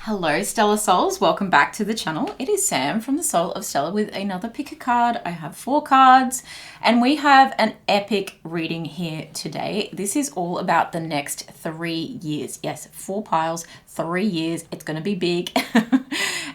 Hello Stellar Souls, welcome back to the channel. It is Sam from the Soul of Stella with another pick a card. I have 4 cards and we have an epic reading here today. This is all about the next 3 years. Yes, 4 piles, 3 years. It's going to be big.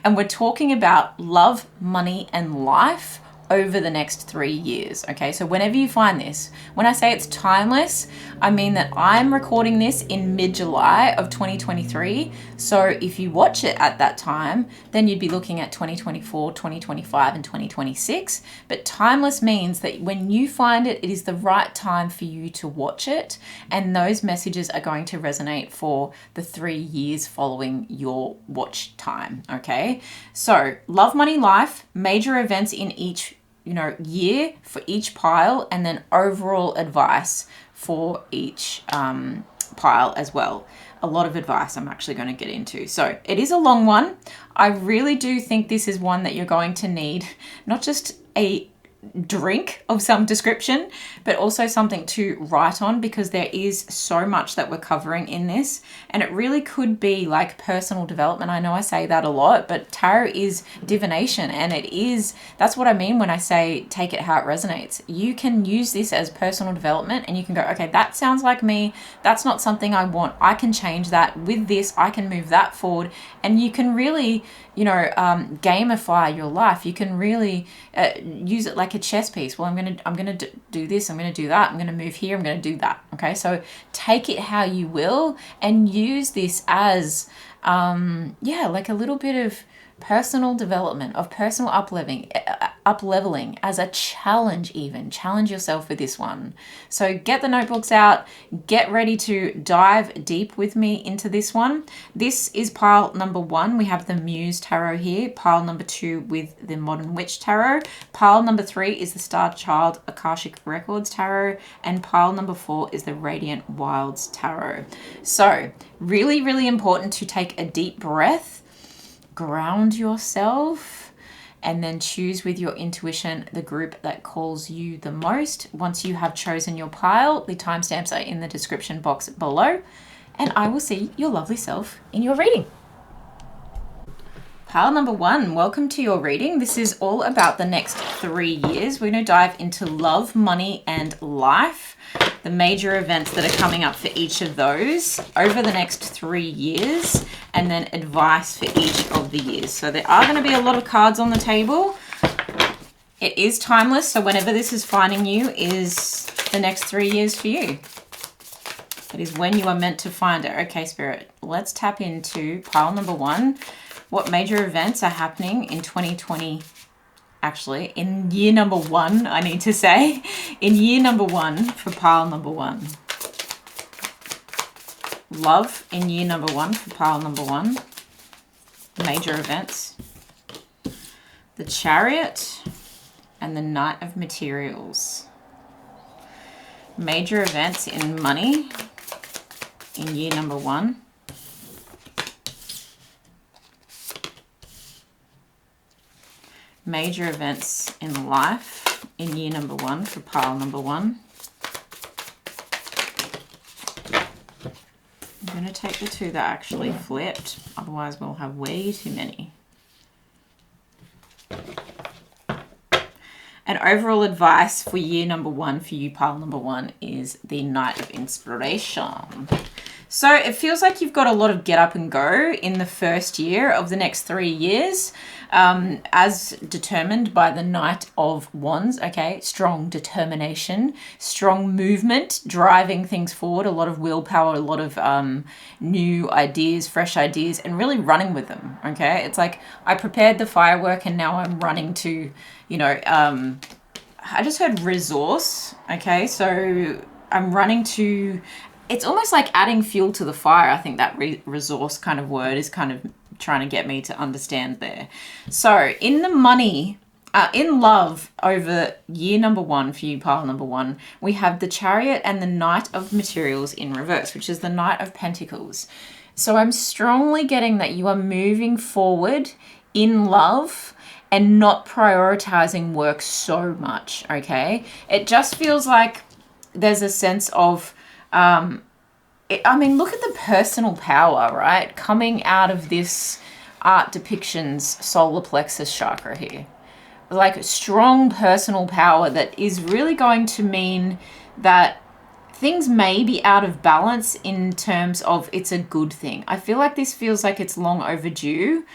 And we're talking about love, money and life over the next 3 years. Okay, so whenever you find this, when I say it's timeless, I mean that I'm recording this in mid-July of 2023. So if you watch it at that time, then you'd be looking at 2024, 2025 and 2026. But timeless means that when you find it, it is the right time for you to watch it. And those messages are going to resonate for the 3 years following your watch time. Okay, so love, money, life, major events in each year for each pile, and then overall advice for each pile as well. A lot of advice I'm actually going to get into. So it is a long one. I really do think this is one that you're going to need, not just a drink of some description, but also something to write on, because there is so much that we're covering in this, and it really could be like personal development. I know I say that a lot, but tarot is divination, and that's what I mean when I say take it how it resonates. You can use this as personal development and you can go, okay, that sounds like me, that's not something I want, I can change that with this, I can move that forward. And you can really gamify your life. You can really use it like a chess piece. Well, I'm gonna do this, I'm gonna do that, I'm gonna move here, I'm gonna do that. Okay, so take it how you will and use this as like a little bit of personal development, of personal up-leveling as a challenge. Even challenge yourself with this one. So get the notebooks out, get ready to dive deep with me into this one. This is pile number 1. We have the Muse tarot here. Pile number 2 with the Modern Witch tarot. Pile number 3 is the Starchild Akashic Records tarot, and pile number 4 is the Radiant Wilds tarot. So really, really important to take a deep breath, ground yourself, and then choose with your intuition the group that calls you the most. Once you have chosen your pile, the timestamps are in the description box below, and I will see your lovely self in your reading. Pile number 1, welcome to your reading. This is all about the next 3 years. We're going to dive into love, money, and life, the major events that are coming up for each of those over the next 3 years, and then advice for each of the years. So there are going to be a lot of cards on the table. It is timeless, so whenever this is finding you is the next 3 years for you. It is when you are meant to find it. Okay, Spirit, let's tap into pile number 1. What major events are happening in 2020? Actually, in year number 1, I need to say. In year number 1 for pile number 1. Love in year number 1 for pile number 1. Major events. The Chariot and the Knight of Materials. Major events in money in year number 1. Major events in life in year number 1 for pile number 1. I'm going to take the 2 that actually flipped, otherwise we'll have way too many. And overall advice for year number 1 for you, pile number 1, is the Knight of Inspiration. So it feels like you've got a lot of get up and go in the first year of the next 3 years, as determined by the Knight of Wands. Okay, strong determination, strong movement, driving things forward, a lot of willpower, a lot of new ideas, fresh ideas, and really running with them. Okay, it's like I prepared the firework and now I'm running to, I just heard resource. Okay, so I'm running to, it's almost like adding fuel to the fire. I think that resource kind of word is kind of trying to get me to understand there. So in the money, in love over year number 1 for you, pile number 1, we have the Chariot and the Knight of Materials in reverse, which is the Knight of Pentacles. So I'm strongly getting that you are moving forward in love and not prioritizing work so much, okay? It just feels like there's a sense of I mean, look at the personal power, right? Coming out of this art depiction's solar plexus chakra here. Like strong personal power that is really going to mean that things may be out of balance in terms of it's a good thing. I feel like this feels like it's long overdue,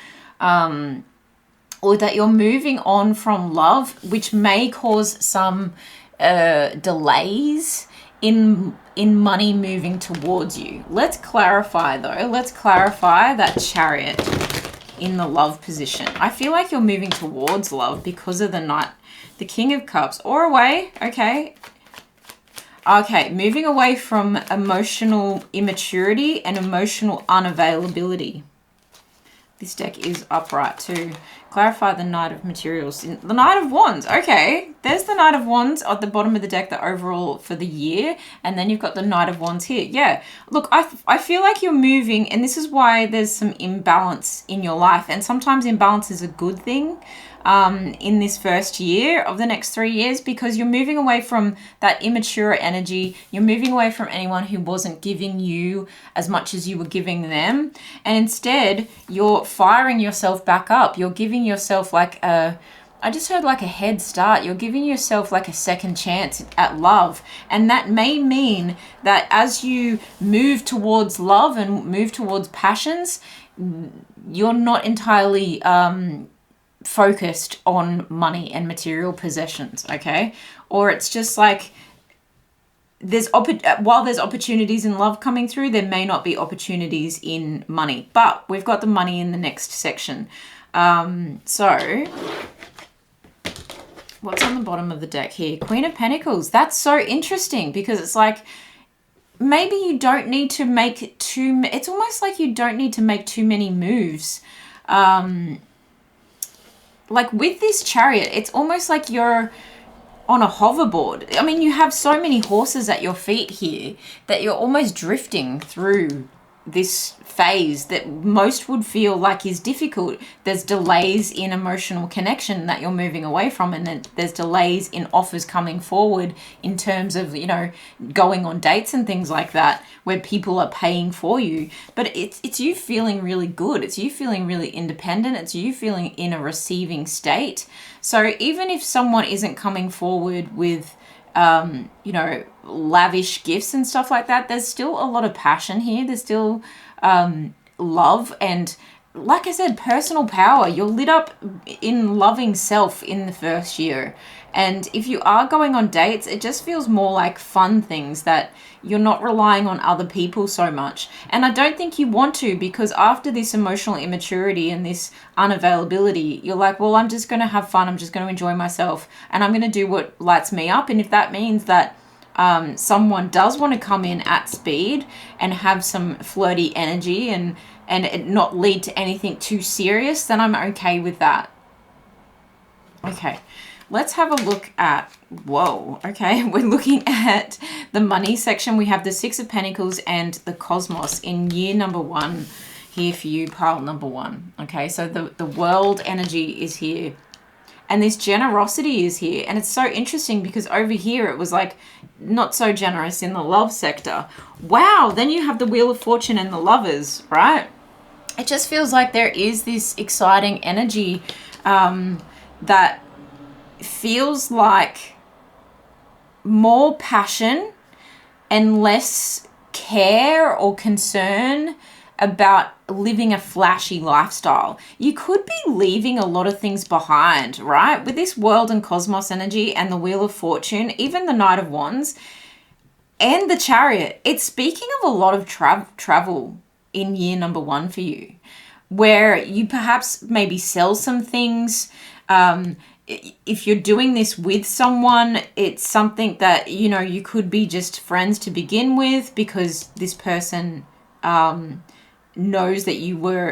or that you're moving on from love, which may cause some delays in money moving towards you. Let's clarify though. Let's clarify that Chariot in the love position. I feel like you're moving towards love because of the Knight, the King of Cups, or away. Okay. Okay, moving away from emotional immaturity and emotional unavailability. This deck is upright too. Clarify the Knight of Materials. The Knight of Wands. Okay, there's the Knight of Wands at the bottom of the deck, the overall for the year. And then you've got the Knight of Wands here. Yeah, look, I feel like you're moving, and this is why there's some imbalance in your life. And sometimes imbalance is a good thing in this first year of the next 3 years, because you're moving away from that immature energy. You're moving away from anyone who wasn't giving you as much as you were giving them. And instead, you're firing yourself back up. You're giving yourself like a, I just heard like a head start. You're giving yourself like a second chance at love. And that may mean that as you move towards love and move towards passions, you're not entirely focused on money and material possessions, okay? Or it's just like while there's opportunities in love coming through, there may not be opportunities in money. But we've got the money in the next section. So what's on the bottom of the deck here? Queen of Pentacles. That's so interesting, because it's like maybe you don't need to make it's almost like you don't need to make too many moves. Like with this Chariot, it's almost like you're on a hoverboard. I mean, you have so many horses at your feet here that you're almost drifting through this phase that most would feel like is difficult. There's delays in emotional connection that you're moving away from, and then there's delays in offers coming forward in terms of, you know, going on dates and things like that where people are paying for you. But it's you feeling really good. It's you feeling really independent. It's you feeling in a receiving state. So even if someone isn't coming forward with you know, lavish gifts and stuff like that, there's still a lot of passion here. There's still love and, like I said, personal power. You're lit up in loving self in the first year. And if you are going on dates, it just feels more like fun things that you're not relying on other people so much. And I don't think you want to, because after this emotional immaturity and this unavailability, you're like, well, I'm just going to have fun. I'm just going to enjoy myself, and I'm going to do what lights me up. And if that means that someone does want to come in at speed and have some flirty energy and it not lead to anything too serious, then I'm okay with that. Okay. Let's have a look at, whoa, okay, we're looking at the money section. We have the Six of Pentacles and the Cosmos in year number 1 here for you, pile number 1. Okay, so the world energy is here. And this generosity is here. And it's so interesting because over here it was like not so generous in the love sector. Wow, then you have the Wheel of Fortune and the Lovers, right? It just feels like there is this exciting energy that feels like more passion and less care or concern about living a flashy lifestyle. You could be leaving a lot of things behind, right? With this world and cosmos energy and the Wheel of Fortune, even the Knight of Wands and the Chariot, it's speaking of a lot of travel in year number 1 for you, where you perhaps maybe sell some things. If you're doing this with someone, it's something that, you know, you could be just friends to begin with because this person knows that you were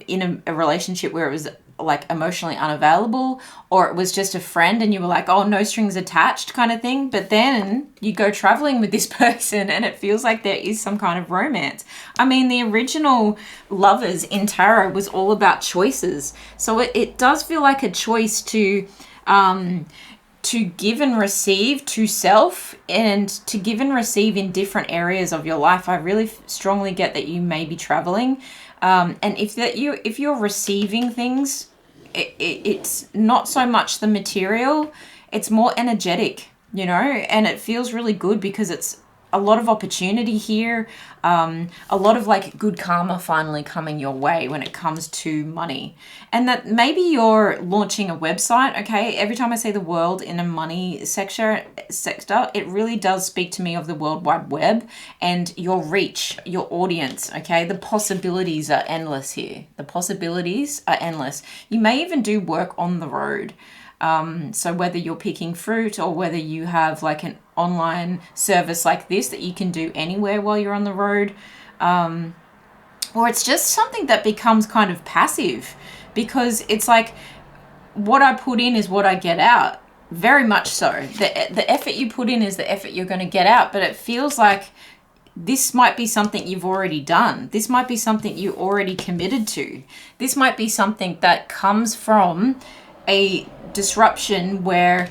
in a relationship where it was like emotionally unavailable, or it was just a friend and you were like, oh, no strings attached kind of thing. But then you go traveling with this person and it feels like there is some kind of romance. I mean, the original Lovers in tarot was all about choices. So it does feel like a choice to to give and receive to self, and to give and receive in different areas of your life. I really strongly get that you may be traveling. And if you're receiving things, it's not so much the material, it's more energetic, you know, and it feels really good because it's a lot of opportunity here, a lot of like good karma finally coming your way when it comes to money. And that maybe you're launching a website, okay? Every time I say the world in a money sector, it really does speak to me of the World Wide Web and your reach, your audience, okay? The possibilities are endless here. The possibilities are endless. You may even do work on the road. So whether you're picking fruit or whether you have like an online service like this that you can do anywhere while you're on the road, or it's just something that becomes kind of passive, because it's like what I put in is what I get out. Very much so. The effort you put in is the effort you're going to get out, but it feels like this might be something you've already done. This might be something you already committed to. This might be something that comes from a disruption where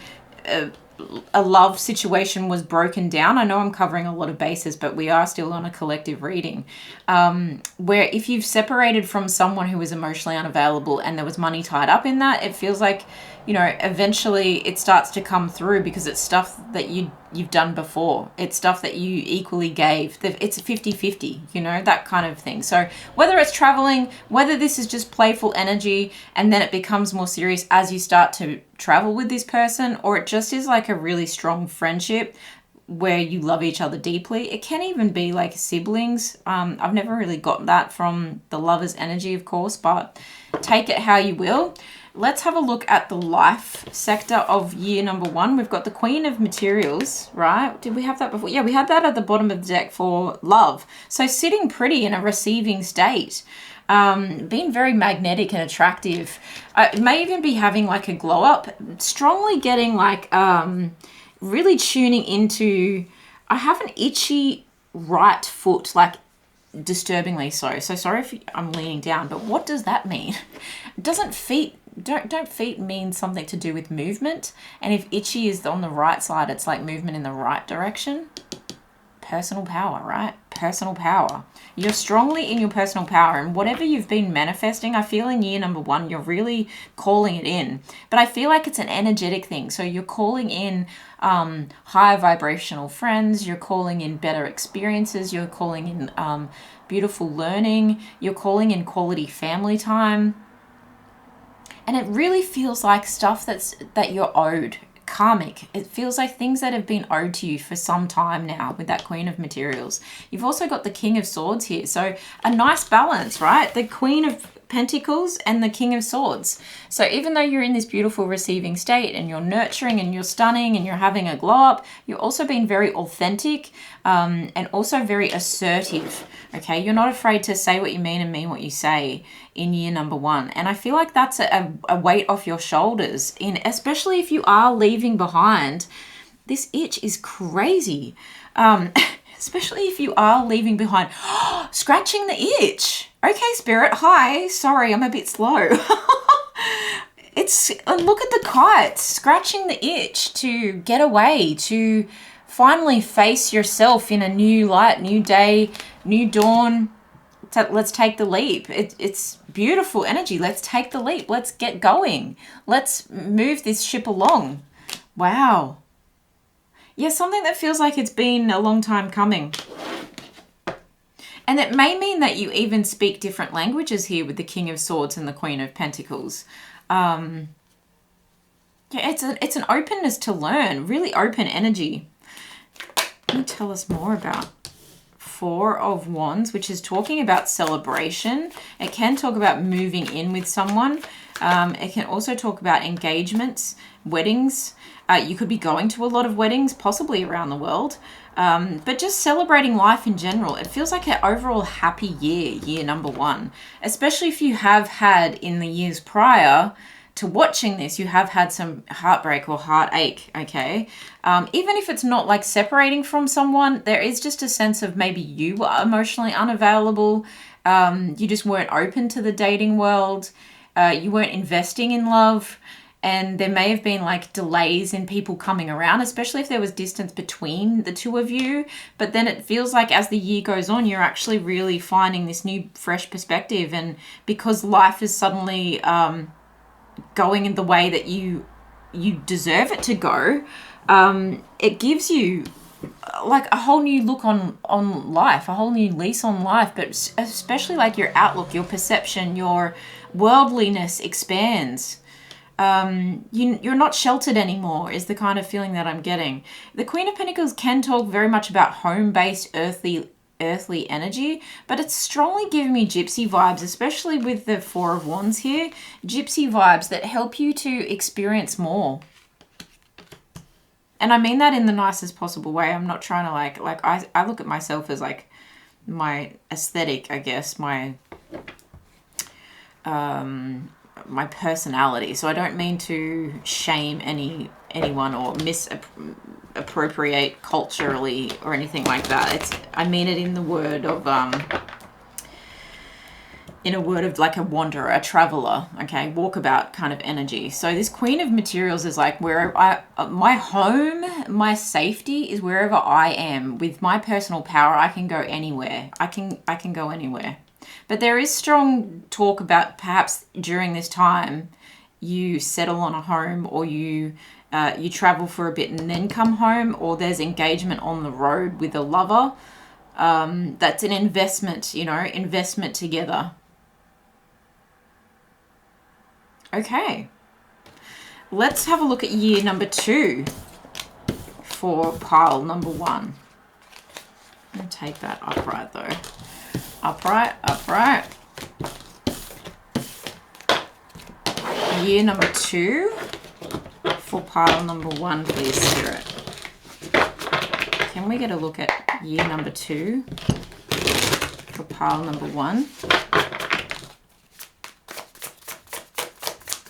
a love situation was broken down. I know I'm covering a lot of bases, but we are still on a collective reading, where if you've separated from someone who was emotionally unavailable and there was money tied up in that, it feels like, you know, eventually it starts to come through because it's stuff that you've done before. It's stuff that you equally gave. It's 50-50, you know, that kind of thing. So whether it's traveling, whether this is just playful energy and then it becomes more serious as you start to travel with this person, or it just is like a really strong friendship where you love each other deeply. It can even be like siblings. I've never really gotten that from the lover's energy, of course, but take it how you will. Let's have a look at the life sector of year number 1. We've got the Queen of Materials, right? Did we have that before? Yeah, we had that at the bottom of the deck for love. So sitting pretty in a receiving state, being very magnetic and attractive. It may even be having like a glow up, strongly getting like really tuning into, I have an itchy right foot, like disturbingly so. So sorry if I'm leaning down, but what does that mean? Doesn't feet... Don't feet mean something to do with movement? And if itchy is on the right side, it's like movement in the right direction. Personal power, right? Personal power. You're strongly in your personal power, and whatever you've been manifesting, I feel in year number 1, you're really calling it in. But I feel like it's an energetic thing. So you're calling in higher vibrational friends, you're calling in better experiences, you're calling in beautiful learning, you're calling in quality family time. And it really feels like stuff that you're owed, karmic. It feels like things that have been owed to you for some time now with that Queen of Materials. You've also got the King of Swords here. So a nice balance, right? The Queen of Pentacles and the King of Swords. So even though you're in this beautiful receiving state and you're nurturing and you're stunning and you're having a glow up, you're also being very authentic and also very assertive. Okay, you're not afraid to say what you mean and mean what you say in year number 1. And I feel like that's a weight off your shoulders, especially if you are leaving behind. This itch is crazy. Especially if you are leaving behind. Scratching the itch. Okay, Spirit. Hi. Sorry, I'm a bit slow. Look at the kite. Scratching the itch to get away, to finally face yourself in a new light, new day, new dawn. Let's take the leap. It's beautiful energy. Let's take the leap. Let's get going. Let's move this ship along. Wow. Yeah, something that feels like it's been a long time coming. And it may mean that you even speak different languages here with the King of Swords and the Queen of Pentacles. Yeah, it's an openness to learn, really open energy. Can you tell us more about Four of Wands, which is talking about celebration? It can talk about moving in with someone. It can also talk about engagements, weddings. You could be going to a lot of weddings, possibly around the world, but just celebrating life in general. It feels like an overall happy year number 1, especially if you have had in the years prior to watching this, you have had some heartbreak or heartache, okay? Even if it's not like separating from someone, there is just a sense of maybe you were emotionally unavailable. You just weren't open to the dating world. You weren't investing in love. and there may have been like delays in people coming around, especially if there was distance between the two of you. But then it feels like as the year goes on, you're actually really finding this new fresh perspective, and because life is suddenly going in the way that you deserve it to go, it gives you like a whole new look on life, a whole new lease on life, but especially like your outlook, your perception, your worldliness expands. You're not sheltered anymore is the kind of feeling that I'm getting. The Queen of Pentacles can talk very much about home-based earthly energy, but it's strongly giving me gypsy vibes, especially with the Four of Wands here. Gypsy vibes that help you to experience more. And I mean that in the nicest possible way. I'm not trying to like I look at myself as like my aesthetic, I guess, my my personality. So I don't mean to shame anyone or misappropriate culturally or anything like that. I mean it in the word of like a wanderer, a traveler, okay, walkabout kind of energy. So this Queen of Materials is like wherever my home, my safety is wherever I am. With my personal power, I can go anywhere. I can go anywhere. But there is strong talk about perhaps during this time you settle on a home, or you travel for a bit and then come home, or there's engagement on the road with a lover. That's an investment, investment together. Okay, let's have a look at year number 2 for pile number 1. I'm going to take that upright though. Upright. Year number 2 for pile number 1, please, Spirit. Can we get a look at year number 2 for pile number 1?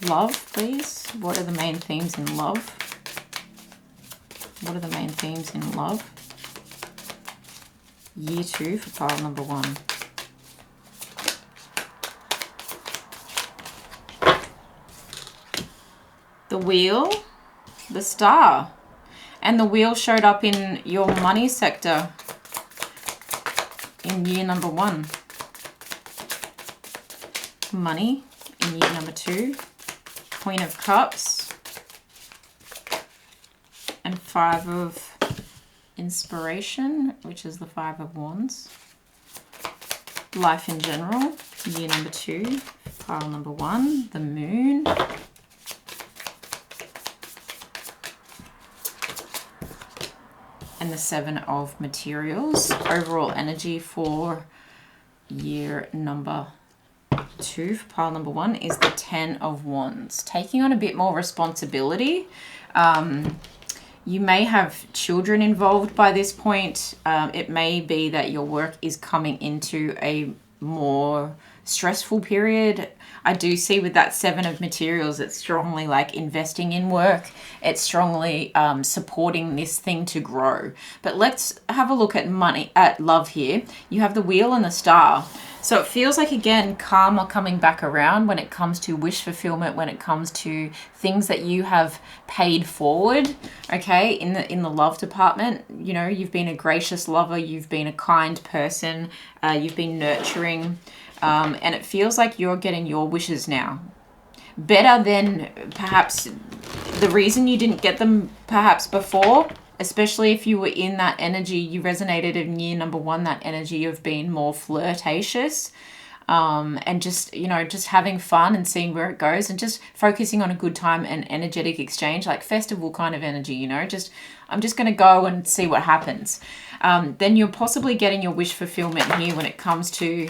Love, please. What are the main themes in love? What are the main themes in love? Year 2 for pile number 1. The Wheel, the Star, and the Wheel showed up in your money sector in year number 1. Money in year number 2. Queen of Cups and 5 of Inspiration, which is the 5 of Wands. Life in general, year number 2, pile number 1, the Moon. And the 7 of Materials. Overall energy for year number 2 for pile number 1 is the 10 of Wands. Taking on a bit more responsibility. You may have children involved by this point. It may be that your work is coming into a more stressful period. I do see with that 7 of Materials, it's strongly like investing in work. It's strongly supporting this thing to grow. But let's have a look at love here. You have the Wheel and the Star. So it feels like, again, karma coming back around when it comes to wish fulfillment, when it comes to things that you have paid forward, okay, in the love department. You've been a gracious lover, you've been a kind person, you've been nurturing, and it feels like you're getting your wishes now. Better than perhaps the reason you didn't get them perhaps before. Especially if you were in that energy, you resonated in year number 1, that energy of being more flirtatious, and just having fun and seeing where it goes, and just focusing on a good time and energetic exchange, like festival kind of energy, I'm just going to go and see what happens. Then you're possibly getting your wish fulfillment here when it comes to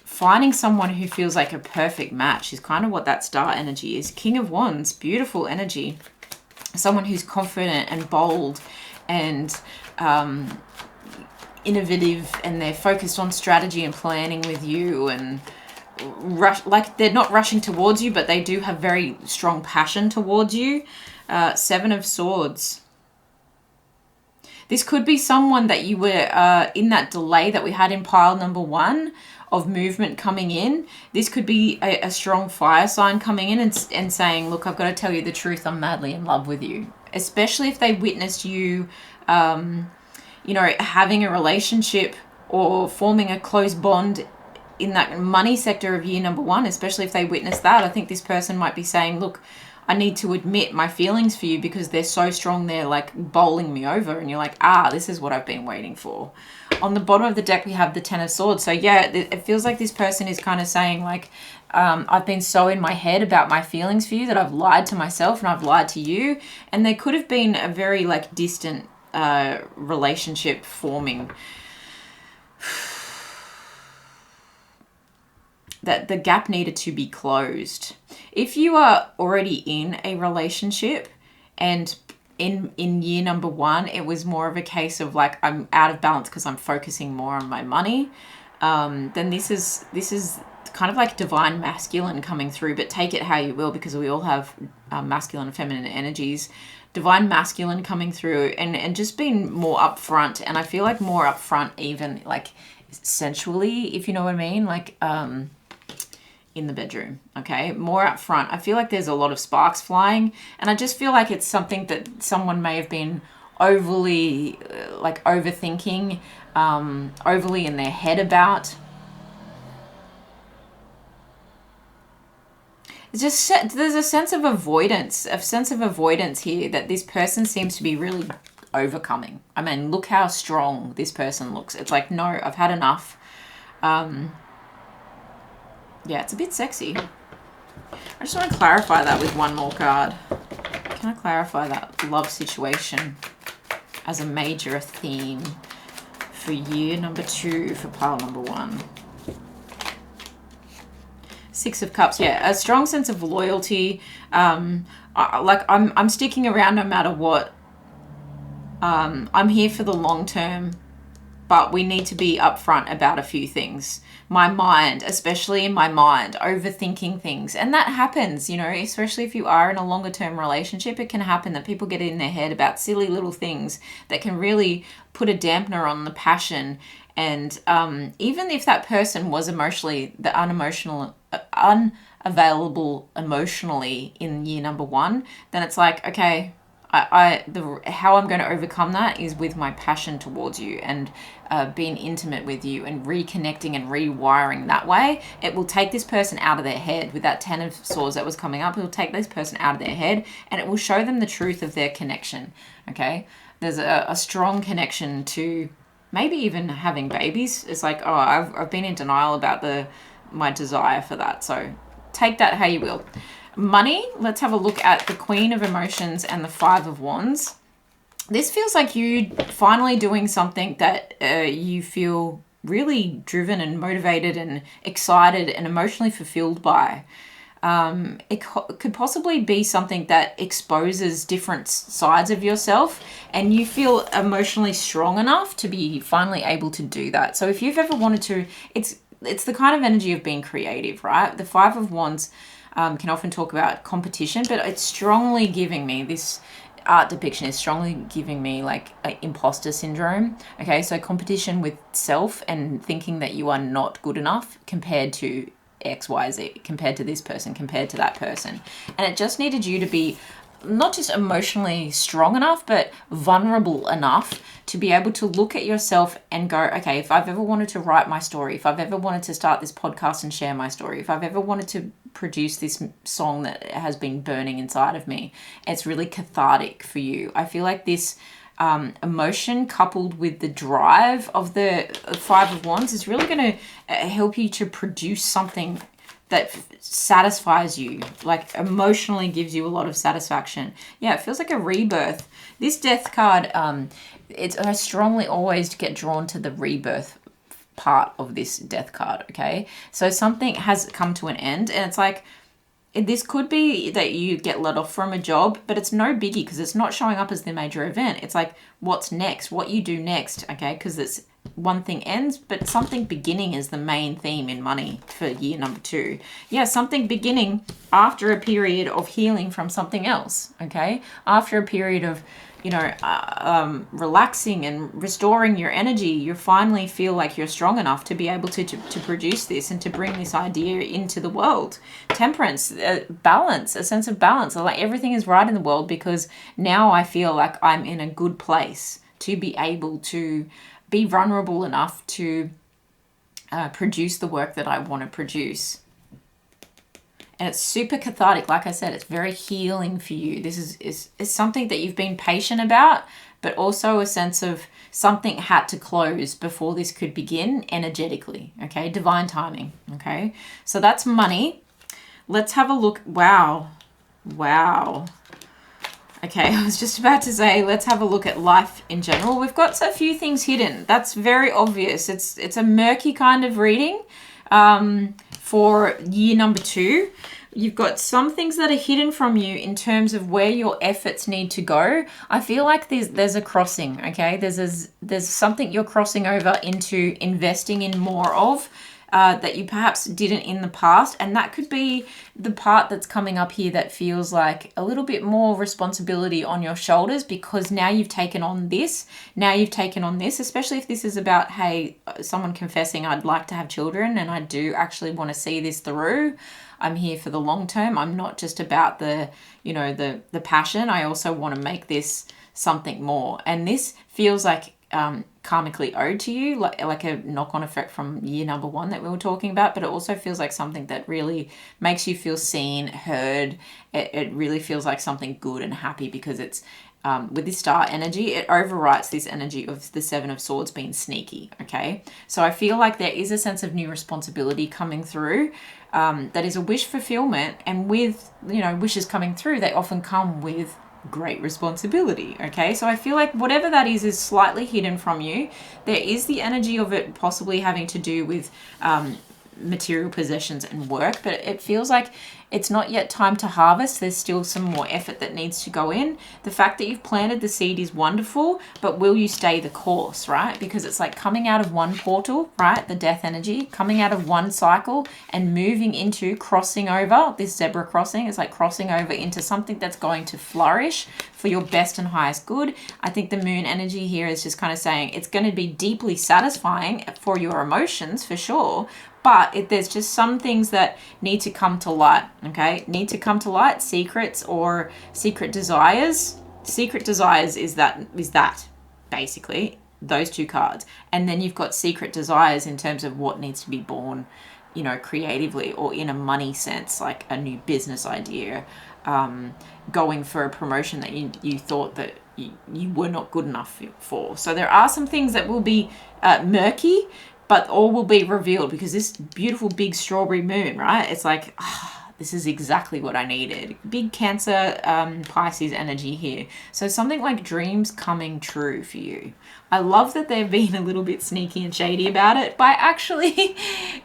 finding someone who feels like a perfect match is kind of what that Star energy is. King of Wands, beautiful energy. Someone who's confident and bold and innovative, and they're focused on strategy and planning with you, and they're not rushing towards you, but they do have very strong passion towards you. 7 of Swords. This could be someone that you were in that delay that we had in pile number 1, of movement coming in. This could be a strong fire sign coming in and saying, look, I've got to tell you the truth. I'm madly in love with you. Especially if they witnessed you, you know, having a relationship or forming a close bond in that money sector of year number 1, especially if they witness that. I think this person might be saying, look, I need to admit my feelings for you because they're so strong, they're like bowling me over. And you're like, this is what I've been waiting for. On the bottom of the deck, we have the Ten of Swords. So yeah, it feels like this person is kind of saying like, I've been so in my head about my feelings for you that I've lied to myself and I've lied to you. And there could have been a very like distant relationship forming. That the gap needed to be closed. If you are already in a relationship and in year number 1, it was more of a case of like, I'm out of balance because I'm focusing more on my money, then this is kind of like divine masculine coming through, but take it how you will, because we all have masculine and feminine energies. Divine masculine coming through and just being more upfront. And I feel like more upfront, even like sensually, if you know what I mean, like in the bedroom. Okay, more upfront. I feel like there's a lot of sparks flying, and I just feel like it's something that someone may have been overly like overthinking, overly in their head about. It's just, there's a sense of avoidance here that this person seems to be really overcoming. I mean, look how strong this person looks. It's like, no, I've had enough. Yeah, it's a bit sexy. I just want to clarify that with one more card. Can I clarify that love situation as a major theme for year number 2 for pile number 1? 6 of Cups. Yeah, a strong sense of loyalty. Like I'm sticking around no matter what. I'm here for the long term, but we need to be upfront about a few things. My mind, especially in my mind, overthinking things. And that happens, you know, especially if you are in a longer term relationship, it can happen that people get in their head about silly little things that can really put a dampener on the passion. And even if that person was emotionally, unavailable emotionally in year number 1, then it's like, okay, how I'm going to overcome that is with my passion towards you and being intimate with you and reconnecting and rewiring that way. It will take this person out of their head. With that 10 of Swords that was coming up, it will take this person out of their head and it will show them the truth of their connection. Okay, there's a strong connection to maybe even having babies. It's like, oh, I've been in denial about my desire for that. So take that how you will. Money, let's have a look at the Queen of Emotions and the 5 of Wands. This feels like you finally doing something that you feel really driven and motivated and excited and emotionally fulfilled by. It could possibly be something that exposes different sides of yourself and you feel emotionally strong enough to be finally able to do that. So if you've ever wanted to, it's the kind of energy of being creative, right? The 5 of Wands can often talk about competition, but it's strongly giving me, this art depiction is strongly giving me like imposter syndrome. Okay, so competition with self and thinking that you are not good enough compared to XYZ, compared to this person, compared to that person. And it just needed you to be not just emotionally strong enough, but vulnerable enough to be able to look at yourself and go, okay, if I've ever wanted to write my story, if I've ever wanted to start this podcast and share my story, if I've ever wanted to produce this song that has been burning inside of me, it's really cathartic for you. I feel like this emotion coupled with the drive of the 5 of Wands is really going to help you to produce something that satisfies you, like emotionally gives you a lot of satisfaction. Yeah, it feels like a rebirth. This Death card, I strongly always get drawn to the rebirth part of this Death card, okay? So something has come to an end and it's like, this could be that you get let off from a job, but it's no biggie because it's not showing up as the major event. It's like, what's next? What you do next, okay? Because it's one thing ends, but something beginning is the main theme in money for year number 2. Yeah, something beginning after a period of healing from something else, okay? After a period of relaxing and restoring your energy, you finally feel like you're strong enough to be able to produce this and to bring this idea into the world. Temperance, balance, a sense of balance. Like everything is right in the world because now I feel like I'm in a good place to be able to be vulnerable enough to produce the work that I want to produce. And it's super cathartic. Like I said, it's very healing for you. This is something that you've been patient about, but also a sense of something had to close before this could begin energetically. Okay, divine timing. Okay, so that's money. Let's have a look. Wow. Okay, I was just about to say, let's have a look at life in general. We've got a few things hidden. That's very obvious. It's a murky kind of reading. For year number 2, you've got some things that are hidden from you in terms of where your efforts need to go. I feel like there's a crossing, okay? There's something you're crossing over into investing in more of that you perhaps didn't in the past. And that could be the part that's coming up here that feels like a little bit more responsibility on your shoulders because now you've taken on this. Now you've taken on this, especially if this is about, hey, someone confessing, I'd like to have children and I do actually want to see this through. I'm here for the long term. I'm not just about the passion. I also want to make this something more. And this feels like karmically owed to you, like a knock-on effect from year number 1 that we were talking about, but it also feels like something that really makes you feel seen, heard. It really feels like something good and happy because it's with this star energy, it overwrites this energy of the 7 of Swords being sneaky, okay? So I feel like there is a sense of new responsibility coming through that is a wish fulfillment, and with, wishes coming through, they often come with great responsibility, okay? So I feel like whatever that is slightly hidden from you. There is the energy of it possibly having to do with material possessions and work, but it feels like it's not yet time to harvest. There's still some more effort that needs to go in. The fact that you've planted the seed is wonderful, but will you stay the course, right? Because it's like coming out of one portal, right? The death energy, coming out of one cycle and moving into crossing over, this zebra crossing is like crossing over into something that's going to flourish for your best and highest good. I think the moon energy here is just kind of saying it's going to be deeply satisfying for your emotions for sure, but there's just some things that need to come to light, okay? Need to come to light, secrets or secret desires. Secret desires is that basically, those 2 cards. And then you've got secret desires in terms of what needs to be born, creatively or in a money sense, like a new business idea, going for a promotion that you thought that you were not good enough for. So there are some things that will be murky, but all will be revealed because this beautiful big strawberry moon, right? It's like, this is exactly what I needed. Big Cancer, Pisces energy here. So something like dreams coming true for you. I love that they've been a little bit sneaky and shady about it by actually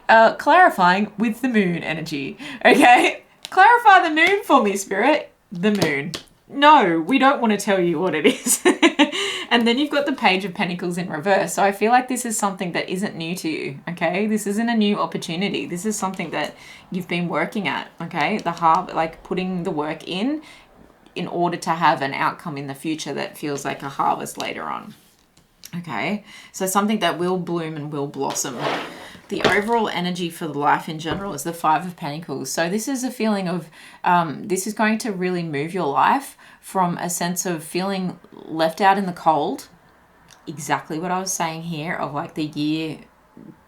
clarifying with the moon energy. Okay? Clarify the moon for me, Spirit. The moon. No, we don't want to tell you what it is. And then you've got the Page of Pentacles in reverse. So I feel like this is something that isn't new to you, okay? This isn't a new opportunity. This is something that you've been working at, okay? Like putting the work in order to have an outcome in the future that feels like a harvest later on, okay? So something that will bloom and will blossom. The overall energy for the life in general is the 5 of Pentacles. So this is a feeling of, this is going to really move your life from a sense of feeling left out in the cold. Exactly what I was saying here of like the year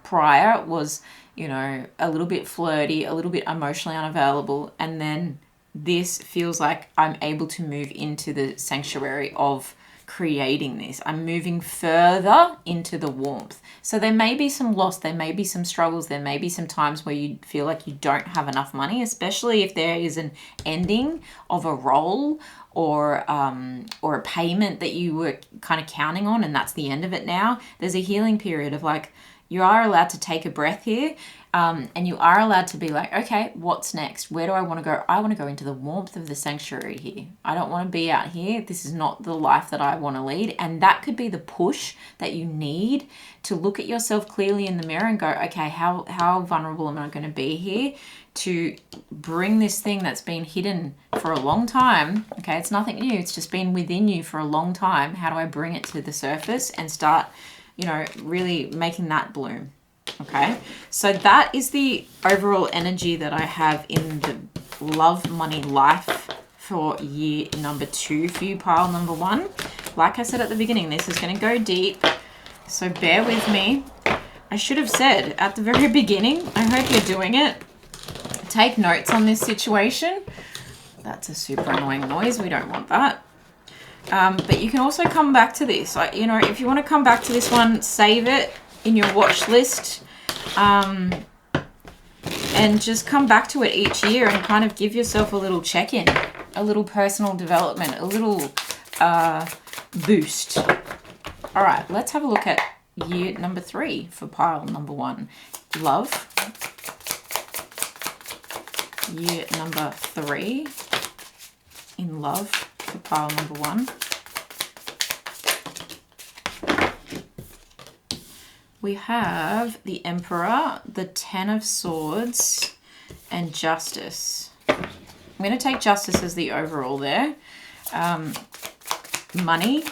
prior was, a little bit flirty, a little bit emotionally unavailable. And then this feels like I'm able to move into the sanctuary of creating this. I'm moving further into the warmth. So there may be some loss, there may be some struggles, there may be some times where you feel like you don't have enough money, especially if there is an ending of a role or a payment that you were kind of counting on and that's the end of it now. There's a healing period of like, you are allowed to take a breath here. And you are allowed to be like, okay, what's next? Where do I want to go? I want to go into the warmth of the sanctuary here. I don't want to be out here. This is not the life that I want to lead. And that could be the push that you need to look at yourself clearly in the mirror and go, okay, how vulnerable am I going to be here to bring this thing that's been hidden for a long time. Okay, it's nothing new. It's just been within you for a long time. How do I bring it to the surface and start, you know, really making that bloom? Okay, so that is the overall energy that I have in the love, money, life for year number 2 for you, pile number 1. Like I said at the beginning, this is going to go deep, so bear with me. I should have said at the very beginning, I hope you're doing it. Take notes on this situation. That's a super annoying noise. We don't want that. But you can also come back to this. You know, if you want to come back to this one, save it in your watch list. And just come back to it each year and kind of give yourself a little check-in, a little personal development, a little boost. All right, let's have a look at year number 3 for pile number 1. Love. Year number 3 in love for pile number 1. We have the Emperor, the 10 of Swords, and Justice. I'm going to take Justice as the overall there. Money.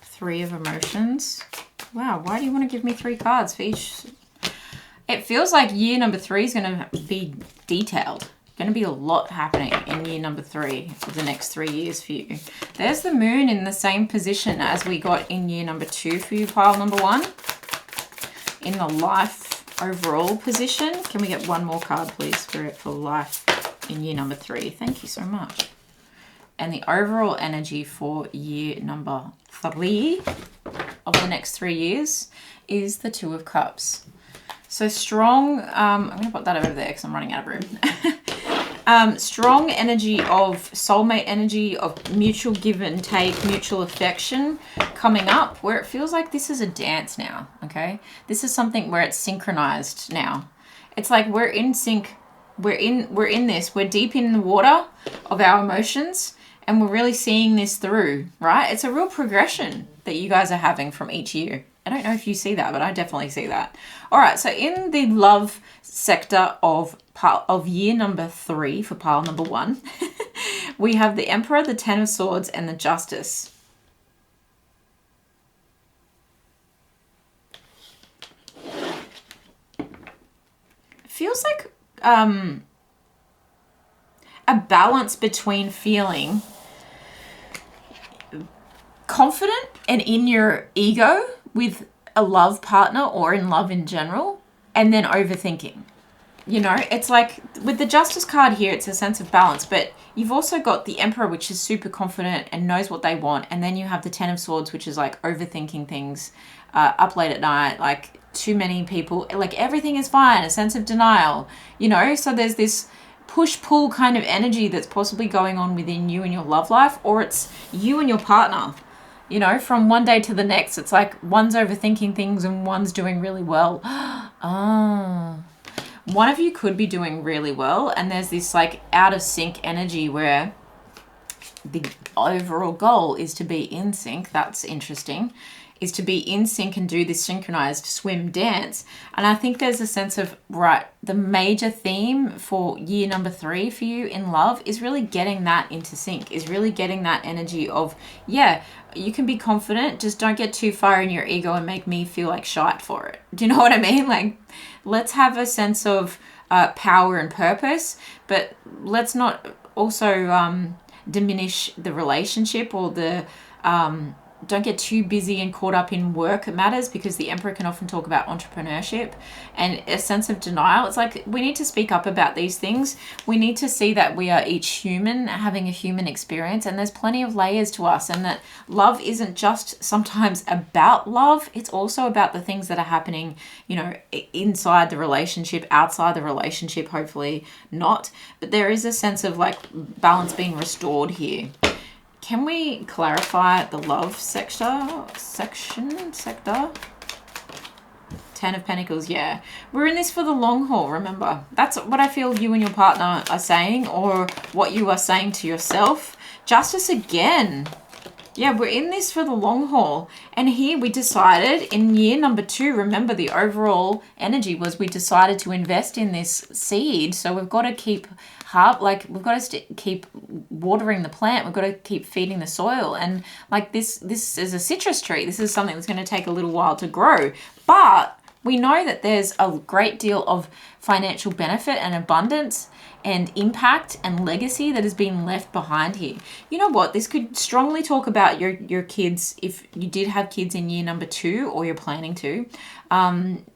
3 of Emotions. Wow, why do you want to give me 3 cards for each? It feels like year number 3 is going to be detailed. Going to be a lot happening in year number 3 for the next 3 years for you. There's the Moon in the same position as we got in year number 2 for you, pile number 1. In the life overall position. Can we get one more card, please, for life in year number 3? Thank you so much. And the overall energy for year number 3 of the next 3 years is the 2 of Cups. So strong, I'm going to put that over there because I'm running out of room. Strong energy of soulmate energy, of mutual give and take, mutual affection coming up, where it feels like this is a dance now, okay? This is something where it's synchronized now. It's like we're in sync, we're in this, we're deep in the water of our emotions, and we're really seeing this through, right? It's a real progression that you guys are having from each year. I don't know if you see that, but I definitely see that. All right, so in the love sector of year number 3 for pile number 1, we have the Emperor, the 10 of Swords, and the Justice. It feels like a balance between feeling confident and in your ego with a love partner or in love in general, and then overthinking. You know, it's like with the Justice card here, it's a sense of balance, but you've also got the Emperor, which is super confident and knows what they want, and then you have the 10 of Swords, which is like overthinking things, up late at night, like too many people, like everything is fine, a sense of denial, you know. So there's this push-pull kind of energy that's possibly going on within you and your love life, or it's you and your partner. You know, from one day to the next, it's like one's overthinking things and one's doing really well. One of you could be doing really well, and there's this like out of sync energy where the overall goal is to be in sync. That's interesting. Is to be in sync and do this synchronized swim dance. And I think there's a sense of, right, the major theme for year number 3 for you in love is really getting that into sync, is really getting that energy of, yeah, you can be confident, just don't get too far in your ego and make me feel like shite for it. Do you know what I mean? Like, let's have a sense of power and purpose, but let's not also diminish the relationship or the don't get too busy and caught up in work matters, because the Emperor can often talk about entrepreneurship and a sense of denial. It's like we need to speak up about these things. We need to see that we are each human having a human experience, and there's plenty of layers to us, and that love isn't just sometimes about love. It's also about the things that are happening, you know, inside the relationship, outside the relationship, hopefully not. But there is a sense of like balance being restored here. Can we clarify the love sector? 10 of Pentacles, yeah. We're in this for the long haul, remember. That's what I feel you and your partner are saying, or what you are saying to yourself. Justice again. Yeah, we're in this for the long haul. And here we decided in year number 2, remember the overall energy was we decided to invest in this seed. So we've got to keep we've got to keep watering the plant. We've got to keep feeding the soil. And like this is a citrus tree. This is something that's going to take a little while to grow. But we know that there's a great deal of financial benefit and abundance and impact and legacy that has been left behind here. You know what? This could strongly talk about your kids if you did have kids in year number 2 or you're planning to.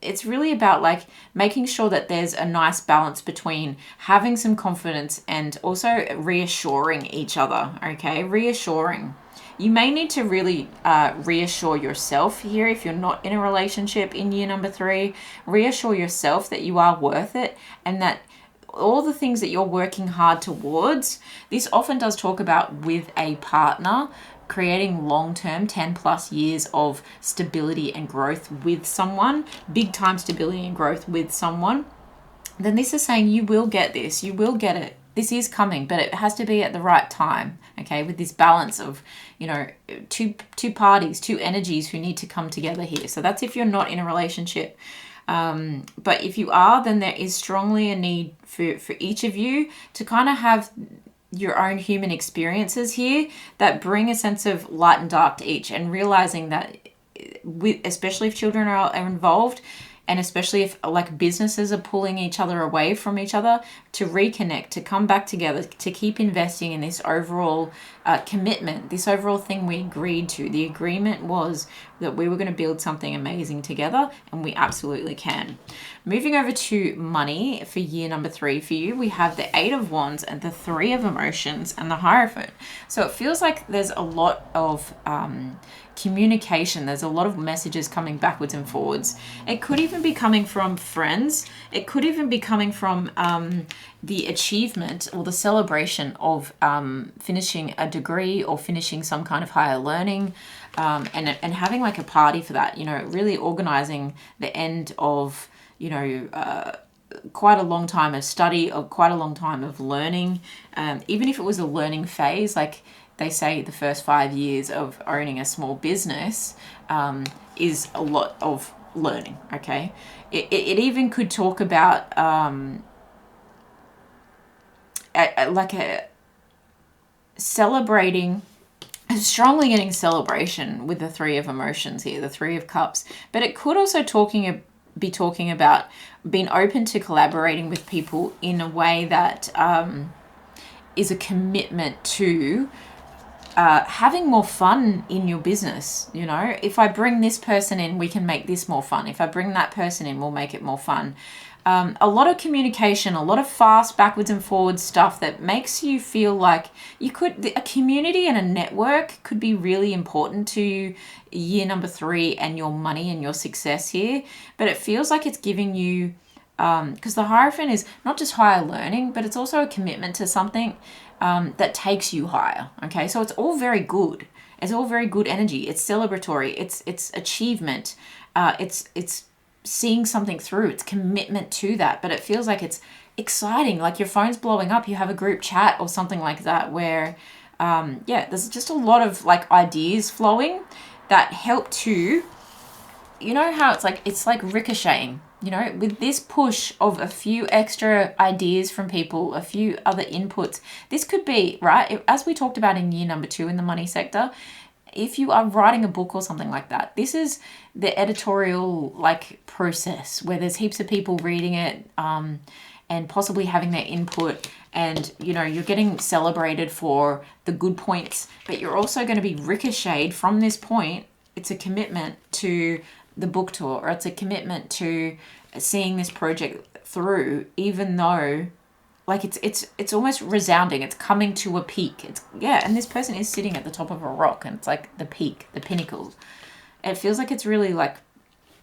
It's really about like making sure that there's a nice balance between having some confidence and also reassuring each other, okay? Reassuring. You may need to really reassure yourself here if you're not in a relationship in year number 3. Reassure yourself that you are worth it and that all the things that you're working hard towards, this often does talk about with a partner, creating long-term 10 plus years of stability and growth with someone, big time stability and growth with someone. Then this is saying you will get this, you will get it. This is coming, but it has to be at the right time, okay? With this balance of, you know, two parties, two energies who need to come together here. So that's if you're not in a relationship. But if you are, then there is strongly a need for each of you to kind of have your own human experiences here that bring a sense of light and dark to each, and realizing that especially if children are involved, and especially if like businesses are pulling each other away from each other, to reconnect, to come back together, to keep investing in this overall commitment, this overall thing we agreed to. The agreement was that we were going to build something amazing together, and we absolutely can. Moving over to money for year number 3 for you, we have the 8 of Wands and the 3 of Emotions and the Hierophant. So it feels like there's a lot of communication. There's a lot of messages coming backwards and forwards. It could even be coming from friends. It could even be coming from the achievement or the celebration of finishing a degree or finishing some kind of higher learning, and having like a party for that, you know, really organizing the end of, you know, quite a long time of study or quite a long time of learning. Even if it was a learning phase, like they say the first 5 years of owning a small business is a lot of learning, okay? It even could talk about celebrating, strongly getting celebration with the 3 of Emotions here, the 3 of Cups. But it could also be talking about being open to collaborating with people in a way that is a commitment to having more fun in your business. You know, if I bring this person in, we can make this more fun. If I bring that person in, we'll make it more fun. A lot of communication, a lot of fast backwards and forwards stuff that makes you feel like a community and a network could be really important to year number 3 and your money and your success here. But it feels like it's giving you, because the Hierophant is not just higher learning, but it's also a commitment to something that takes you higher. Okay, so it's all very good. It's all very good energy. It's celebratory. It's achievement. It's seeing something through. It's commitment to that. But it feels like it's exciting. Like your phone's blowing up. You have a group chat or something like that where, there's just a lot of like ideas flowing that help to, you know how it's like ricocheting. You know, with this push of a few extra ideas from people, a few other inputs, this could be, right, as we talked about in year number 2 in the money sector, if you are writing a book or something like that, this is the editorial like process where there's heaps of people reading it and possibly having their input, and, you know, you're getting celebrated for the good points, but you're also going to be ricocheted from this point. It's a commitment to the book tour, or it's a commitment to seeing this project through, even though like it's almost resounding. It's coming to a peak. And this person is sitting at the top of a rock, and it's like the peak, the pinnacle. It feels like it's really like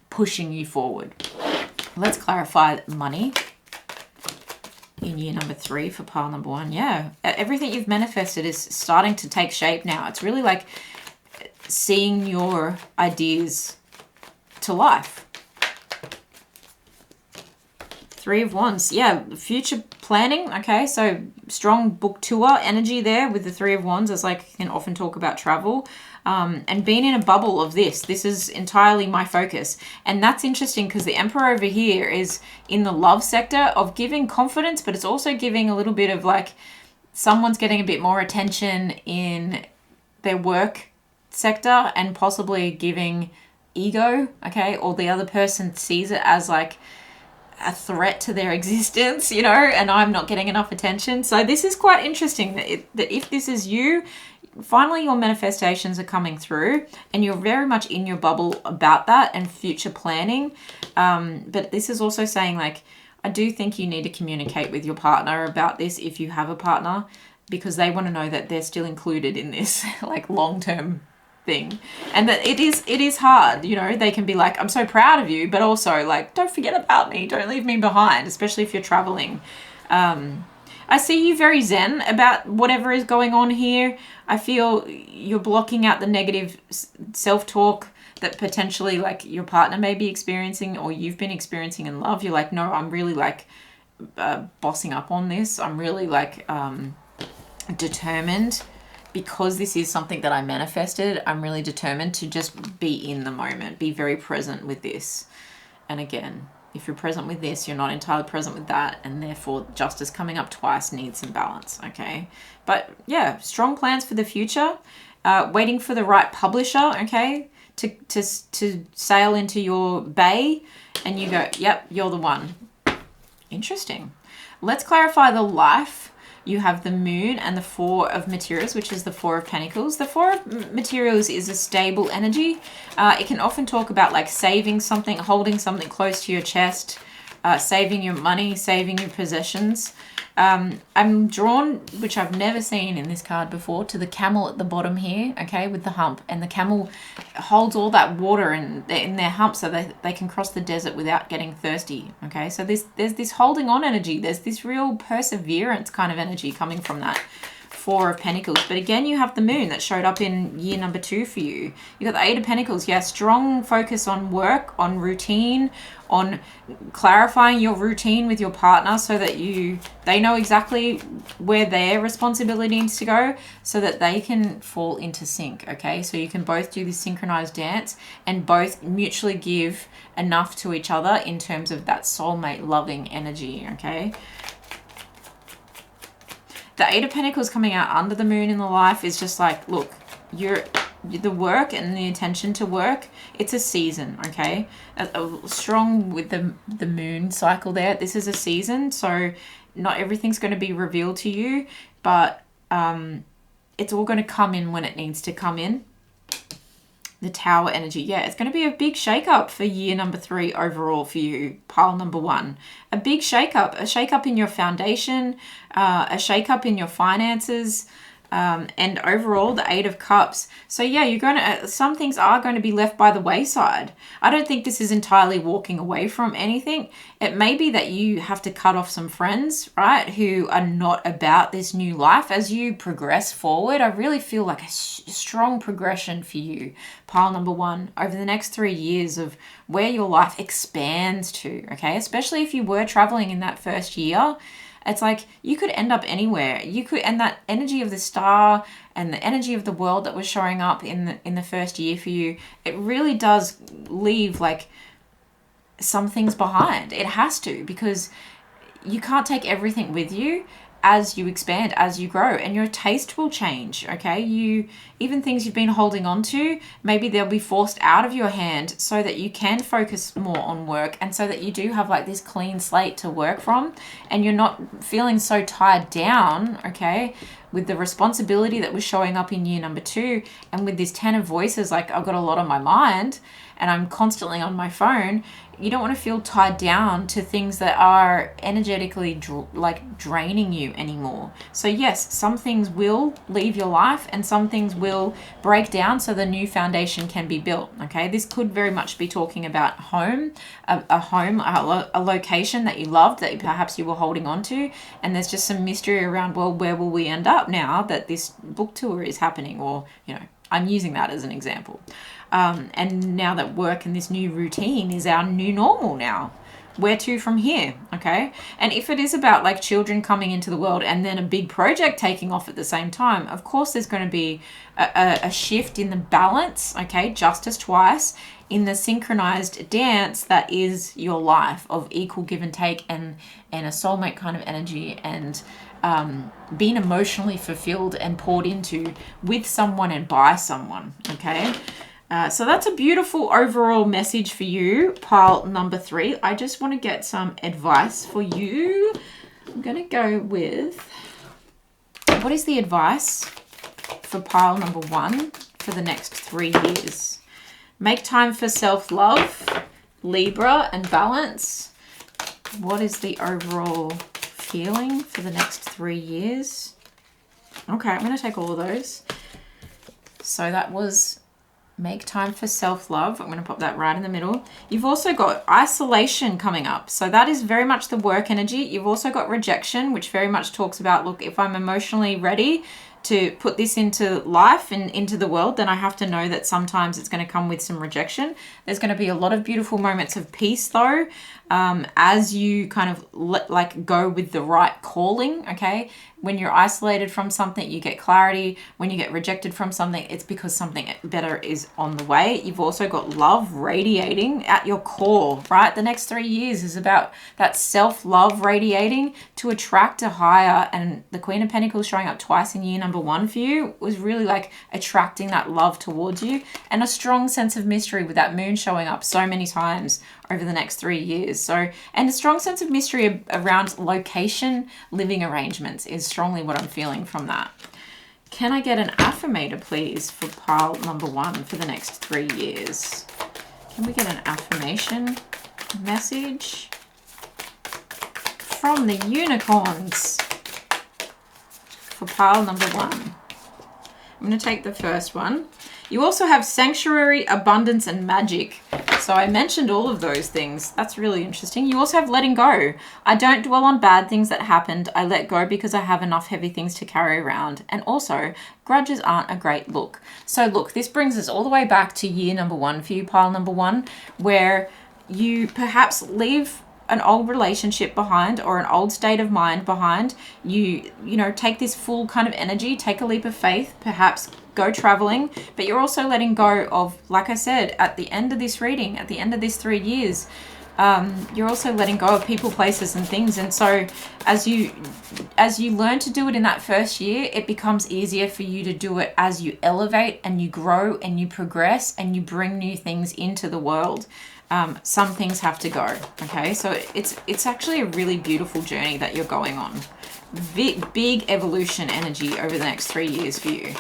pushing you forward. Let's clarify money in year number 3 for pile number 1. Yeah, everything you've manifested is starting to take shape now. It's really like seeing your ideas to life. Three of Wands. Yeah, future planning. Okay, so strong book tour energy there with the Three of Wands. As like, you can often talk about travel. And being in a bubble of this is entirely my focus. And that's interesting because the Emperor over here is in the love sector of giving confidence, but it's also giving a little bit of like someone's getting a bit more attention in their work sector and possibly giving ego, okay? Or the other person sees it as like a threat to their existence, you know, and I'm not getting enough attention. So this is quite interesting that if this is you, finally your manifestations are coming through and you're very much in your bubble about that and future planning. But this is also saying like, I do think you need to communicate with your partner about this if you have a partner, because they want to know that they're still included in this like long-term thing, and that it is hard, you know. They can be like, I'm so proud of you, but also like, don't forget about me, don't leave me behind, especially if you're traveling. I see you very zen about whatever is going on here. I feel you're blocking out the negative self-talk that potentially like your partner may be experiencing or you've been experiencing in love. You're like, no, I'm really like bossing up on this. I'm really like determined, because this is something that I manifested. I'm really determined to just be in the moment, be very present with this. And again, if you're present with this, you're not entirely present with that, and therefore justice coming up twice needs some balance, okay? But yeah, strong plans for the future, waiting for the right publisher, okay, to sail into your bay, and you go, yep, you're the one. Interesting. Let's clarify the life. You have the Moon and the Four of Materials, which is the Four of Pentacles. The Four of Materials is a stable energy. It can often talk about like saving something, holding something close to your chest, saving your money, saving your possessions. I'm drawn, which I've never seen in this card before, to the camel at the bottom here, okay, with the hump. And the camel holds all that water in their hump so they can cross the desert without getting thirsty, okay? So there's this holding on energy. There's this real perseverance kind of energy coming from that Four of Pentacles. But again, you have the Moon that showed up in year number 2 for you. You got the Eight of Pentacles. Yeah, strong focus on work, on routine, on clarifying your routine with your partner so that they know exactly where their responsibility needs to go so that they can fall into sync, okay? So you can both do this synchronized dance and both mutually give enough to each other in terms of that soulmate loving energy, okay? The Eight of Pentacles coming out under the Moon in the life is just like, look, the work and the intention to work, it's a season, okay? Strong with the Moon cycle there. This is a season, so not everything's going to be revealed to you, but it's all going to come in when it needs to come in. The Tower energy. Yeah, it's going to be a big shake-up for year number 3 overall for you, pile number 1. A big shake-up. A shake-up in your foundation, a shake-up in your finances, and overall the Eight of Cups. So yeah, you're going to, some things are going to be left by the wayside. I don't think this is entirely walking away from anything. It may be that you have to cut off some friends, right, who are not about this new life as you progress forward. I really feel like a strong progression for you, pile number 1, over the next 3 years of where your life expands to, okay? Especially if you were traveling in that first year. It's like you could end up anywhere. You could, and that energy of the star and the energy of the world that was showing up in the first year for you, it really does leave like some things behind. It has to, because you can't take everything with you as you expand, as you grow, and your taste will change, okay? Even things you've been holding on to, maybe they'll be forced out of your hand so that you can focus more on work and so that you do have like this clean slate to work from and you're not feeling so tied down, okay, with the responsibility that was showing up in year number 2 and with this 10 of voices, like I've got a lot on my mind and I'm constantly on my phone. You don't want to feel tied down to things that are energetically draining you anymore. So yes, some things will leave your life and some things will break down so the new foundation can be built, okay? This could very much be talking about home, a location that you loved that perhaps you were holding on to, and there's just some mystery around, well, where will we end up now that this book tour is happening? Or, you know, I'm using that as an example. And now that work and this new routine is our new normal now, where to from here, okay? And if it is about like children coming into the world and then a big project taking off at the same time, of course there's going to be a shift in the balance, okay? Justice twice, in the synchronized dance that is your life of equal give and take, and a soulmate kind of energy, and being emotionally fulfilled and poured into with someone and by someone, okay? So that's a beautiful overall message for you, pile number 3. I just want to get some advice for you. I'm going to go with, what is the advice for pile number 1 for the next 3 years? Make time for self-love, Libra, and balance. What is the overall feeling for the next 3 years? Okay, I'm going to take all of those. So that was make time for self-love. I'm going to pop that right in the middle. You've also got isolation coming up. So that is very much the work energy. You've also got rejection, which very much talks about, look, if I'm emotionally ready to put this into life and into the world, then I have to know that sometimes it's going to come with some rejection. There's going to be a lot of beautiful moments of peace though, as you kind of like go with the right calling, okay? When you're isolated from something, you get clarity. When you get rejected from something, it's because something better is on the way. You've also got love radiating at your core, right? The next 3 years is about that self-love radiating to attract a higher, and the Queen of Pentacles showing up twice in year number 1 for you was really like attracting that love towards you, and a strong sense of mystery with that moon showing up so many times over the next 3 years. So, and a strong sense of mystery around location, living arrangements is strongly what I'm feeling from that. Can I get an affirmator, please, for pile number 1 for the next 3 years? Can we get an affirmation message from the unicorns for pile number 1? I'm going to take the first one. You also have sanctuary, abundance, and magic. So I mentioned all of those things. That's really interesting. You also have letting go. I don't dwell on bad things that happened. I let go because I have enough heavy things to carry around. And also, grudges aren't a great look. So look, this brings us all the way back to year number 1 for you, pile number 1, where you perhaps leave an old relationship behind or an old state of mind behind. You know, take this full kind of energy, take a leap of faith, perhaps go traveling, but you're also letting go of, like I said, at the end of this reading, at the end of this 3 years, you're also letting go of people, places, and things. And so as you learn to do it in that first year, it becomes easier for you to do it as you elevate and you grow and you progress and you bring new things into the world. Some things have to go, okay? So it's actually a really beautiful journey that you're going on. Big evolution energy over the next 3 years for you.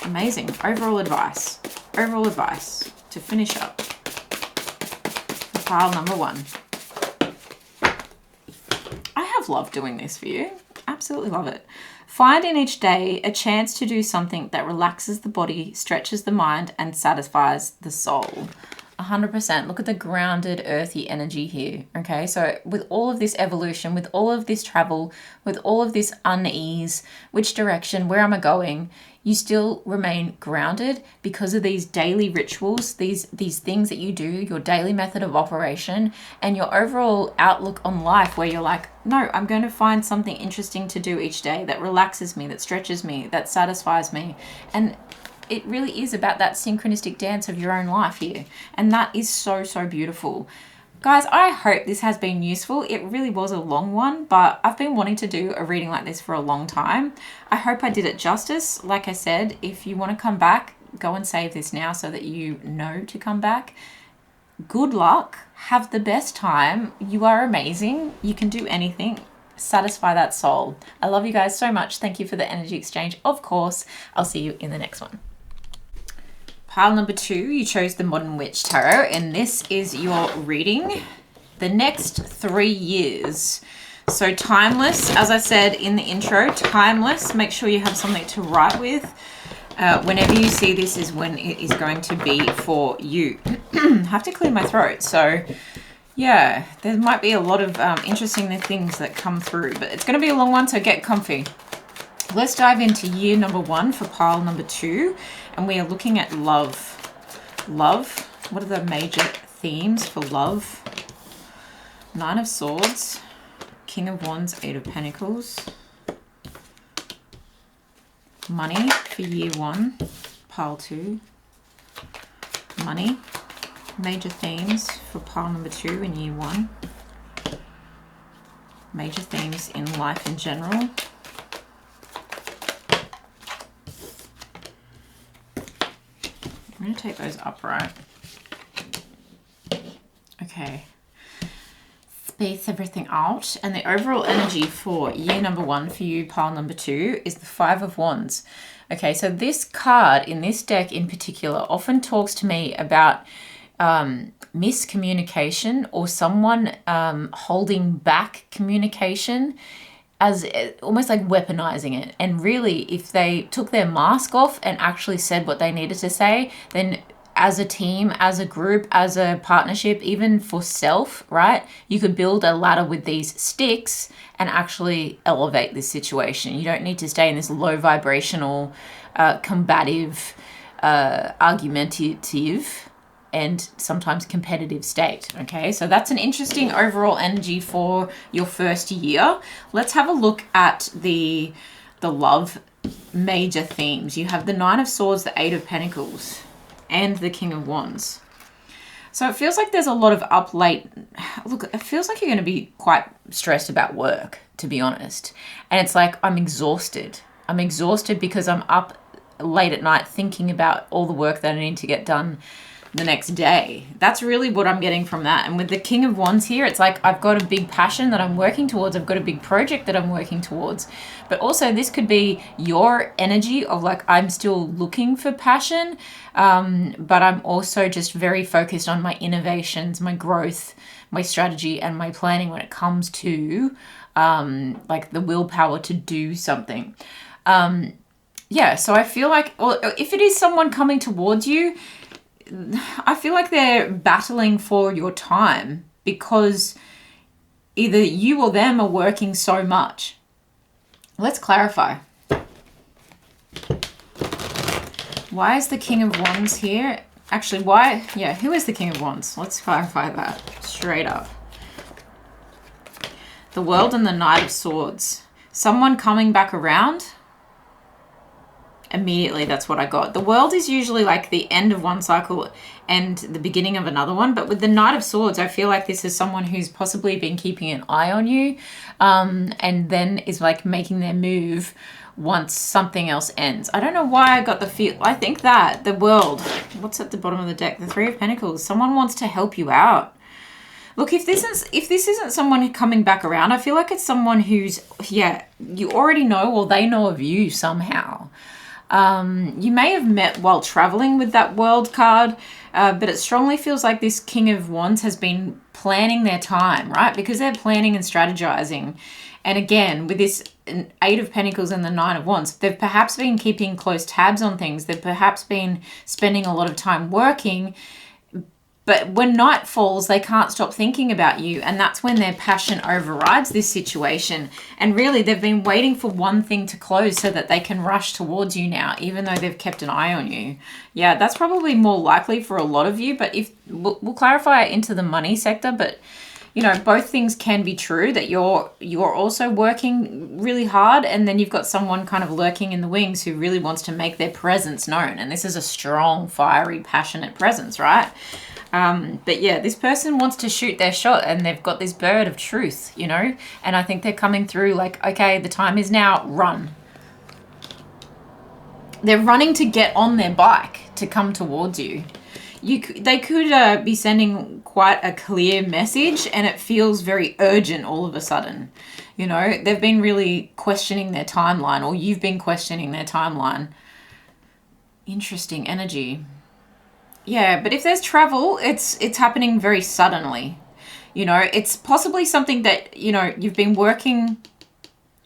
Amazing. Overall advice to finish up. Pile number 1. I have loved doing this for you. Absolutely love it. Find in each day a chance to do something that relaxes the body, stretches the mind, and satisfies the soul. 100%. Look at the grounded, earthy energy here. Okay, so with all of this evolution, with all of this travel, with all of this unease, which direction, where am I going? You still remain grounded because of these daily rituals, these things that you do, your daily method of operation, and your overall outlook on life, where you're like, no, I'm going to find something interesting to do each day that relaxes me, that stretches me, that satisfies me. And it really is about that synchronistic dance of your own life here. And that is so, so beautiful. Guys, I hope this has been useful. It really was a long one, but I've been wanting to do a reading like this for a long time. I hope I did it justice. Like I said, if you want to come back, go and save this now so that you know to come back. Good luck. Have the best time. You are amazing. You can do anything. Satisfy that soul. I love you guys so much. Thank you for the energy exchange. Of course, I'll see you in the next one. Pile number 2, you chose the Modern Witch Tarot, and this is your reading. The next 3 years. So timeless, as I said in the intro, timeless. Make sure you have something to write with. Whenever you see this is when it is going to be for you. I have to clear my throat, so yeah, there might be a lot of interesting things that come through, but it's going to be a long one, so get comfy. Let's dive into year number 1 for pile number 2. And we are looking at love. Love. What are the major themes for love Nine of Swords, King of Wands, Eight of Pentacles. Money for year 1, pile 2. Money. Major themes for pile number 2 in year 1. Major themes in life in general. I'm going to take those upright. Okay. Space everything out. And the overall energy for year number 1 for you, pile number 2, is the Five of Wands. Okay, so this card in this deck in particular often talks to me about miscommunication or someone holding back communication, as almost like weaponizing it. And really, if they took their mask off and actually said what they needed to say, then as a team, as a group, as a partnership, even for self, right? You could build a ladder with these sticks and actually elevate this situation. You don't need to stay in this low vibrational, combative, argumentative, and sometimes competitive state. Okay, so that's an interesting overall energy for your first year. Let's have a look at the love major themes. You have the Nine of Swords, the Eight of Pentacles, and the King of Wands. So it feels like there's a lot of up late. Look, it feels like you're going to be quite stressed about work, to be honest. And it's like, I'm exhausted. I'm exhausted because I'm up late at night thinking about all the work that I need to get done the next day. That's really what I'm getting from that. And with the King of Wands here, it's like I've got a big passion that I'm working towards. I've got a big project that I'm working towards. But also this could be your energy of like, I'm still looking for passion, but I'm also just very focused on my innovations, my growth, my strategy, and my planning when it comes to like the willpower to do something. Yeah, so I feel like, well, if it is someone coming towards you, I feel like they're battling for your time because either you or them are working so much. Let's clarify. Why is the King of Wands here? Actually, why? Yeah, who is the King of Wands? Let's clarify that straight up. The World and the Knight of Swords. Someone coming back around. Immediately, that's what I got. The World is usually like the end of one cycle and the beginning of another one. But with the Knight of Swords, I feel like this is someone who's possibly been keeping an eye on you and then is like making their move once something else ends. I don't know why I got the feel. I think that the World, what's at the bottom of the deck? The Three of Pentacles. Someone wants to help you out. Look, if this isn't someone coming back around, I feel like it's someone who's, yeah, you already know or they know of you somehow. You may have met while traveling with that World card, but it strongly feels like this King of Wands has been planning their time, right? Because they're planning and strategizing. And again, with this Eight of Pentacles and the Nine of Wands, they've perhaps been keeping close tabs on things. They've perhaps been spending a lot of time working. But when night falls, they can't stop thinking about you. And that's when their passion overrides this situation. And really, they've been waiting for one thing to close so that they can rush towards you now, even though they've kept an eye on you. Yeah, that's probably more likely for a lot of you. But if we'll clarify it into the money sector. But, you know, both things can be true, that you're also working really hard. And then you've got someone kind of lurking in the wings who really wants to make their presence known. And this is a strong, fiery, passionate presence, right? But yeah, this person wants to shoot their shot and they've got this bird of truth, you know, and I think they're coming through like, okay, the time is now, run. They're running to get on their bike to come towards you. They could be sending quite a clear message and it feels very urgent all of a sudden. You know, they've been really questioning their timeline, or you've been questioning their timeline. Interesting energy. Yeah, but if there's travel, it's happening very suddenly. You know, it's possibly something that, you know, you've been working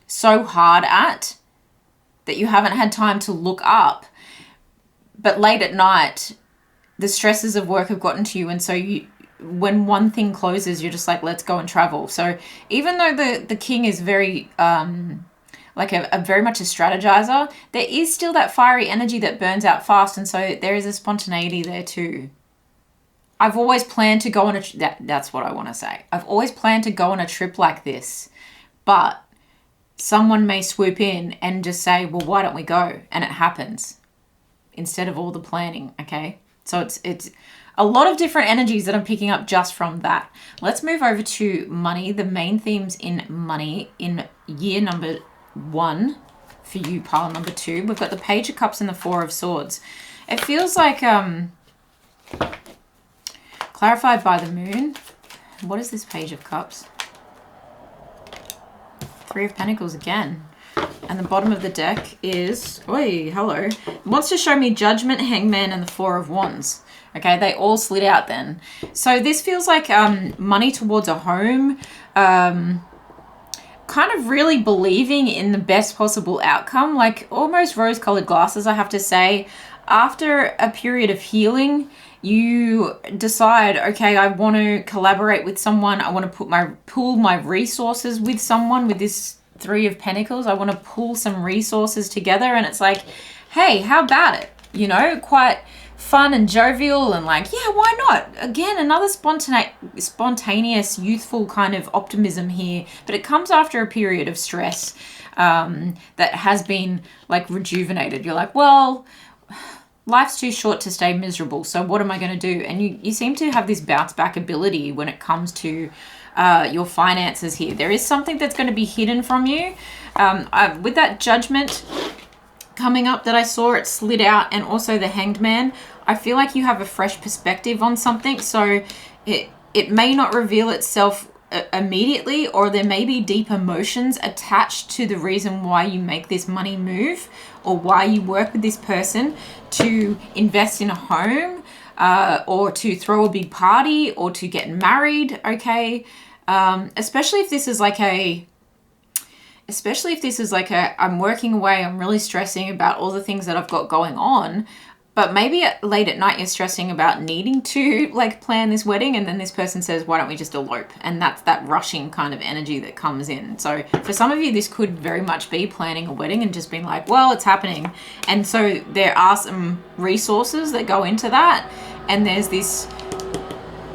so hard at that you haven't had time to look up. But late at night, the stresses of work have gotten to you. And so when one thing closes, you're just like, let's go and travel. So even though the king is very... like a very much a strategizer, there is still that fiery energy that burns out fast. And so there is a spontaneity there too. I've always planned to go on that's what I want to say. I've always planned to go on a trip like this, but someone may swoop in and just say, well, why don't we go? And it happens instead of all the planning, okay? So it's a lot of different energies that I'm picking up just from that. Let's move over to money, the main themes in money in year number 1 for you, pile number 2. We've got the Page of Cups and the Four of Swords. It feels like clarified by the moon. What is this Page of Cups? Three of Pentacles again. And the bottom of the deck is, oi, hello. It wants to show me Judgment, Hangman, and the Four of Wands. Okay, they all slid out then. So this feels like money towards a home, kind of really believing in the best possible outcome, like almost rose-colored glasses, I have to say. After a period of healing, you decide, okay, I want to collaborate with someone. I want to pool my resources with someone with this Three of Pentacles. I want to pull some resources together, and it's like, hey, how about it? You know, quite fun and jovial and like, yeah, why not? Again, another spontaneous, youthful kind of optimism here, but it comes after a period of stress that has been like rejuvenated. You're like, well, life's too short to stay miserable, so what am I going to do? And you seem to have this bounce back ability when it comes to your finances here. There is something that's going to be hidden from you. With that Judgment coming up that I saw, it slid out, and also the Hanged Man, I feel like you have a fresh perspective on something, so it may not reveal itself immediately, or there may be deep emotions attached to the reason why you make this money move, or why you work with this person to invest in a home, or to throw a big party, or to get married, okay? Especially if this is like I'm working away, I'm really stressing about all the things that I've got going on, but maybe late at night you're stressing about needing to like plan this wedding, and then this person says, why don't we just elope? And that's that rushing kind of energy that comes in. So for some of you, this could very much be planning a wedding and just being like, well, it's happening. And so there are some resources that go into that. And there's this,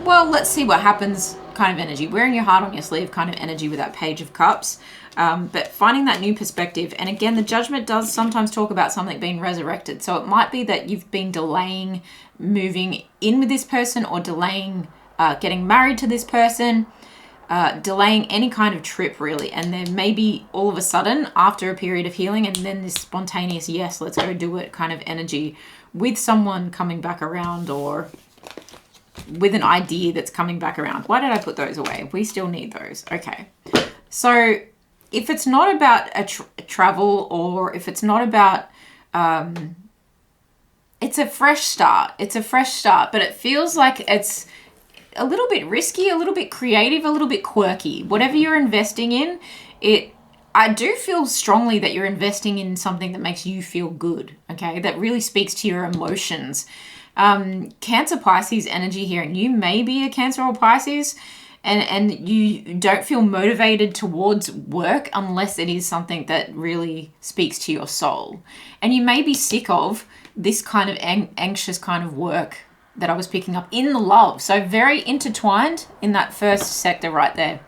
well, let's see what happens kind of energy. Wearing your heart on your sleeve kind of energy with that Page of Cups. But finding that new perspective. And again, the Judgment does sometimes talk about something being resurrected. So it might be that you've been delaying moving in with this person, or delaying getting married to this person, delaying any kind of trip really. And then maybe all of a sudden, after a period of healing, and then this spontaneous, yes, let's go do it kind of energy with someone coming back around, or with an idea that's coming back around. Why did I put those away? We still need those. Okay. So if it's not about a travel, or if it's not about, it's a fresh start. It's a fresh start, but it feels like it's a little bit risky, a little bit creative, a little bit quirky. Whatever you're investing in, I do feel strongly that you're investing in something that makes you feel good, okay? That really speaks to your emotions. Cancer, Pisces energy here, and you may be a Cancer or Pisces, and you don't feel motivated towards work unless it is something that really speaks to your soul. And you may be sick of this kind of anxious kind of work that I was picking up in the love. So very intertwined in that first sector right there.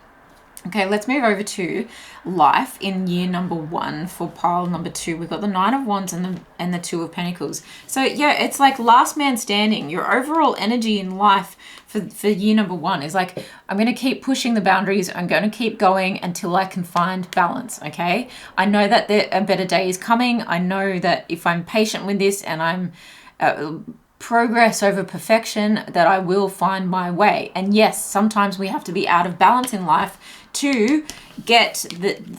Okay, let's move over to life in year number 1 for pile number 2. We've got the Nine of Wands and the Two of Pentacles. So yeah, it's like last man standing. Your overall energy in life for year number 1 is like, I'm going to keep pushing the boundaries. I'm going to keep going until I can find balance, okay? I know that a better day is coming. I know that if I'm patient with this and I'm progress over perfection, that I will find my way. And yes, sometimes we have to be out of balance in life to get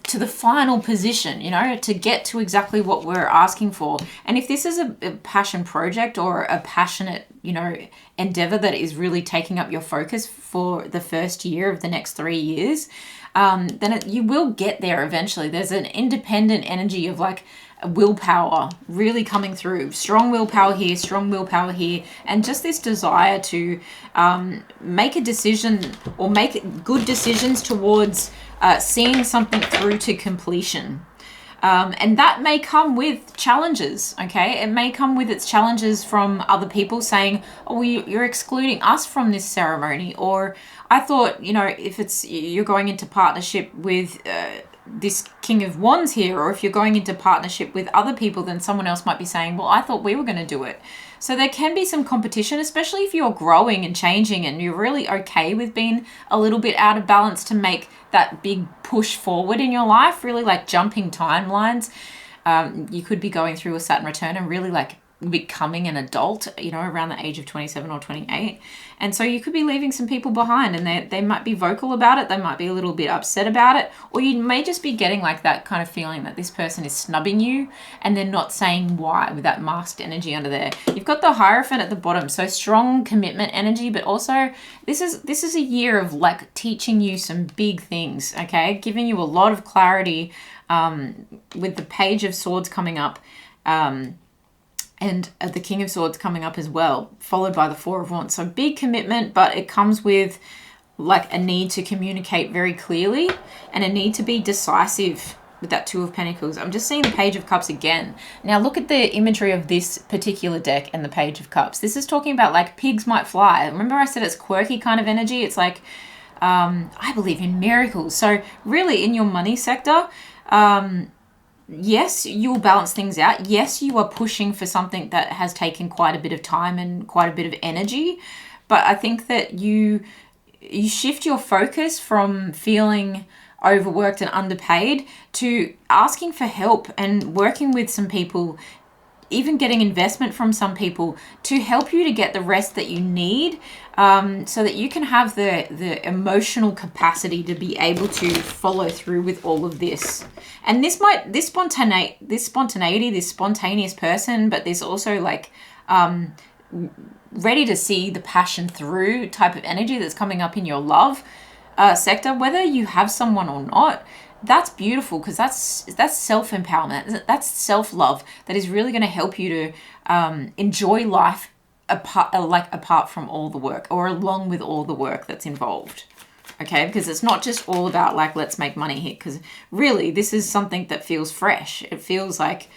to the final position, you know, to get to exactly what we're asking for. And if this is a passion project or a passionate, you know, endeavor that is really taking up your focus for the first year of the next 3 years, then you will get there eventually. There's an independent energy of like willpower really coming through. Strong willpower here, and just this desire to make a decision or make good decisions towards seeing something through to completion. And that may come with challenges, okay? It may come with its challenges from other people saying, oh, you're excluding us from this ceremony. Or I thought, you know, if it's you're going into partnership with this King of Wands here, or if you're going into partnership with other people, then someone else might be saying, well, I thought we were going to do it. So there can be some competition, especially if you're growing and changing and you're really okay with being a little bit out of balance to make that big push forward in your life, really like jumping timelines. You could be going through a Saturn return and really like becoming an adult, you know, around the age of 27 or 28. And so you could be leaving some people behind, and they might be vocal about it. They might be a little bit upset about it. Or you may just be getting like that kind of feeling that this person is snubbing you and they're not saying why, with that masked energy under there. You've got the Hierophant at the bottom. So strong commitment energy, but also this is a year of like teaching you some big things, okay? Giving you a lot of clarity with the Page of Swords coming up. And the King of Swords coming up as well, followed by the Four of Wands. So big commitment, but it comes with like a need to communicate very clearly and a need to be decisive with that Two of Pentacles. I'm just seeing the Page of Cups again. Now look at the imagery of this particular deck and the Page of Cups. This is talking about like pigs might fly. Remember I said it's quirky kind of energy? It's like, I believe in miracles. So really in your money sector, yes, you'll balance things out. Yes, you are pushing for something that has taken quite a bit of time and quite a bit of energy. But I think that you shift your focus from feeling overworked and underpaid to asking for help and working with some people, even getting investment from some people to help you to get the rest that you need, so that you can have the emotional capacity to be able to follow through with all of this. And this spontaneity, this spontaneous person, but there's also like ready to see the passion through type of energy that's coming up in your love sector, whether you have someone or not. That's beautiful, because that's self-empowerment. That's self-love that is really going to help you to enjoy life apart from all the work, or along with all the work that's involved. Okay, because it's not just all about like, let's make money here, because really this is something that feels fresh. It feels like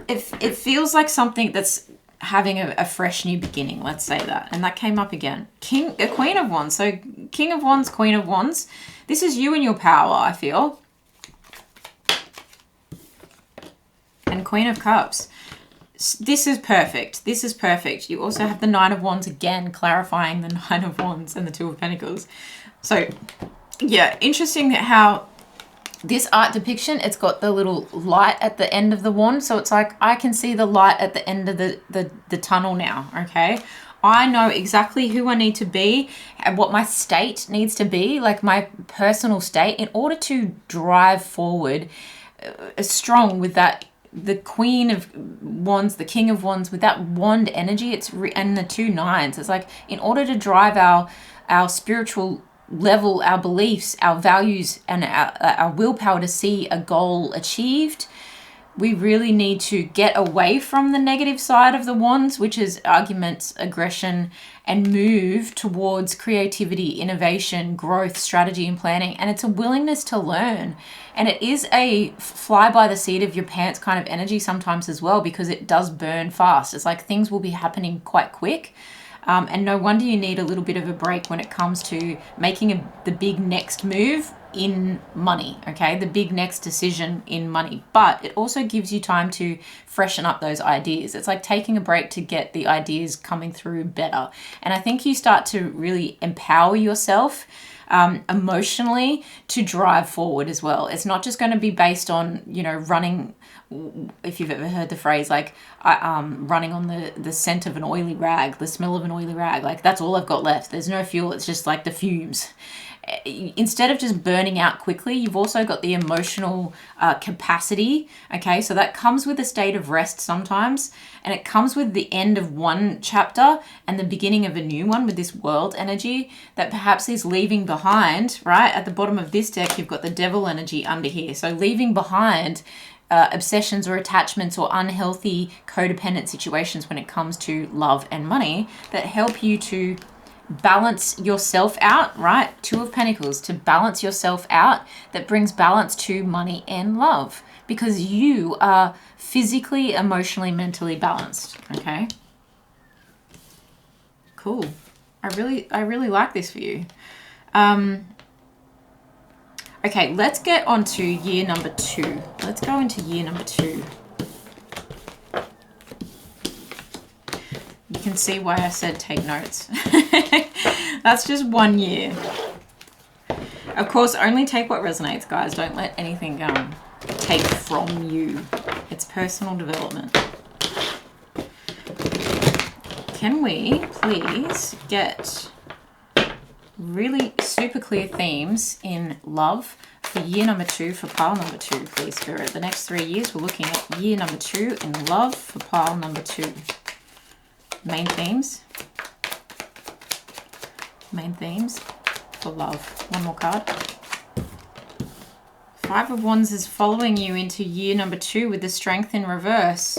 it feels like something that's having a fresh new beginning, let's say that. And that came up again. Queen of Wands. So King of Wands, Queen of Wands. This is you and your power, I feel. And Queen of Cups. This is perfect. This is perfect. You also have the Nine of Wands again, clarifying the Nine of Wands and the Two of Pentacles. So yeah, interesting how this art depiction, it's got the little light at the end of the wand. So it's like, I can see the light at the end of the tunnel now, okay? I know exactly who I need to be and what my state needs to be, like my personal state, in order to drive forward strong with that, the Queen of Wands, the King of Wands, with that wand energy, and the two nines. It's like, in order to drive our spiritual level, our beliefs, our values, and our willpower to see a goal achieved, we really need to get away from the negative side of the wands, which is arguments, aggression, and move towards creativity, innovation, growth, strategy, and planning. And it's a willingness to learn. And it is a fly by the seat of your pants kind of energy sometimes as well, because it does burn fast. It's like things will be happening quite quick. And no wonder you need a little bit of a break when it comes to making the big next move in money, okay? The big next decision in money. But it also gives you time to freshen up those ideas. It's like taking a break to get the ideas coming through better. And I think you start to really empower yourself emotionally to drive forward as well. It's not just going to be based on, you know, running, if you've ever heard the phrase, like running on the scent of an oily rag, the smell of an oily rag, like that's all I've got left. There's no fuel. It's just like the fumes. Instead of just burning out quickly, you've also got the emotional capacity, okay? So that comes with a state of rest sometimes, and it comes with the end of one chapter and the beginning of a new one with this world energy that perhaps is leaving behind, right? At the bottom of this deck, you've got the devil energy under here. So leaving behind obsessions or attachments or unhealthy codependent situations when it comes to love and money that help you to balance yourself out, right? Two of Pentacles, to balance yourself out, that brings balance to money and love, because you are physically, emotionally, mentally balanced, okay? Cool. I really like this for you. Okay, let's get on to year number 2. Let's go into year number 2. You can see why I said take notes. That's just 1 year. Of course, only take what resonates, guys. Don't let anything take from you. It's personal development. Can we please get really super clear themes in love for year number 2 for pile number 2, please, Spirit? The next 3 years, we're looking at year number 2 in love for pile number 2. Main themes. Main themes for love. One more card. 5 of Wands is following you into year number 2 with the Strength in reverse.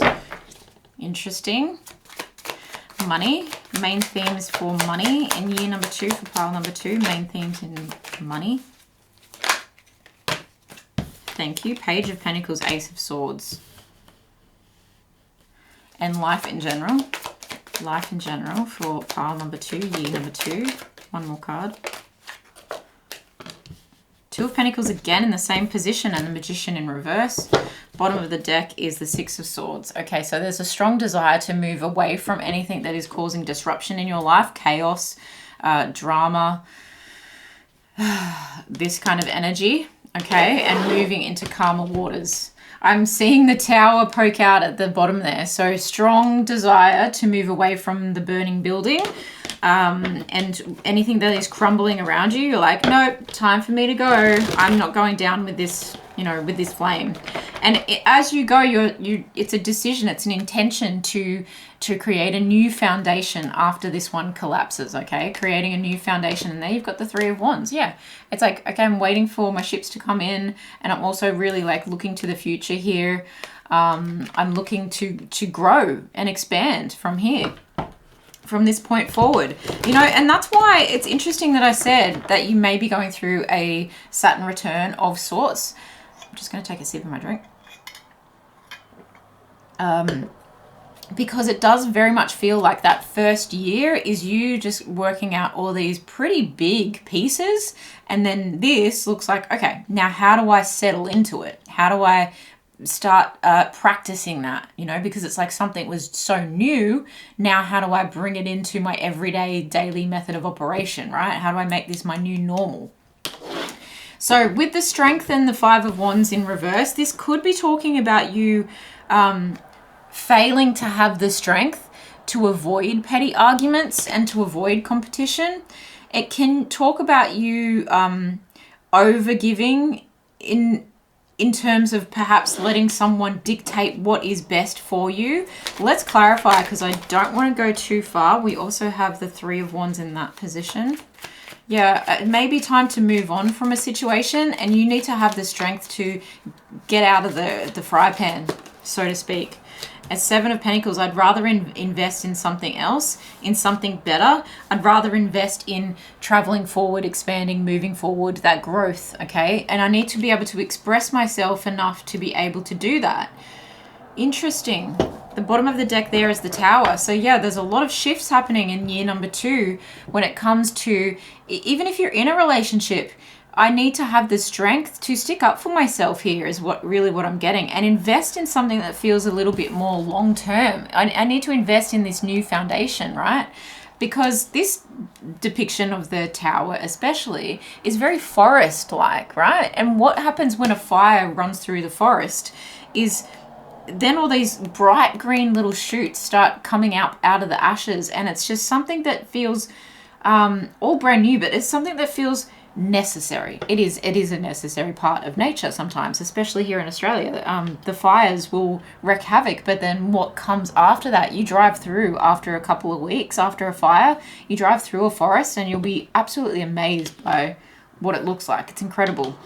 Interesting. Money. Main themes for money in year number 2 for pile number 2. Main themes in money. Thank you. Page of Pentacles, Ace of Swords. And life in general. Life in general for pile number 2, year number 2. One more card. 2 of Pentacles again in the same position, and the Magician in reverse. Bottom of the deck is the 6 of Swords. Okay, so there's a strong desire to move away from anything that is causing disruption in your life, chaos, drama, this kind of energy, okay, and moving into calmer waters. I'm seeing the Tower poke out at the bottom there. So strong desire to move away from the burning building, and anything that is crumbling around you. You're like, nope, time for me to go. I'm not going down with this, you know, with this flame. And as you go, it's a decision. It's an intention to create a new foundation after this one collapses, okay? Creating a new foundation. And there you've got the 3 of Wands. Yeah. It's like, okay, I'm waiting for my ships to come in, and I'm also really like looking to the future here. I'm looking to grow and expand from here, from this point forward, you know. And that's why it's interesting that I said that you may be going through a Saturn return of sorts. I'm just going to take a sip of my drink. Because it does very much feel like that first year is you just working out all these pretty big pieces. And then this looks like, okay, now how do I settle into it? How do I start practicing that, you know, because it's like something was so new. Now, how do I bring it into my everyday daily method of operation, right? How do I make this my new normal? So with the Strength and the 5 of Wands in reverse, this could be talking about you failing to have the strength to avoid petty arguments and to avoid competition. It can talk about you overgiving in terms of perhaps letting someone dictate what is best for you. Let's clarify, because I don't want to go too far. We also have the 3 of Wands in that position. Yeah, it may be time to move on from a situation, and you need to have the strength to get out of the fry pan, so to speak. At 7 of Pentacles, I'd rather invest in something else, in something better. I'd rather invest in traveling forward, expanding, moving forward, that growth, okay? And I need to be able to express myself enough to be able to do that. Interesting. The bottom of the deck there is the Tower. So yeah, there's a lot of shifts happening in year number 2 when it comes to, even if you're in a relationship, I need to have the strength to stick up for myself here is what I'm getting, and invest in something that feels a little bit more long term. I need to invest in this new foundation, right? Because this depiction of the Tower especially is very forest-like, right? And what happens when a fire runs through the forest is then all these bright green little shoots start coming out of the ashes, and it's just something that feels all brand new, but it's something that feels necessary. It is a necessary part of nature sometimes, especially here in Australia. The fires will wreak havoc, but then what comes after that, you drive through after a couple of weeks after a fire, you drive through a forest and you'll be absolutely amazed by what it looks like. It's incredible.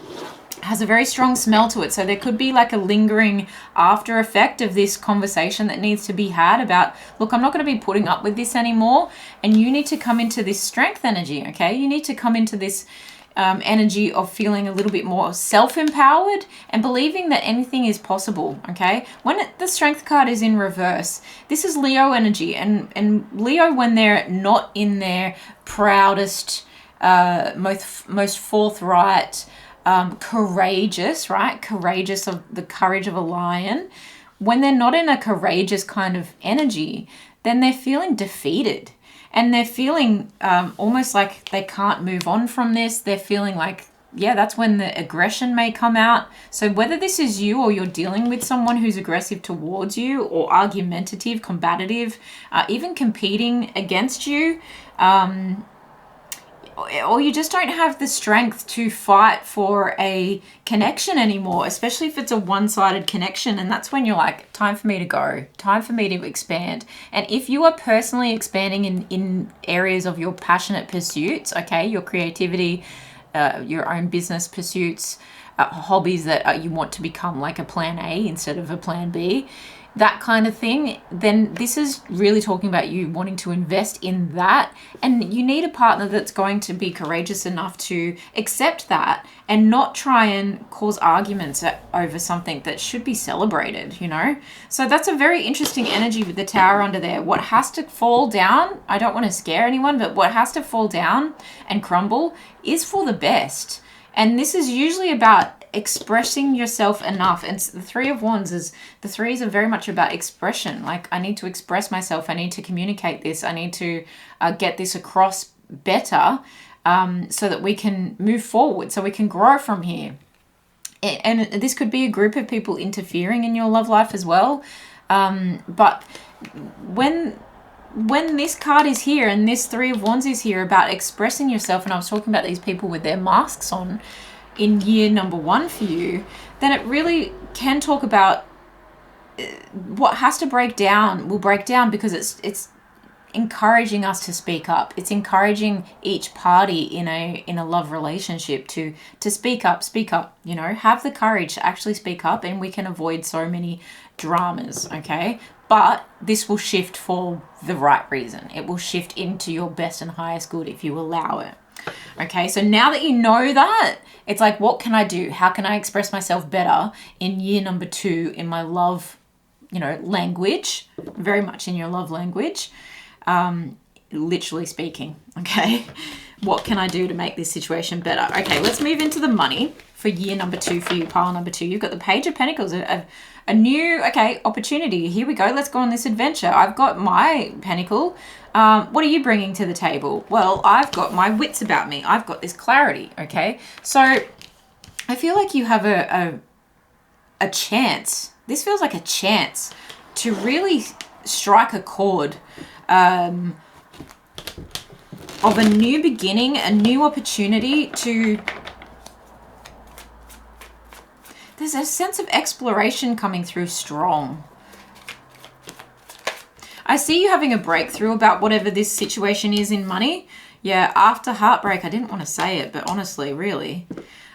has a very strong smell to it. So there could be like a lingering after effect of this conversation that needs to be had about, look, I'm not going to be putting up with this anymore. And you need to come into this strength energy, okay? You need to come into this energy of feeling a little bit more self-empowered and believing that anything is possible, okay? When the strength card is in reverse, this is Leo energy. And Leo, when they're not in their proudest, most forthright, courageous, right? Courageous, of the courage of a lion. When they're not in a courageous kind of energy, then they're feeling defeated. And they're feeling almost like they can't move on from this. They're feeling like, yeah, that's when the aggression may come out. So whether this is you or you're dealing with someone who's aggressive towards you or argumentative, combative, even competing against you, or you just don't have the strength to fight for a connection anymore, especially if it's a one-sided connection. And that's when you're like, time for me to go, time for me to expand. And if you are personally expanding in areas of your passionate pursuits, okay, your creativity, your own business pursuits, hobbies that you want to become like a plan A instead of a plan B, that kind of thing, then this is really talking about you wanting to invest in that. And you need a partner that's going to be courageous enough to accept that and not try and cause arguments over something that should be celebrated, you know? So that's a very interesting energy with the Tower under there. What has to fall down, I don't want to scare anyone, but what has to fall down and crumble is for the best. And this is usually about expressing yourself enough. And the Three of Wands is, the threes are very much about expression. Like, I need to express myself. I need to communicate this. I need to get this across better so that we can move forward, so we can grow from here. And this could be a group of people interfering in your love life as well. But when this card is here and this Three of Wands is here about expressing yourself, and I was talking about these people with their masks on in year number 1 for you, then it really can talk about what has to break down will break down, because it's encouraging us to speak up. It's encouraging each party in a love relationship to speak up, you know, have the courage to actually speak up, and we can avoid so many dramas, okay? But this will shift for the right reason. It will shift into your best and highest good if you allow it. Okay, so now that you know that, it's like, what can I do? How can I express myself better in year number 2 in my love, you know, language, very much in your love language, literally speaking, okay? What can I do to make this situation better? Okay, let's move into the money for year number 2 for you, pile number 2. You've got the Page of Pentacles, a new, okay, opportunity. Here we go. Let's go on this adventure. I've got my pentacle. What are you bringing to the table? Well, I've got my wits about me. I've got this clarity, okay? So I feel like you have a chance. This feels like a chance to really strike a chord of a new beginning, a new opportunity to... There's a sense of exploration coming through strong. I see you having a breakthrough about whatever this situation is in money. Yeah, after heartbreak, I didn't want to say it, but honestly, really.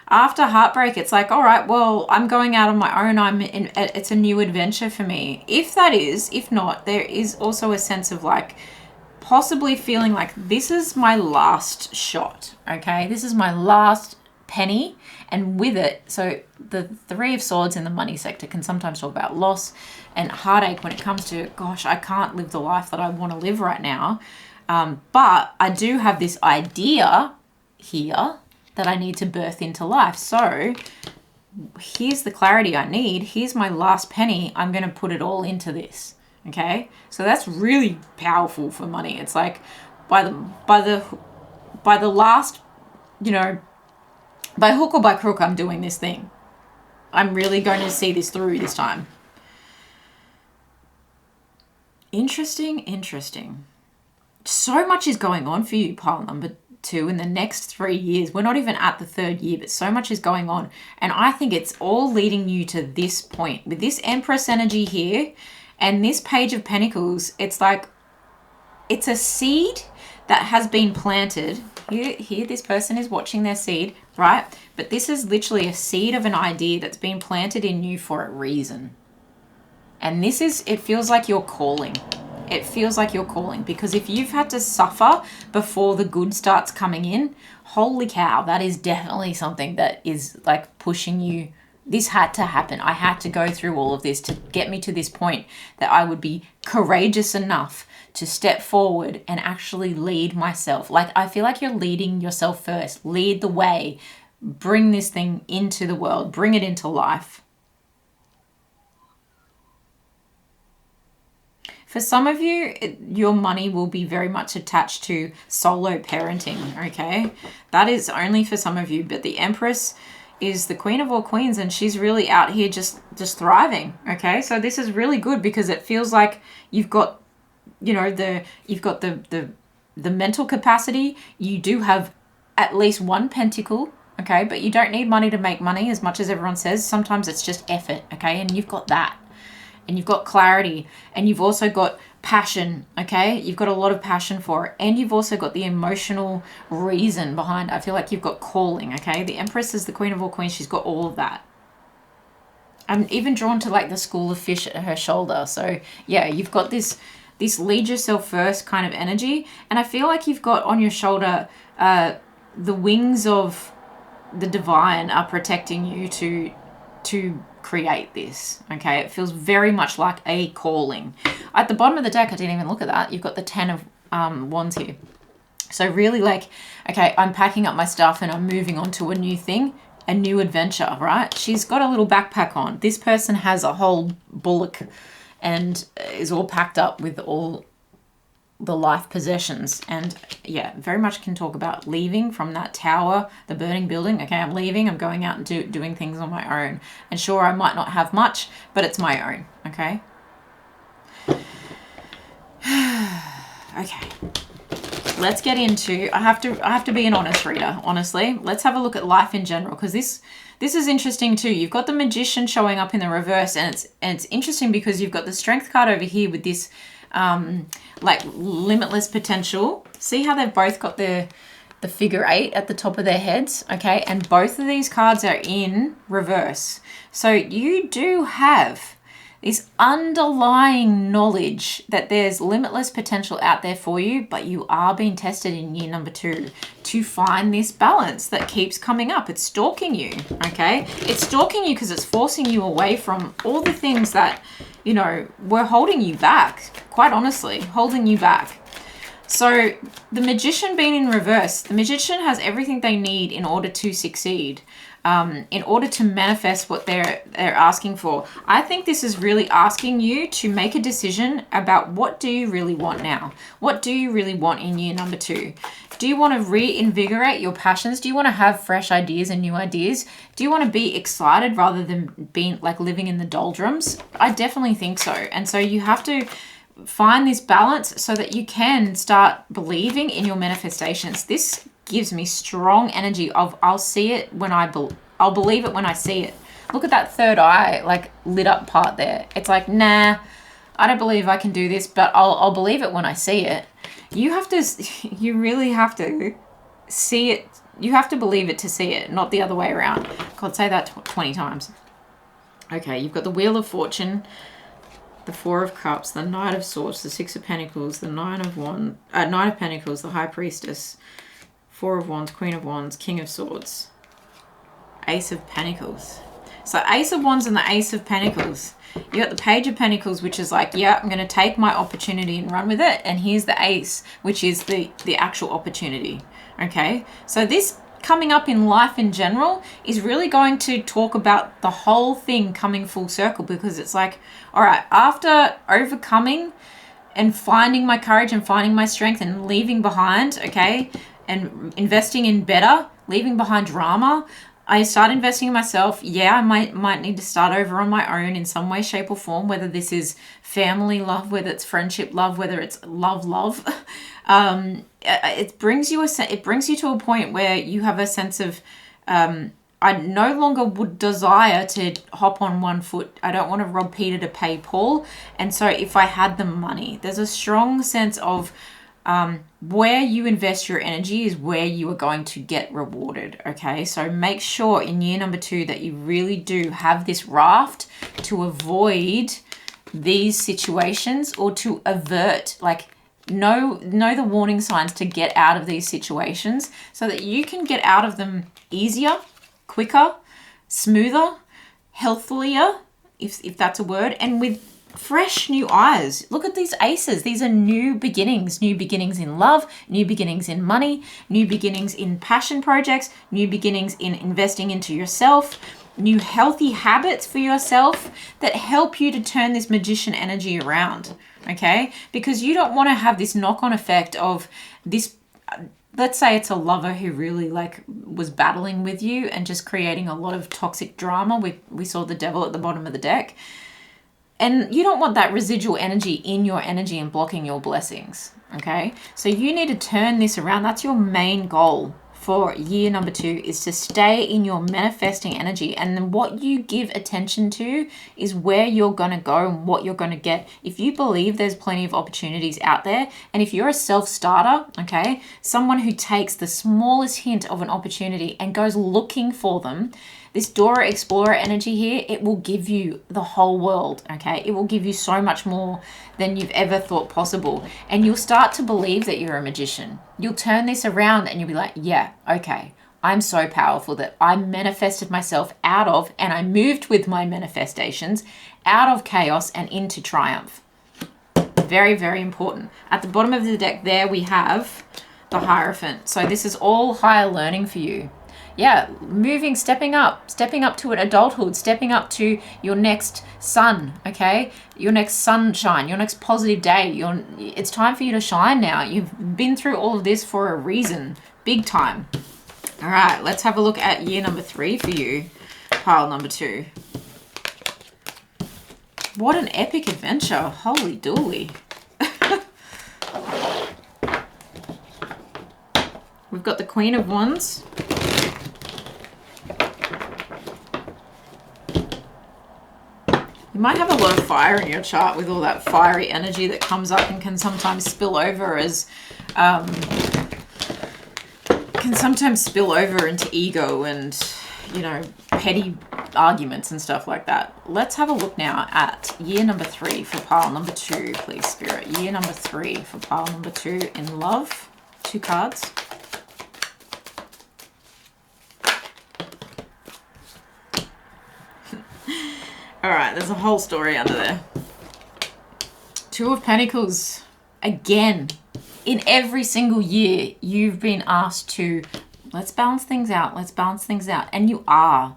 After heartbreak, it's like, all right, well, I'm going out on my own. It's a new adventure for me. If that is, if not, there is also a sense of like possibly feeling like this is my last shot, okay? This is my last penny. And with it, so the Three of Swords in the money sector can sometimes talk about loss and heartache when it comes to, gosh, I can't live the life that I want to live right now. But I do have this idea here that I need to birth into life. So here's the clarity I need. Here's my last penny. I'm going to put it all into this. Okay. So that's really powerful for money. It's like by the last, you know, by hook or by crook, I'm doing this thing. I'm really going to see this through this time. Interesting. So much is going on for you, pile number 2, in the next 3 years. We're not even at the 3rd year, but so much is going on. And I think it's all leading you to this point. With this Empress energy here and this Page of Pentacles, it's like it's a seed that has been planted here this person is watching their seed, right? But this is literally a seed of an idea that's been planted in you for a reason. And this is, it feels like you're calling. It feels like you're calling, because if you've had to suffer before the good starts coming in, holy cow, that is definitely something that is like pushing you. This had to happen. I had to go through all of this to get me to this point that I would be courageous enough to step forward and actually lead myself. Like, I feel like you're leading yourself first. Lead the way. Bring this thing into the world. Bring it into life. For some of you, your money will be very much attached to solo parenting, okay? That is only for some of you, but the Empress is the queen of all queens, and she's really out here just thriving, okay? So this is really good, because it feels like you've got, you know, you've got the mental capacity. You do have at least one pentacle, okay? But you don't need money to make money, as much as everyone says. Sometimes it's just effort, okay? And you've got that. And you've got clarity, and you've also got passion, okay? You've got a lot of passion for it. And you've also got the emotional reason behind it. I feel like you've got calling, okay? The Empress is the queen of all queens. She's got all of that. I'm even drawn to like the school of fish at her shoulder. So yeah, you've got this lead yourself first kind of energy. And I feel like you've got on your shoulder, the wings of the divine are protecting you to create this, okay? It feels very much like a calling. At the bottom of the deck, I didn't even look at that. You've got the 10 of Wands here. So really like, okay, I'm packing up my stuff and I'm moving on to a new thing, a new adventure, right? She's got a little backpack on. This person has a whole bullock and is all packed up with all the life possessions. And yeah, very much can talk about leaving from that tower, the burning building. Okay, I'm leaving, I'm going out and doing things on my own. And sure, I might not have much, but it's my own, okay? Okay. Let's get into, I have to be an honest reader, honestly. Let's have a look at life in general, because this is interesting too. You've got the Magician showing up in the reverse, and it's interesting because you've got the Strength card over here with this like limitless potential. See how they've both got the figure 8 at the top of their heads, okay? And both of these cards are in reverse. So you do have this underlying knowledge that there's limitless potential out there for you, but you are being tested in year number 2 to find this balance that keeps coming up. It's stalking you, okay? It's stalking you because it's forcing you away from all the things that, you know, were holding you back, quite honestly, holding you back. So the Magician being in reverse, the Magician has everything they need in order to succeed. In order to manifest what they're asking for. I think this is really asking you to make a decision about what do you really want now? What do you really want in year number 2? Do you want to reinvigorate your passions? Do you want to have fresh ideas and new ideas? Do you want to be excited rather than being like living in the doldrums? I definitely think so. And so you have to find this balance so that you can start believing in your manifestations. This gives me strong energy of I'll see it when I'll believe it when I see it. Look at that third eye like lit up part there. It's like, nah, I don't believe I can do this, but I'll believe it when I see it. You really have to see it. You have to believe it to see it, not the other way around. God, say that 20 times. Okay, you've got the Wheel of Fortune, the 4 of Cups, the Knight of Swords, the 6 of Pentacles, the Knight of Pentacles, the High Priestess, 4 of Wands, Queen of Wands, King of Swords, Ace of Pentacles. So Ace of Wands and the Ace of Pentacles. You got the Page of Pentacles, which is like, yeah, I'm going to take my opportunity and run with it. And here's the Ace, which is the actual opportunity. Okay, so this coming up in life in general is really going to talk about the whole thing coming full circle, because it's like, all right, after overcoming and finding my courage and finding my strength and leaving behind, okay, and investing in better, leaving behind drama, I start investing in myself. Yeah, I might need to start over on my own in some way, shape or form, whether this is family love, whether it's friendship love, whether it's love. It brings you to a point where you have a sense of, I no longer would desire to hop on one foot. I don't want to rob Peter to pay Paul. And so if I had the money, there's a strong sense of Where you invest your energy is where you are going to get rewarded, okay? So make sure in year number 2 that you really do have this raft to avoid these situations, or to avert, like know the warning signs to get out of these situations so that you can get out of them easier, quicker, smoother, healthier, if that's a word, and with fresh new eyes. Look at these aces. These are new beginnings in love, new beginnings in money, new beginnings in passion projects, new beginnings in investing into yourself, new healthy habits for yourself that help you to turn this magician energy around, okay? Because you don't want to have this knock-on effect of this. Let's say it's a lover who really like was battling with you and just creating a lot of toxic drama. We saw the devil at the bottom of the deck. And you don't want that residual energy in your energy and blocking your blessings, okay? So you need to turn this around. That's your main goal for year number 2, is to stay in your manifesting energy. And then what you give attention to is where you're going to go and what you're going to get. If you believe there's plenty of opportunities out there, and if you're a self-starter, okay, someone who takes the smallest hint of an opportunity and goes looking for them, this Dora Explorer energy here, it will give you the whole world, okay? It will give you so much more than you've ever thought possible. And you'll start to believe that you're a magician. You'll turn this around and you'll be like, yeah, okay, I'm so powerful that I manifested myself out of, and I moved with my manifestations out of chaos and into triumph. Very, very important. At the bottom of the deck there, we have the Hierophant. So this is all higher learning for you. Yeah, moving, stepping up to an adulthood, stepping up to your next sun, okay? Your next sunshine, your next positive day. It's time for you to shine now. You've been through all of this for a reason, big time. All right, let's have a look at year number 3 for you, pile number 2. What an epic adventure, holy dooly. We've got the Queen of Wands. You might have a lot of fire in your chart with all that fiery energy that comes up and can sometimes spill over into ego and, you know, petty arguments and stuff like that. Let's have a look now at year number 3 for pile number 2, please, Spirit. Year number 3 for pile number 2 in love. 2 cards. All right, there's a whole story under there. 2 of Pentacles. Again, in every single year, you've been asked to, let's balance things out. Let's balance things out. And you are.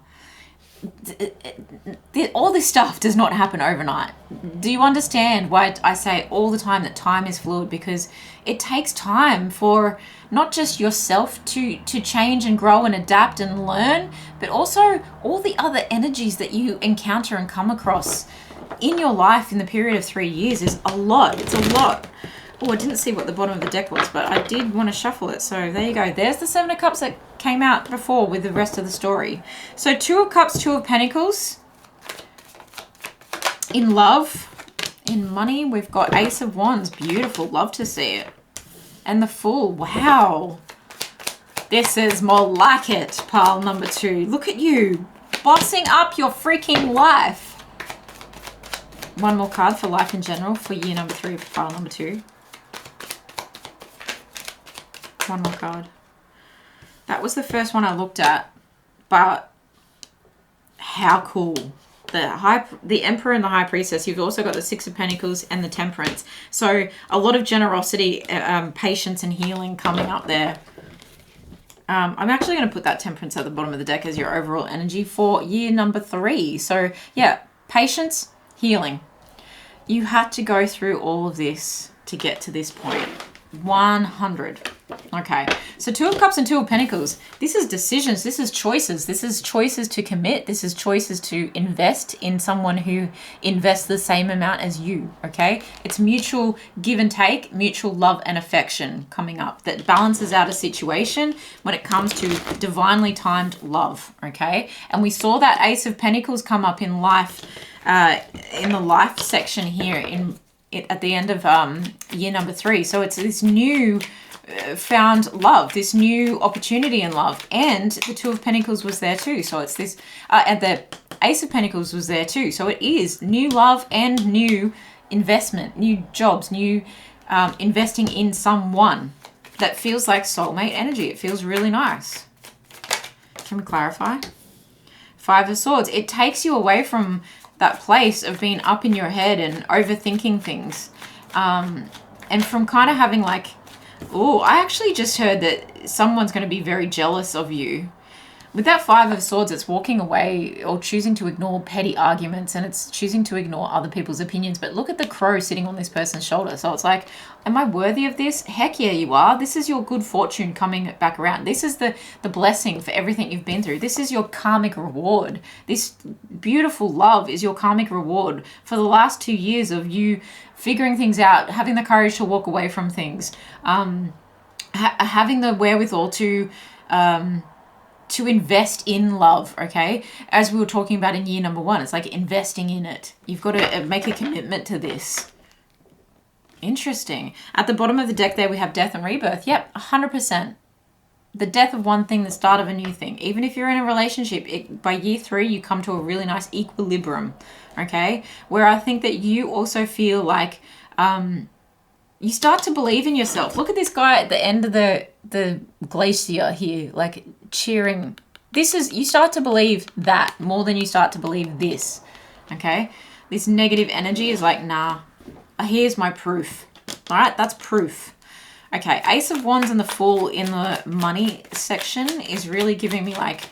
All this stuff does not happen overnight. Do you understand why I say all the time that time is fluid? Because it takes time for not just yourself to change and grow and adapt and learn, but also all the other energies that you encounter and come across in your life in the period of 3 years is a lot. It's a lot. Oh, I didn't see what the bottom of the deck was, but I did want to shuffle it. So there you go. There's the 7 of Cups that came out before with the rest of the story. So 2 of Cups, 2 of Pentacles. In love, in money, we've got Ace of Wands. Beautiful. Love to see it. And the Fool. Wow. This is more like it, pile number 2. Look at you. Bossing up your freaking life. One more card for life in general for year number 3 for pile number 2. One more card. That was the first one I looked at, but how cool. The Emperor and the High Priestess. You've also got the 6 of Pentacles and the Temperance. So a lot of generosity, patience and healing coming up there. I'm actually going to put that Temperance at the bottom of the deck as your overall energy for year number 3. So yeah, patience, healing. You had to go through all of this to get to this point. 100. Okay, so 2 of Cups and 2 of Pentacles. This is decisions. This is choices. This is choices to commit. This is choices to invest in someone who invests the same amount as you, okay? It's mutual give and take, mutual love and affection coming up that balances out a situation when it comes to divinely timed love, okay? And we saw that Ace of Pentacles come up in life, in the life section here in at the end of year number 3. So it's this new found love, this new opportunity in love. And the Two of Pentacles was there too. So it's this, and the Ace of Pentacles was there too. So it is new love and new investment, new jobs, new investing in someone that feels like soulmate energy. It feels really nice. Can we clarify? 5 of Swords. It takes you away from that place of being up in your head and overthinking things. And from kind of having like, oh, I actually just heard that someone's going to be very jealous of you. With that 5 of Swords, it's walking away or choosing to ignore petty arguments, and it's choosing to ignore other people's opinions. But look at the crow sitting on this person's shoulder. So it's like, am I worthy of this? Heck yeah, you are. This is your good fortune coming back around. This is the blessing for everything you've been through. This is your karmic reward. This beautiful love is your karmic reward for the last 2 years of you figuring things out, having the courage to walk away from things, having the wherewithal to invest in love, okay? As we were talking about in year number 1, it's like investing in it. You've got to make a commitment to this. Interesting. At the bottom of the deck there, we have death and rebirth. Yep, 100%. The death of one thing, the start of a new thing. Even if you're in a relationship, by year 3, you come to a really nice equilibrium, okay? Where I think that you also feel like you start to believe in yourself. Look at this guy at the end of the glacier here, like cheering. This is, you start to believe that more than you start to believe this, okay? This negative energy is like, nah, here's my proof. All right, that's proof. Okay, Ace of Wands and the Fool in the money section is really giving me like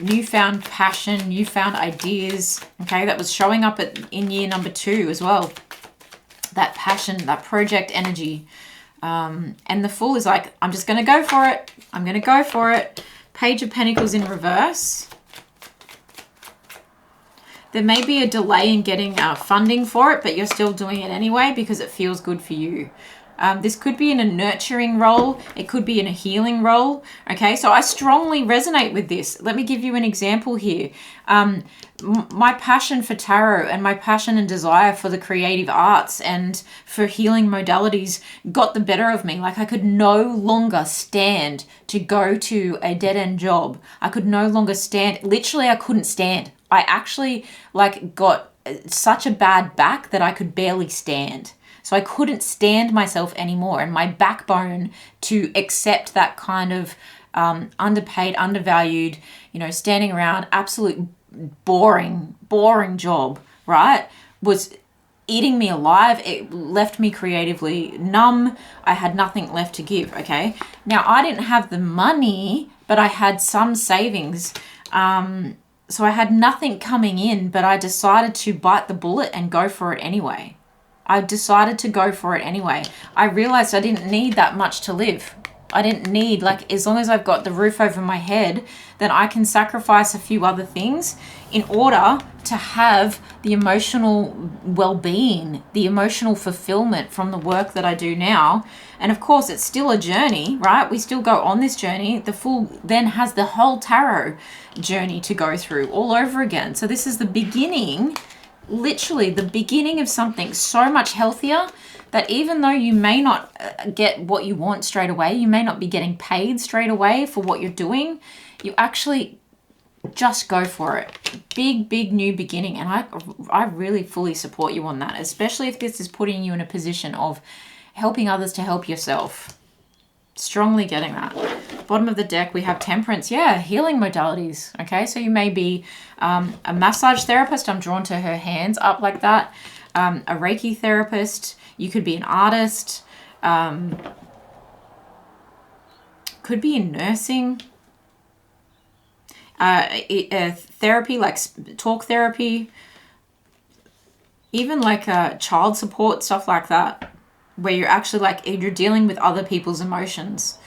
newfound passion, newfound ideas, okay? That was showing up in year number 2 as well. That passion, that project energy. And the Fool is like, I'm just going to go for it. I'm going to go for it. Page of Pentacles in reverse. There may be a delay in getting funding for it, but you're still doing it anyway because it feels good for you. This could be in a nurturing role. It could be in a healing role. Okay, so I strongly resonate with this. Let me give you an example here. My passion for tarot and my passion and desire for the creative arts and for healing modalities got the better of me. Like I could no longer stand to go to a dead-end job. I could no longer stand. Literally, I couldn't stand. I actually like got such a bad back that I could barely stand. So I couldn't stand myself anymore, and my backbone to accept that kind of underpaid, undervalued, you know, standing around, absolute boring job, right, was eating me alive. It left me creatively numb. I had nothing left to give, okay? Now, I didn't have the money, but I had some savings. So I had nothing coming in, but I decided to bite the bullet and go for it anyway. I decided to go for it anyway. I realized I didn't need that much to live. I didn't need, like, as long as I've got the roof over my head, then I can sacrifice a few other things in order to have the emotional well-being, the emotional fulfillment from the work that I do now. And of course, it's still a journey, right? We still go on this journey. The Fool then has the whole tarot journey to go through all over again. So this is the beginning, literally the beginning of something so much healthier, that even though you may not get what you want straight away, you may not be getting paid straight away for what you're doing, you actually just go for it. Big new beginning. And I really fully support you on that, especially if this is putting you in a position of helping others to help yourself. Strongly getting that. Bottom of the deck, we have Temperance. Yeah, healing modalities. Okay, so you may be a massage therapist. I'm drawn to her hands up like that. A Reiki therapist. You could be an artist. Could be in nursing. Therapy, like talk therapy. Even like child support, stuff like that, where you're actually like, you're dealing with other people's emotions.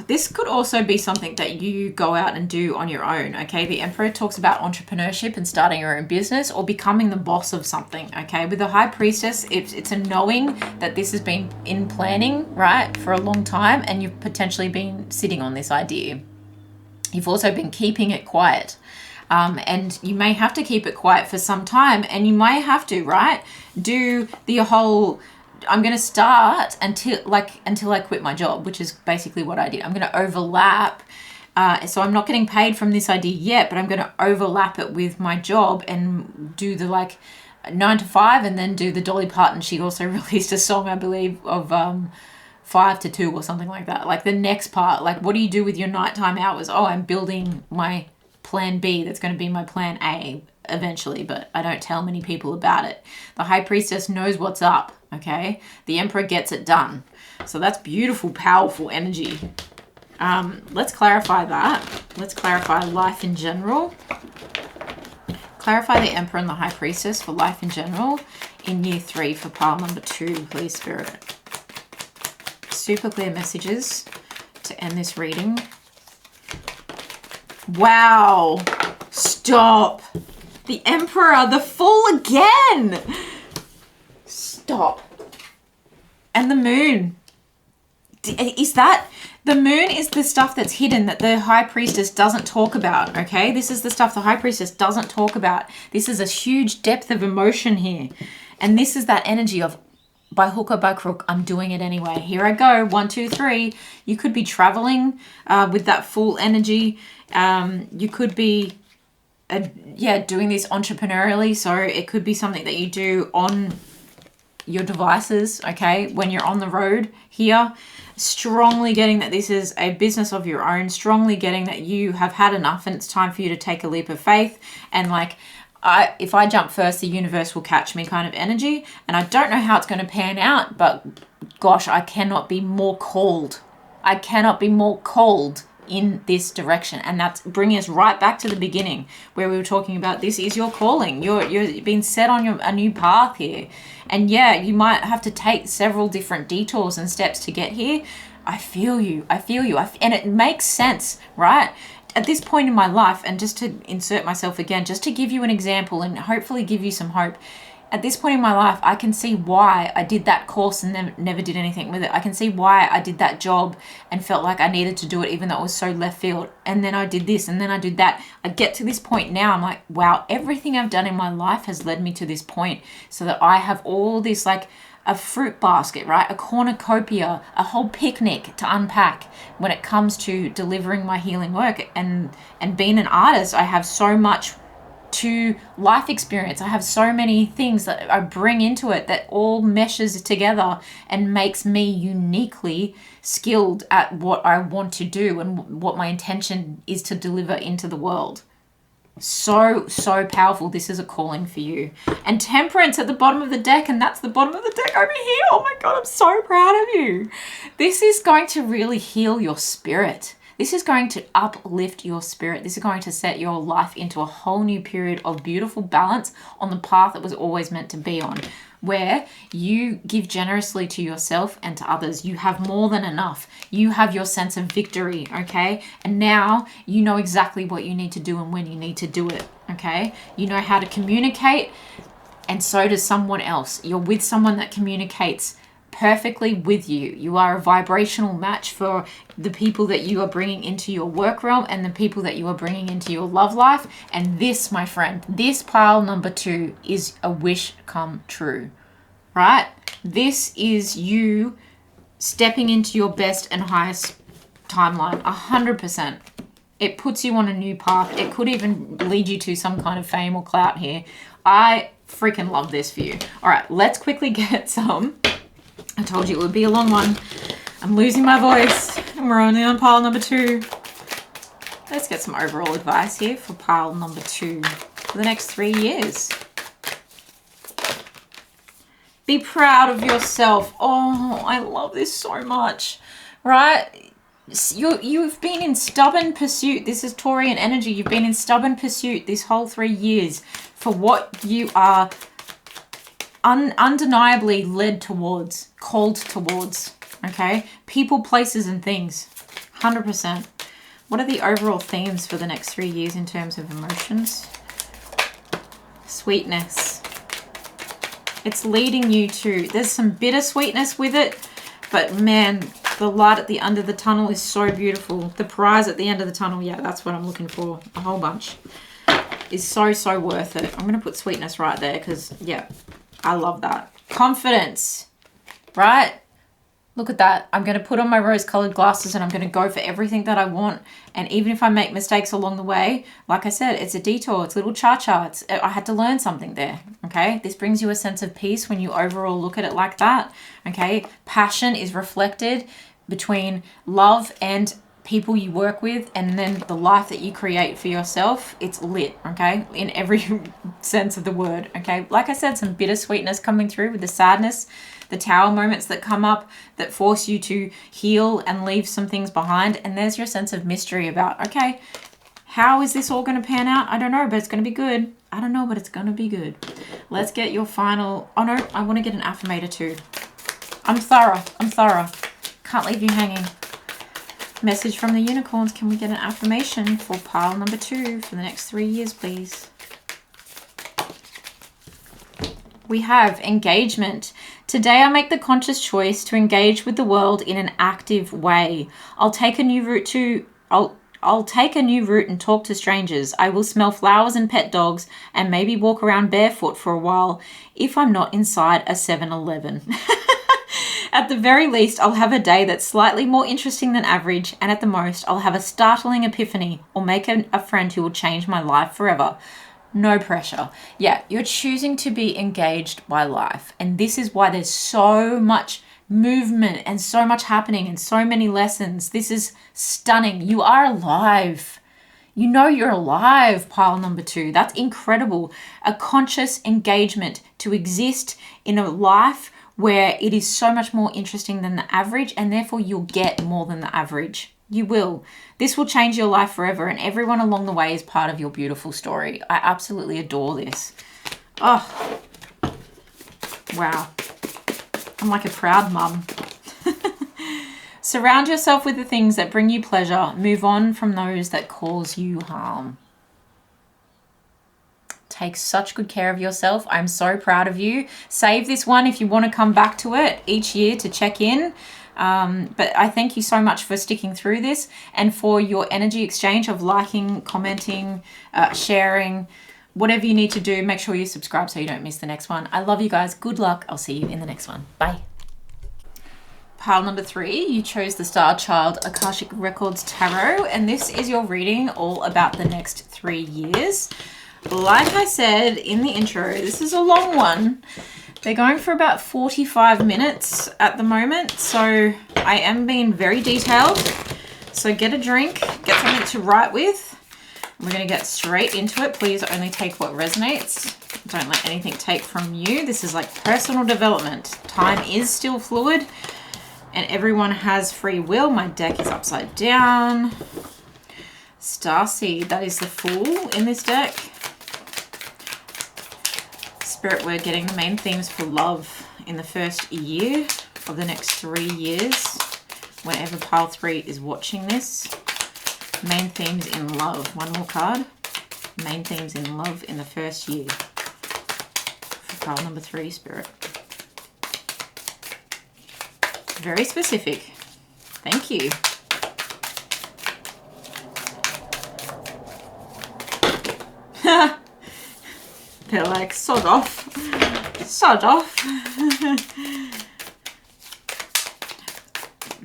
This could also be something that you go out and do on your own, okay? The Emperor talks about entrepreneurship and starting your own business or becoming the boss of something, okay? With the High Priestess, it's a knowing that this has been in planning, right, for a long time, and you've potentially been sitting on this idea. You've also been keeping it quiet. And you may have to keep it quiet for some time, and you might have to, right? Do the whole, I'm going to start until I quit my job, which is basically what I did. I'm going to overlap. So I'm not getting paid from this idea yet, but I'm going to overlap it with my job and do the 9 to 5, and then do the Dolly Parton. She also released a song, I believe, of 5 to 2 or something like that. Like the next part, like what do you do with your nighttime hours? Oh, I'm building my plan B. That's going to be my plan A eventually, but I don't tell many people about it. The High Priestess knows what's up, okay? The Emperor gets it done. So that's beautiful, powerful energy. Let's clarify that. Let's clarify life in general. Clarify the Emperor and the High Priestess for life in general in year 3 for pile number 2, please, Spirit. Super clear messages to end this reading. Wow. Stop. The Emperor, the Fool again. Stop. And the Moon. Is that... The Moon is the stuff that's hidden that the High Priestess doesn't talk about, okay? This is the stuff the High Priestess doesn't talk about. This is a huge depth of emotion here. And this is that energy of, by hook or by crook, I'm doing it anyway. Here I go, 1, 2, 3. You could be traveling with that full energy. You could be, doing this entrepreneurially. So it could be something that you do on your devices, okay, when you're on the road here. Strongly getting that this is a business of your own, strongly getting that you have had enough and it's time for you to take a leap of faith. And if I jump first, the universe will catch me kind of energy. And I don't know how it's going to pan out, but gosh, I cannot be more called. I cannot be more called in this direction. And that's bringing us right back to the beginning where we were talking about this is your calling. You're being set on a new path here. And yeah, you might have to take several different detours and steps to get here. I feel you. And it makes sense, right? At this point in my life, and just to insert myself again, just to give you an example and hopefully give you some hope. At this point in my life, I can see why I did that course and never did anything with it. I can see why I did that job and felt like I needed to do it even though it was so left field. And then I did this and then I did that. I get to this point now, I'm like, wow, everything I've done in my life has led me to this point so that I have all this, like a fruit basket, right? A cornucopia, a whole picnic to unpack when it comes to delivering my healing work. And being an artist, I have so much to life experience. I have so many things that I bring into it that all meshes together and makes me uniquely skilled at what I want to do and what my intention is to deliver into the world. So powerful. This is a calling for you. And Temperance at the bottom of the deck, and that's the bottom of the deck over here. Oh my God, I'm so proud of you. This is going to really heal your spirit. This is going to uplift your spirit. This is going to set your life into a whole new period of beautiful balance on the path it was always meant to be on, where you give generously to yourself and to others. You have more than enough. You have your sense of victory, okay? And now you know exactly what you need to do and when you need to do it, okay? You know how to communicate, and so does someone else. You're with someone that communicates perfectly with you. You are a vibrational match for the people that you are bringing into your work realm and the people that you are bringing into your love life. And this, my friend, this pile number 2 is a wish come true, right? This is you stepping into your best and highest timeline, 100%. It puts you on a new path. It could even lead you to some kind of fame or clout here. I freaking love this for you. All right, let's quickly get some. I told you it would be a long one. I'm losing my voice and we're only on pile number 2. Let's get some overall advice here for pile number 2 for the next 3 years. Be proud of yourself. Oh, I love this so much, right? You've been in stubborn pursuit. This is Taurian energy. You've been in stubborn pursuit this whole 3 years for what you are undeniably led towards, called towards, okay? People, places, and things, 100%. What are the overall themes for the next 3 years in terms of emotions? Sweetness. It's leading you to, there's some bittersweetness with it, but man, the light at the end of the tunnel is so beautiful. The prize at the end of the tunnel, yeah, that's what I'm looking for, a whole bunch. is so, so worth it. I'm going to put sweetness right there because, yeah, I love that. Confidence, right? Look at that. I'm going to put on my rose-colored glasses and I'm going to go for everything that I want. And even if I make mistakes along the way, like I said, it's a detour. It's a little cha-cha. I had to learn something there, okay? This brings you a sense of peace when you overall look at it like that, okay? Passion is reflected between love and people you work with, and then the life that you create for yourself. It's lit, okay? In every sense of the word, okay? Like I said, some bittersweetness coming through with the sadness, the tower moments that come up that force you to heal and leave some things behind. And there's your sense of mystery about, okay, how is this all going to pan out? I don't know, but it's going to be good. I don't know, but it's going to be good. Let's get your final... Oh, no, I want to get an affirmator too. I'm thorough. Can't leave you hanging. Message from the unicorns. Can we get an affirmation for pile number 2 for the next 3 years, please? We have engagement. Today I make the conscious choice to engage with the world in an active way. I'll take a new route and talk to strangers. I will smell flowers and pet dogs and maybe walk around barefoot for a while if I'm not inside a 7-Eleven. At the very least, I'll have a day that's slightly more interesting than average, and at the most, I'll have a startling epiphany or make a friend who will change my life forever. No pressure. Yeah, you're choosing to be engaged by life. And this is why there's so much movement and so much happening and so many lessons. This is stunning. You are alive. You know you're alive, pile number 2. That's incredible. A conscious engagement to exist in a life where it is so much more interesting than the average, and therefore you'll get more than the average. You will. This will change your life forever, and everyone along the way is part of your beautiful story. I absolutely adore this. Oh, wow. I'm like a proud mum. Surround yourself with the things that bring you pleasure. Move on from those that cause you harm. Take such good care of yourself. I'm so proud of you. Save this one if you want to come back to it each year to check in. But I thank you so much for sticking through this and for your energy exchange of liking, commenting, sharing, whatever you need to do. Make sure you subscribe so you don't miss the next one. I love you guys. Good luck. I'll see you in the next one. Bye. Pile number 3, you chose the Starchild Akashic Records Tarot, and this is your reading all about the next 3 years. Like I said in the intro, this is a long one. They're going for about 45 minutes at the moment, so I am being very detailed. So get a drink, get something to write with. We're going to get straight into it. Please only take what resonates. Don't let anything take from you. This is like personal development. Time is still fluid, and everyone has free will. My deck is upside down. Starseed, that is the Fool in this deck. Spirit, we're getting the main themes for love in the first year of the next 3 years. Whenever pile 3 is watching this. Main themes in love. One more card. Main themes in love in the first year. For pile number 3, Spirit. Very specific. Thank you. They're like, sod off. Sod off.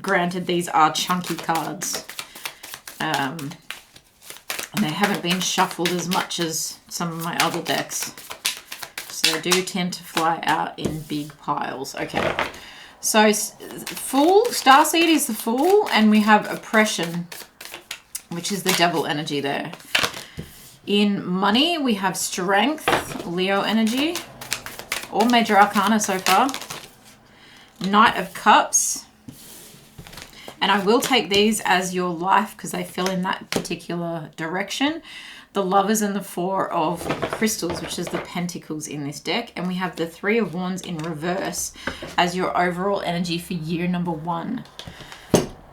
Granted, these are chunky cards. And they haven't been shuffled as much as some of my other decks. So they do tend to fly out in big piles. Okay. So, Fool, Starseed is the Fool, and we have Oppression, which is the Devil energy there. In money, we have Strength, Leo energy, all major arcana so far. Knight of Cups, and I will take these as your life because they fell in that particular direction. The Lovers and the 4 of Crystals, which is the Pentacles in this deck. And we have the 3 of Wands in reverse as your overall energy for year number 1.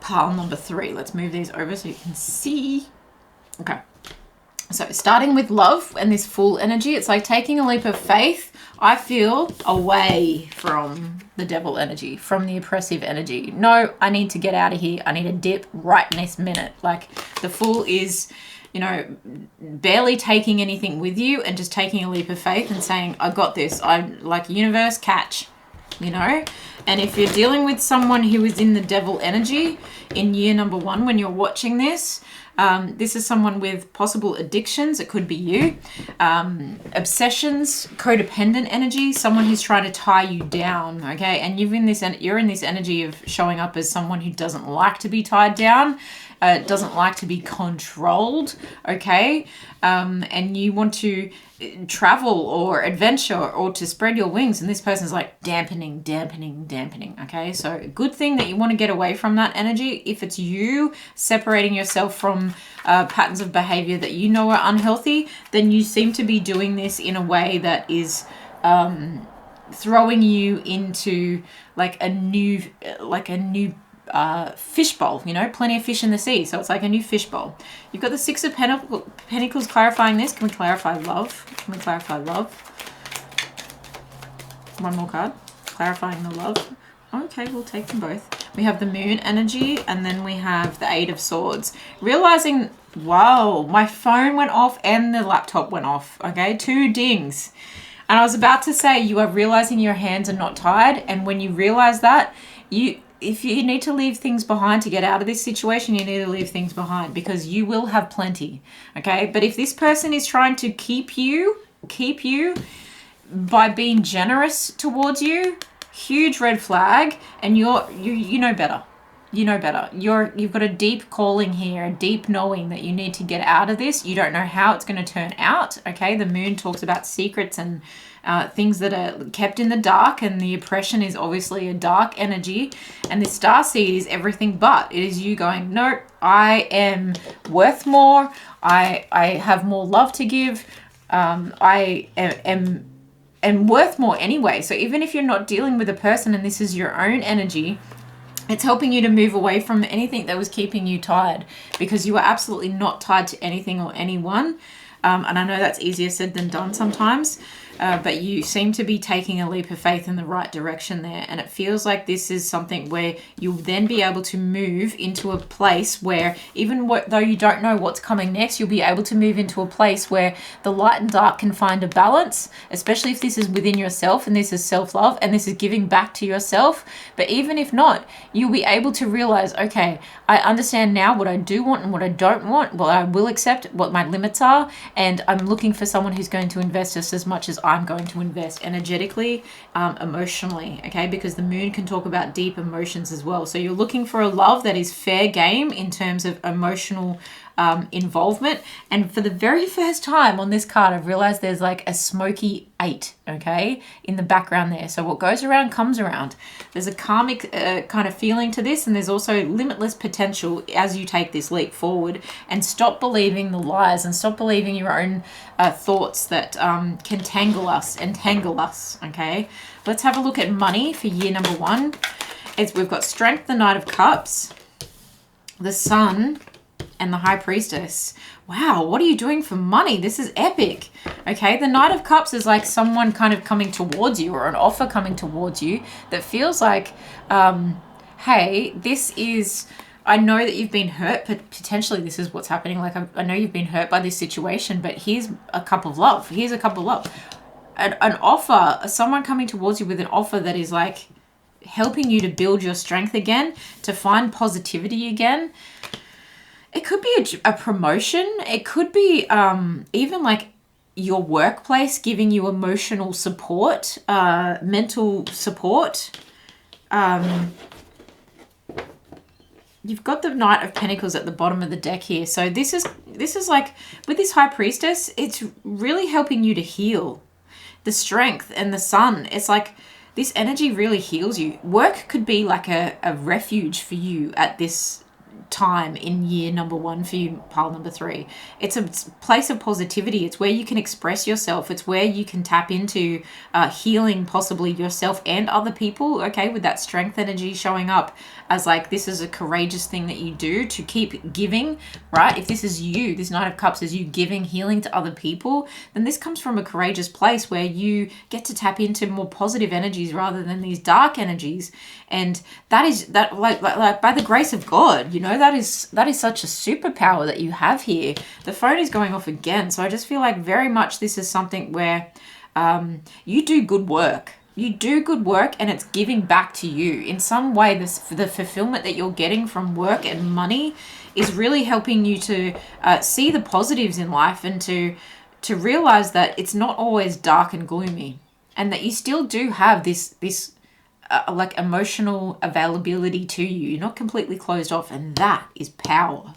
Pile number 3. Let's move these over so you can see. Okay. So starting with love and this full energy, it's like taking a leap of faith, I feel, away from the devil energy, from the oppressive energy. No, I need to get out of here. I need a dip right in this minute. Like the fool is, you know, barely taking anything with you and just taking a leap of faith and saying, I got this. I'm like, universe, catch, you know? And if you're dealing with someone who is in the devil energy in year number 1, when you're watching this, this is someone with possible addictions. It could be you. Obsessions, codependent energy, someone who's trying to tie you down, okay? And you're in this energy of showing up as someone who doesn't like to be tied down, doesn't like to be controlled, okay? And you want to travel or adventure or to spread your wings, and this person's like dampening, okay? So a good thing that you want to get away from that energy. If it's you separating yourself from patterns of behavior that you know are unhealthy, then you seem to be doing this in a way that is throwing you into like a new fishbowl, you know, plenty of fish in the sea. So it's like a new fishbowl. You've got the Six of Pentacles clarifying this. Can we clarify love? Can we clarify love? One more card. Clarifying the love. Okay, we'll take them both. We have the Moon energy, and then we have the Eight of Swords. Realizing, wow, my phone went off and the laptop went off. Okay, 2 dings. And I was about to say, you are realizing your hands are not tied. And when you realize that, if you need to leave things behind to get out of this situation, you need to leave things behind, because you will have plenty, okay? But if this person is trying to keep you by being generous towards you, huge red flag, and you know better. You know better. You've got a deep calling here, a deep knowing that you need to get out of this. You don't know how it's going to turn out, okay? The Moon talks about secrets and things that are kept in the dark, and the oppression is obviously a dark energy, and the starseed is everything but. It is you going, nope, I am worth more. I have more love to give. I am worth more anyway. So even if you're not dealing with a person and this is your own energy, it's helping you to move away from anything that was keeping you tied, because you are absolutely not tied to anything or anyone. And I know that's easier said than done sometimes, but you seem to be taking a leap of faith in the right direction there. And it feels like this is something where you'll then be able to move into a place where, even though you don't know what's coming next, you'll be able to move into a place where the light and dark can find a balance, especially if this is within yourself and this is self-love and this is giving back to yourself. But even if not, you'll be able to realize, okay, I understand now what I do want and what I don't want, what I will accept, what my limits are, and I'm looking for someone who's going to invest just as much as I'm going to invest energetically, emotionally, okay? Because the Moon can talk about deep emotions as well. So you're looking for a love that is fair game in terms of emotional involvement. And for the very first time on this card, I've realized there's like a smoky 8, okay, in the background there. So what goes around comes around. There's a karmic kind of feeling to this, and there's also limitless potential as you take this leap forward and stop believing the lies and stop believing your own thoughts that can entangle us, okay? Let's have a look at money for year number 1. We've got Strength, the Knight of Cups, the Sun, and the High Priestess. Wow, what are you doing for money? This is epic. Okay, the Knight of Cups is like someone kind of coming towards you, or an offer coming towards you that feels like, hey, this is, I know that you've been hurt, but potentially this is what's happening. Like, I know you've been hurt by this situation, but here's a cup of love. Here's a cup of love. An offer, someone coming towards you with an offer that is like helping you to build your strength again, to find positivity again. It could be a promotion. It could be even like your workplace giving you emotional support, mental support. You've got the Knight of Pentacles at the bottom of the deck here. So this is like, with this High Priestess, it's really helping you to heal. The Strength and the Sun, it's like this energy really heals you. Work could be like a refuge for you at this time in year number 1 for you, pile number 3. It's a place of positivity. It's where you can express yourself. It's where you can tap into healing possibly yourself and other people, okay, with that strength energy showing up as like this is a courageous thing that you do to keep giving, right? If this is you, this Knight of Cups is you giving healing to other people, then this comes from a courageous place where you get to tap into more positive energies rather than these dark energies. And that is that like by the grace of God, you know, that is such a superpower that you have here. The phone is going off again, so I just feel like very much this is something where you do good work. You do good work and it's giving back to you. In some way, the fulfillment that you're getting from work and money is really helping you to see the positives in life and to realize that it's not always dark and gloomy, and that you still do have this like emotional availability to you. You're not completely closed off, and that is power.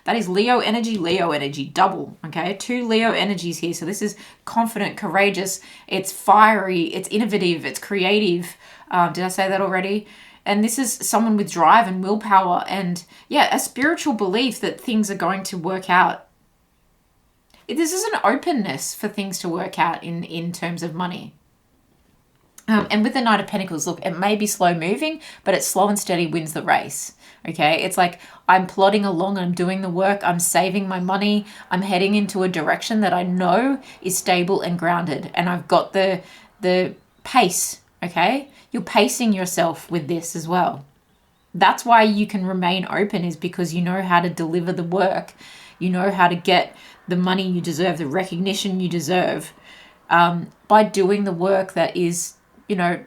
That is Leo energy, double, okay? 2 Leo energies here. So this is confident, courageous, it's fiery, it's innovative, it's creative. Did I say that already? And this is someone with drive and willpower and, yeah, a spiritual belief that things are going to work out. This is an openness for things to work out in terms of money. And with the Knight of Pentacles, look, it may be slow moving, but it's slow and steady wins the race. Okay, it's like I'm plodding along, I'm doing the work, I'm saving my money, I'm heading into a direction that I know is stable and grounded, and I've got the pace, okay? You're pacing yourself with this as well. That's why you can remain open, is because you know how to deliver the work. You know how to get the money you deserve, the recognition you deserve, by doing the work that is, you know,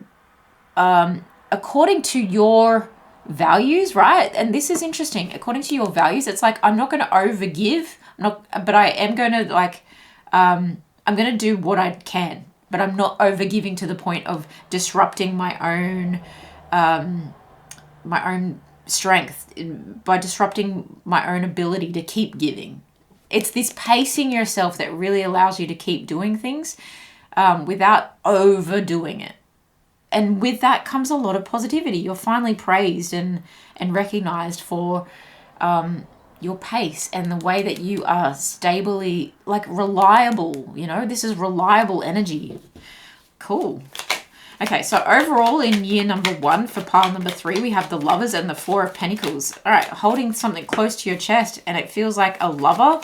according to your values, right? And this is interesting. According to your values, it's like, I'm not going to overgive, but I am going to like, I'm going to do what I can, but I'm not overgiving to the point of disrupting my own strength, by disrupting my own ability to keep giving. It's this pacing yourself that really allows you to keep doing things without overdoing it. And with that comes a lot of positivity. You're finally praised and recognized for your pace and the way that you are stably, like, reliable. You know, this is reliable energy. Cool. Okay, so overall in year number 1 for pile number 3, we have the Lovers and the 4 of Pentacles. All right, holding something close to your chest, and it feels like a lover.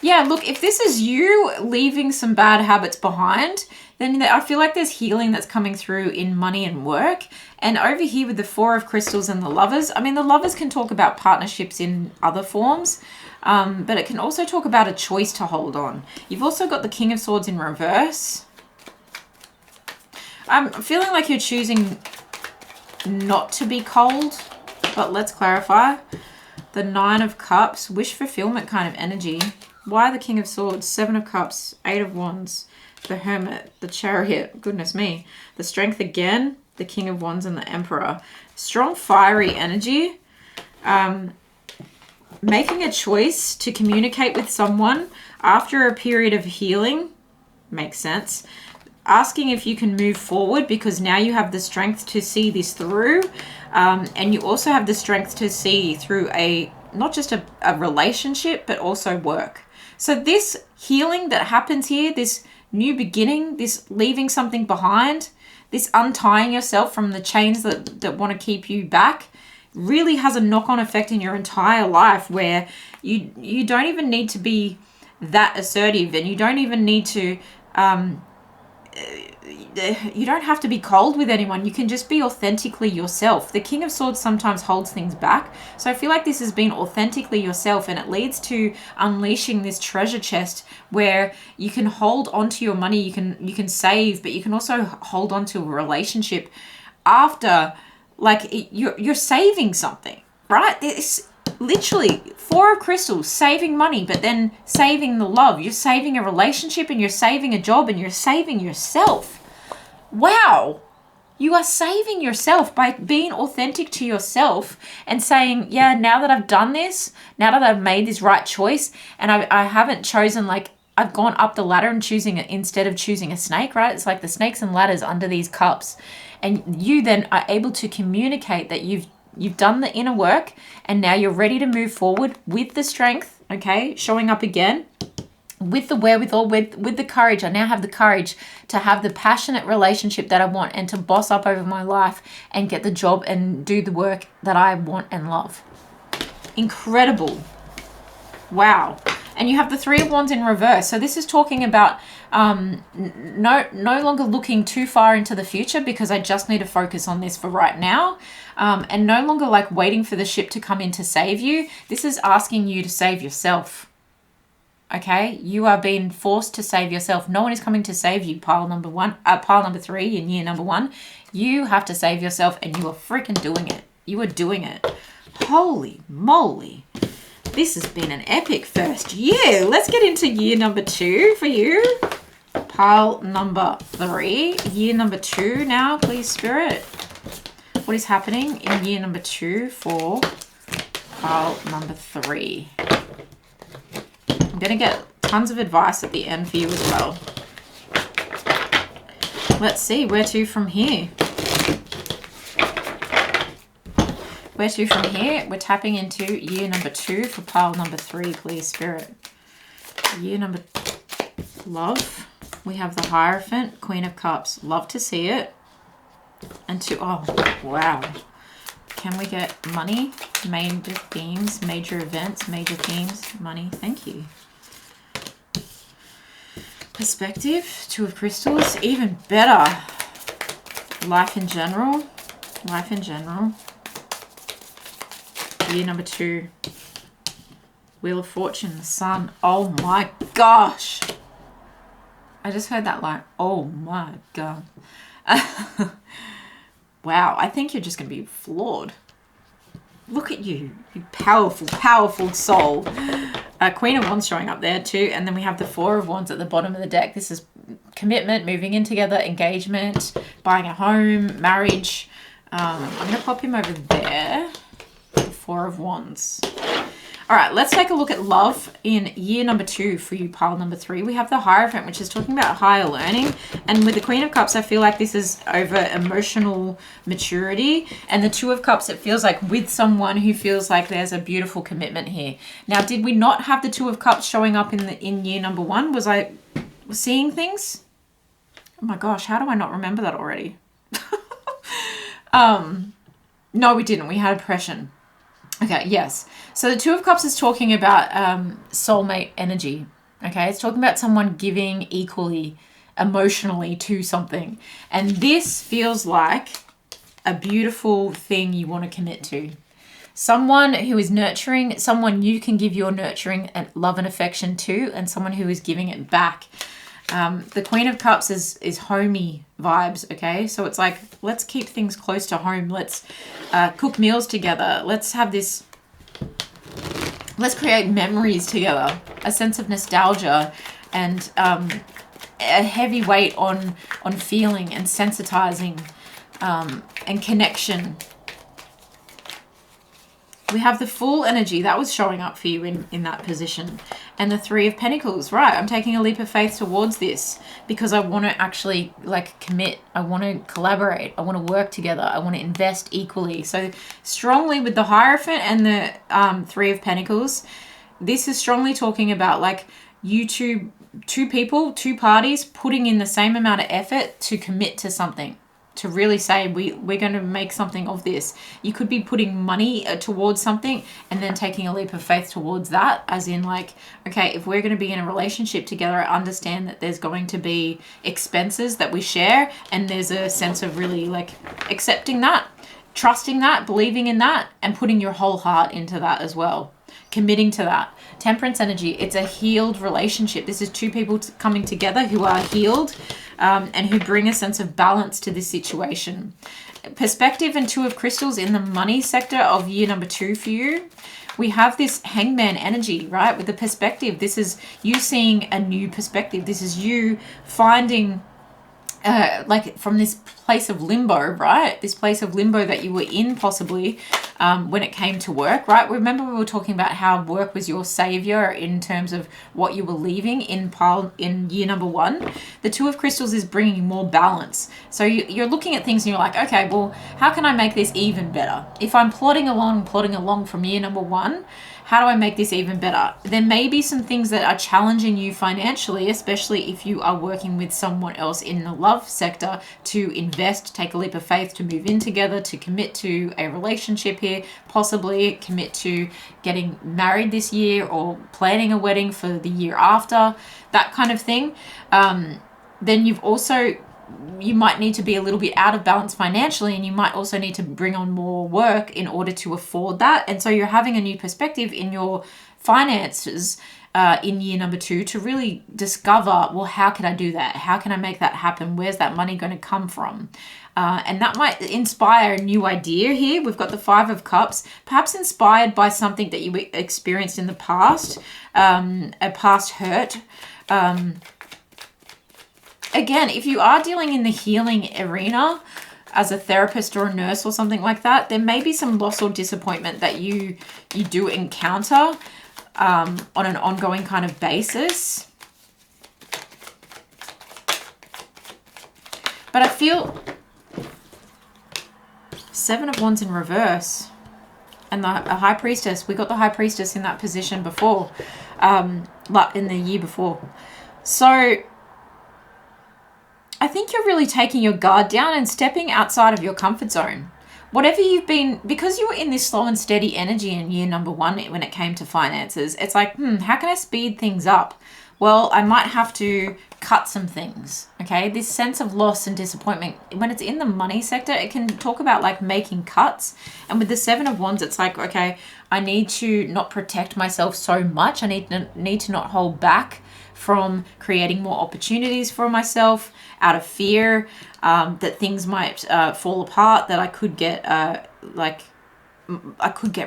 Yeah, look, if this is you leaving some bad habits behind, then I feel like there's healing that's coming through in money and work. And over here with the 4 of Crystals and the Lovers, I mean, the Lovers can talk about partnerships in other forms, but it can also talk about a choice to hold on. You've also got the King of Swords in reverse. I'm feeling like you're choosing not to be cold, but let's clarify. The 9 of Cups, wish fulfillment kind of energy. Why the King of Swords? 7 of Cups, 8 of Wands, the Hermit, the Chariot, goodness me. The Strength again, the King of Wands and the Emperor. Strong fiery energy. Making a choice to communicate with someone after a period of healing. Makes sense. Asking if you can move forward because now you have the strength to see this through. And you also have the strength to see through not just a relationship, but also work. So this healing that happens here, this new beginning, this leaving something behind, this untying yourself from the chains that want to keep you back, really has a knock-on effect in your entire life, where you don't even need to be that assertive, and you don't even need to you don't have to be cold with anyone. You can just be authentically yourself. The King of Swords sometimes holds things back. So I feel like this has been authentically yourself, and it leads to unleashing this treasure chest where you can hold onto your money, you can save, but you can also hold on to a relationship after, like, you're saving something, right? It's literally 4 of Crystals, saving money, but then saving the love. You're saving a relationship, and you're saving a job, and you're saving yourself. Wow. You are saving yourself by being authentic to yourself and saying, yeah, now that I've done this, now that I've made this right choice, and I haven't chosen, like, I've gone up the ladder and choosing it instead of choosing a snake, right? It's like the snakes and ladders under these cups. And you then are able to communicate that you've done the inner work, and now you're ready to move forward with the strength, okay? Showing up again with the wherewithal, with the courage. I now have the courage to have the passionate relationship that I want and to boss up over my life and get the job and do the work that I want and love. Incredible. Wow. And you have the Three of Wands in reverse. So this is talking about no longer looking too far into the future, because I just need to focus on this for right now. And no longer like waiting for the ship to come in to save you. This is asking you to save yourself. Okay, you are being forced to save yourself. No one is coming to save you. Pile number 3 in year number 1. You have to save yourself, and you are freaking doing it. You are doing it. Holy moly. This has been an epic first year. Let's get into year number 2 for you. Pile number 3. Year number 2 now, please, Spirit. What is happening in year number 2 for pile number 3? I'm going to get tons of advice at the end for you as well. Let's see, where to from here? Where to from here? We're tapping into year number 2 for pile number 3, please, Spirit. Year number love. We have the Hierophant, Queen of Cups. Love to see it. And oh, wow. Can we get money? Major themes, major events, major themes, money. Thank you. Perspective, Two of Crystals, even better. Life in general, life in general. Year number 2. Wheel of Fortune, the Sun. Oh my gosh. I just heard that line. Oh my God. Wow, I think you're just going to be floored. Look at you, you powerful, powerful soul. Queen of Wands showing up there too. And then we have the Four of Wands at the bottom of the deck. This is commitment, moving in together, engagement, buying a home, marriage. I'm going to pop him over there. The Four of Wands. All right, let's take a look at love in year number 2 for you, pile number 3. We have the Hierophant, which is talking about higher learning. And with the Queen of Cups, I feel like this is over emotional maturity. And the Two of Cups, it feels like with someone who feels like there's a beautiful commitment here. Now, did we not have the Two of Cups showing up in year number 1? Was I seeing things? Oh my gosh, how do I not remember that already? No, we didn't. We had oppression. Okay, yes. So the Two of Cups is talking about soulmate energy. Okay, it's talking about someone giving equally emotionally to something. And this feels like a beautiful thing you want to commit to. Someone who is nurturing, someone you can give your nurturing and love and affection to, and someone who is giving it back. The Queen of Cups is homey vibes, okay? So it's like, let's keep things close to home. Let's cook meals together. Let's have this, let's create memories together. A sense of nostalgia and a heavy weight on feeling and sensitizing and connection. We have the Fool energy that was showing up for you in that position. And the Three of Pentacles. Right, I'm taking a leap of faith towards this because I want to actually like commit. I want to collaborate. I want to work together. I want to invest equally. So strongly with the Hierophant and the Three of Pentacles, this is strongly talking about like you two people, two parties putting in the same amount of effort to commit to something. To really say we're going to make something of this. You could be putting money towards something and then taking a leap of faith towards that, as in like, okay, if we're going to be in a relationship together, I understand that there's going to be expenses that we share, and there's a sense of really like accepting that, trusting that, believing in that, and putting your whole heart into that as well. Committing to that. Temperance energy, it's a healed relationship. This is two people coming together who are healed and who bring a sense of balance to this situation. Perspective and Two of Crystals in the money sector of year number 2 for you. We have this Hangman energy, right? With the perspective, this is you seeing a new perspective. This is you finding like from this place of limbo, right? This place of limbo that you were in possibly, when it came to work, right? Remember we were talking about how work was your savior in terms of what you were leaving in year number 1. The Two of Crystals is bringing more balance. So you're looking at things and you're like, okay, well, how can I make this even better? If I'm plodding along from year number 1, how do I make this even better? There may be some things that are challenging you financially, especially if you are working with someone else in the love sector, to invest, take a leap of faith, to move in together, to commit to a relationship here, possibly commit to getting married this year or planning a wedding for the year after, that kind of thing. Then you might need to be a little bit out of balance financially, and you might also need to bring on more work in order to afford that. And so you're having a new perspective in your finances in year number 2 to really discover, well, how can I do that? How can I make that happen? Where's that money going to come from? And that might inspire a new idea here. We've got the 5 of Cups, perhaps inspired by something that you experienced in the past, a past hurt. Again, if you are dealing in the healing arena as a therapist or a nurse or something like that, there may be some loss or disappointment that you do encounter on an ongoing kind of basis. But I feel 7 of Wands in reverse and the High Priestess. We got the High Priestess in that position before, in the year before. So I think you're really taking your guard down and stepping outside of your comfort zone. Whatever you've been, because you were in this slow and steady energy in year number 1 when it came to finances, it's like, how can I speed things up? Well, I might have to cut some things, okay? This sense of loss and disappointment, when it's in the money sector, it can talk about like making cuts. And with the 7 of Wands, it's like, okay, I need to not protect myself so much. I need to not hold back from creating more opportunities for myself out of fear that things might fall apart, that I could get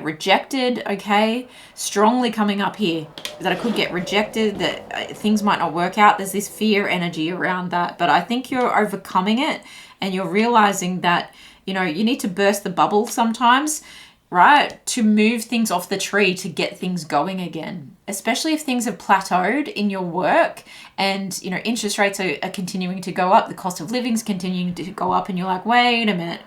rejected, okay? Strongly coming up here, that I could get rejected, that things might not work out. There's this fear energy around that, but I think you're overcoming it and you're realizing that, you need to burst the bubble sometimes, right? To move things off the tree to get things going again, especially if things have plateaued in your work and, interest rates are continuing to go up, the cost of living's continuing to go up, and you're like, wait a minute,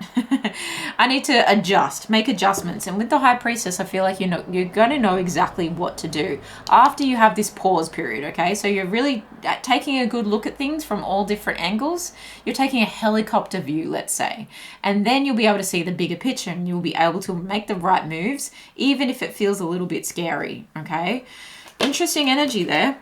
I need to make adjustments. And with the High Priestess, I feel like you're going to know exactly what to do after you have this pause period, okay? So you're really taking a good look at things from all different angles. You're taking a helicopter view, let's say, and then you'll be able to see the bigger picture and you'll be able to make the right moves, even if it feels a little bit scary, okay? Interesting energy there.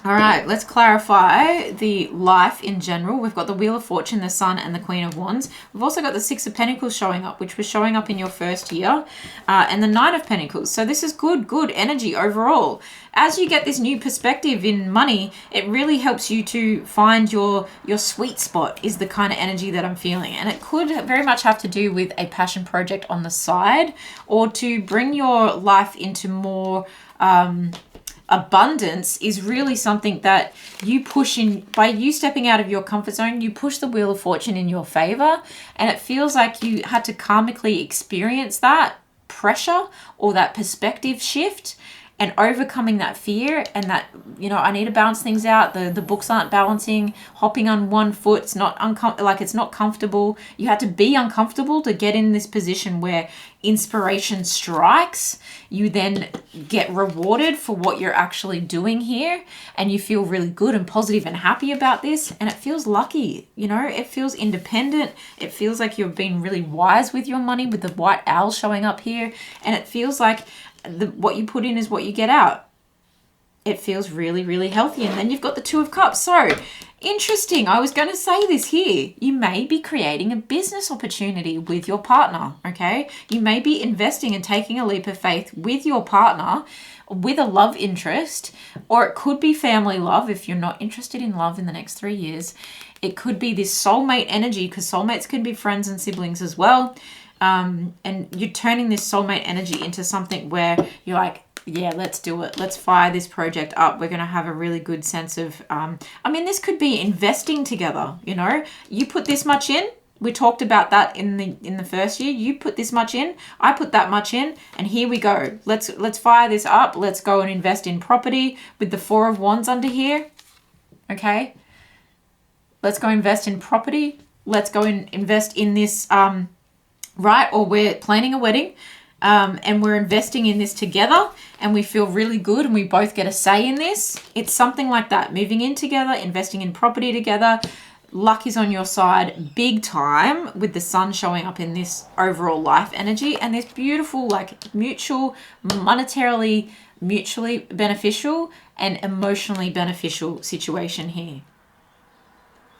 All right, let's clarify the life in general. We've got the Wheel of Fortune, the Sun, and the Queen of Wands. We've also got the 6 of Pentacles showing up, which was showing up in your first year, and the Knight of Pentacles. So this is good energy overall. As you get this new perspective in money, it really helps you to find your sweet spot, is the kind of energy that I'm feeling. And it could very much have to do with a passion project on the side, or to bring your life into more abundance is really something that you push in. By you stepping out of your comfort zone, you push the Wheel of Fortune in your favor, and it feels like you had to karmically experience that pressure or that perspective shift and overcoming that fear and that, I need to balance things out. The books aren't balancing, hopping on one foot. It's not it's not comfortable. You had to be uncomfortable to get in this position where inspiration strikes. You then get rewarded for what you're actually doing here, and you feel really good and positive and happy about this, and it feels lucky. It feels independent. It feels like you've been really wise with your money, with the white owl showing up here, and it feels like what you put in is what you get out. It feels really, really healthy. And then you've got the 2 of Cups. So interesting. I was going to say this here. You may be creating a business opportunity with your partner, okay? You may be investing and taking a leap of faith with your partner, with a love interest, or it could be family love if you're not interested in love in the next 3 years. It could be this soulmate energy, because soulmates can be friends and siblings as well. And you're turning this soulmate energy into something where you're like, yeah, let's do it. Let's fire this project up. We're going to have a really good sense of, this could be investing together, you put this much in, We talked about that in the first year. You put this much in, I put that much in, and here we go. Let's fire this up. Let's go and invest in property with the 4 of Wands under here. Okay? Let's go invest in property. Let's go and invest in this, right? Or we're planning a wedding, and we're investing in this together, and we feel really good, and we both get a say in this. It's something like that. Moving in together, investing in property together. Luck is on your side big time with the sun showing up in this overall life energy and this beautiful, like, mutual, monetarily, mutually beneficial and emotionally beneficial situation here.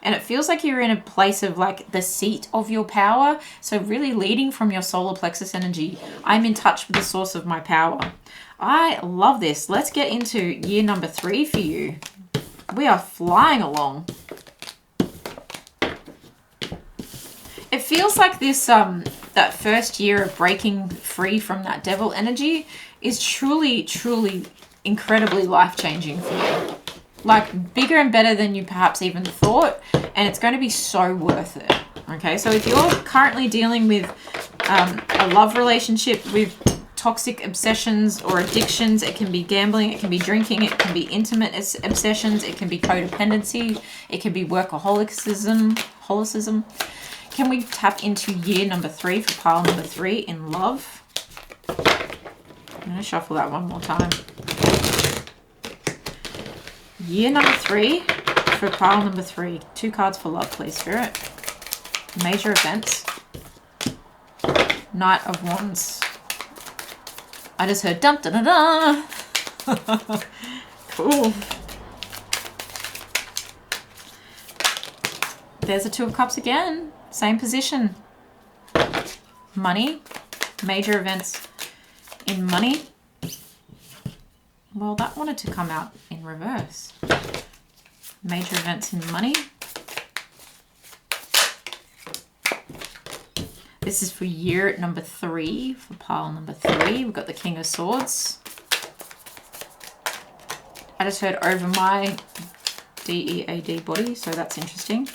And it feels like you're in a place of like the seat of your power. So really leading from your solar plexus energy. I'm in touch with the source of my power. I love this. Let's get into year number 3 for you. We are flying along. It feels like this, that first year of breaking free from that devil energy is truly, truly incredibly life-changing for you. Like bigger and better than you perhaps even thought. And it's going to be so worth it. Okay, so if you're currently dealing with a love relationship with toxic obsessions or addictions, it can be gambling, it can be drinking, it can be intimate obsessions, it can be codependency, it can be workaholicism. Can we tap into year number 3 for pile number 3 in love? I'm going to shuffle that one more time. Year number 3 for pile number 3. 2 cards for love, please, Spirit. Major events. Knight of Wands. I just heard dum da da da. Cool. There's a 2 of Cups again. Same position. Money. Major events in money. Well, that wanted to come out in reverse. Major events in money. This is for year number 3, for pile number 3. We've got the King of Swords. I just heard over my DEAD body, so that's interesting.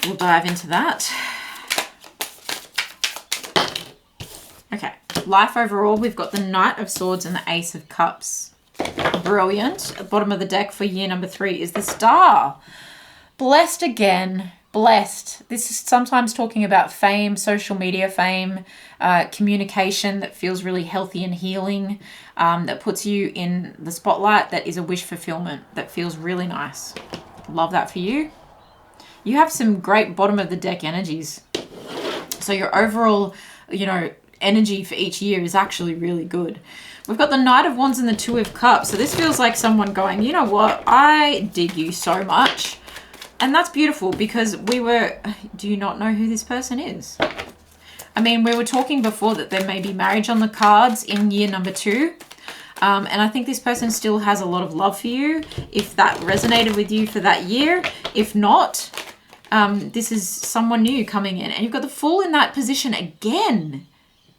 We'll dive into that. Okay, life overall, we've got the Knight of Swords and the Ace of Cups. Brilliant. At the bottom of the deck for year number 3 is the Star. Blessed again. Blessed. This is sometimes talking about fame, social media fame, communication that feels really healthy and healing, that puts you in the spotlight, that is a wish fulfillment, that feels really nice. Love that for you. You have some great bottom of the deck energies. So your overall, energy for each year is actually really good. We've got the Knight of Wands and the 2 of Cups. So this feels like someone going, you know what? I dig you so much. And that's beautiful because do you not know who this person is? I mean, we were talking before that there may be marriage on the cards in year number 2. And I think this person still has a lot of love for you. If that resonated with you for that year, if not, this is someone new coming in. And you've got the Fool in that position again.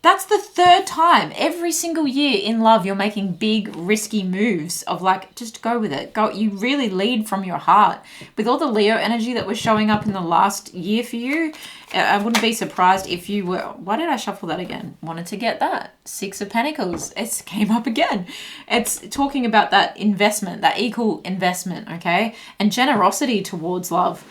That's the 3rd time every single year in love you're making big risky moves of like, just go with it. Go. You really lead from your heart. With all the Leo energy that was showing up in the last year for you, I wouldn't be surprised if you were... Why did I shuffle that again? Wanted to get that. 6 of Pentacles. It came up again. It's talking about that investment, that equal investment, okay? And generosity towards love.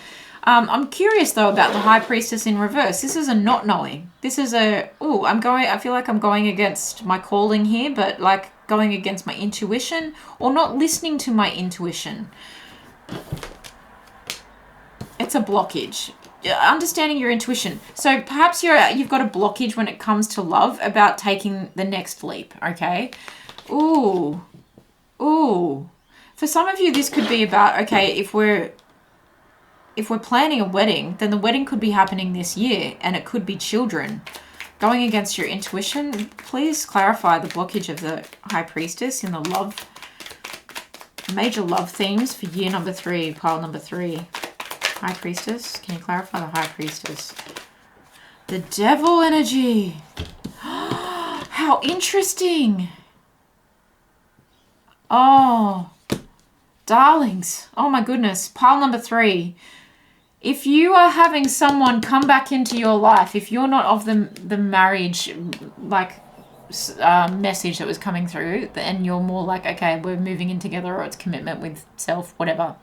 I'm curious though about the High Priestess in reverse. This is a not knowing. This is I feel like I'm going against my calling here, but like going against my intuition or not listening to my intuition. It's a blockage. Understanding your intuition. So perhaps you've got a blockage when it comes to love about taking the next leap, okay? Ooh. For some of you, this could be about, okay, if we're planning a wedding, then the wedding could be happening this year and it could be children. Going against your intuition, please clarify the blockage of the High Priestess in the love, major love themes for year number 3, pile number 3. High Priestess, can you clarify the High Priestess? The Devil energy. How interesting. Oh, darlings. Oh my goodness. Pile number 3. If you are having someone come back into your life, if you're not of the marriage, like, message that was coming through, and you're more like, okay, we're moving in together, or it's commitment with self, whatever,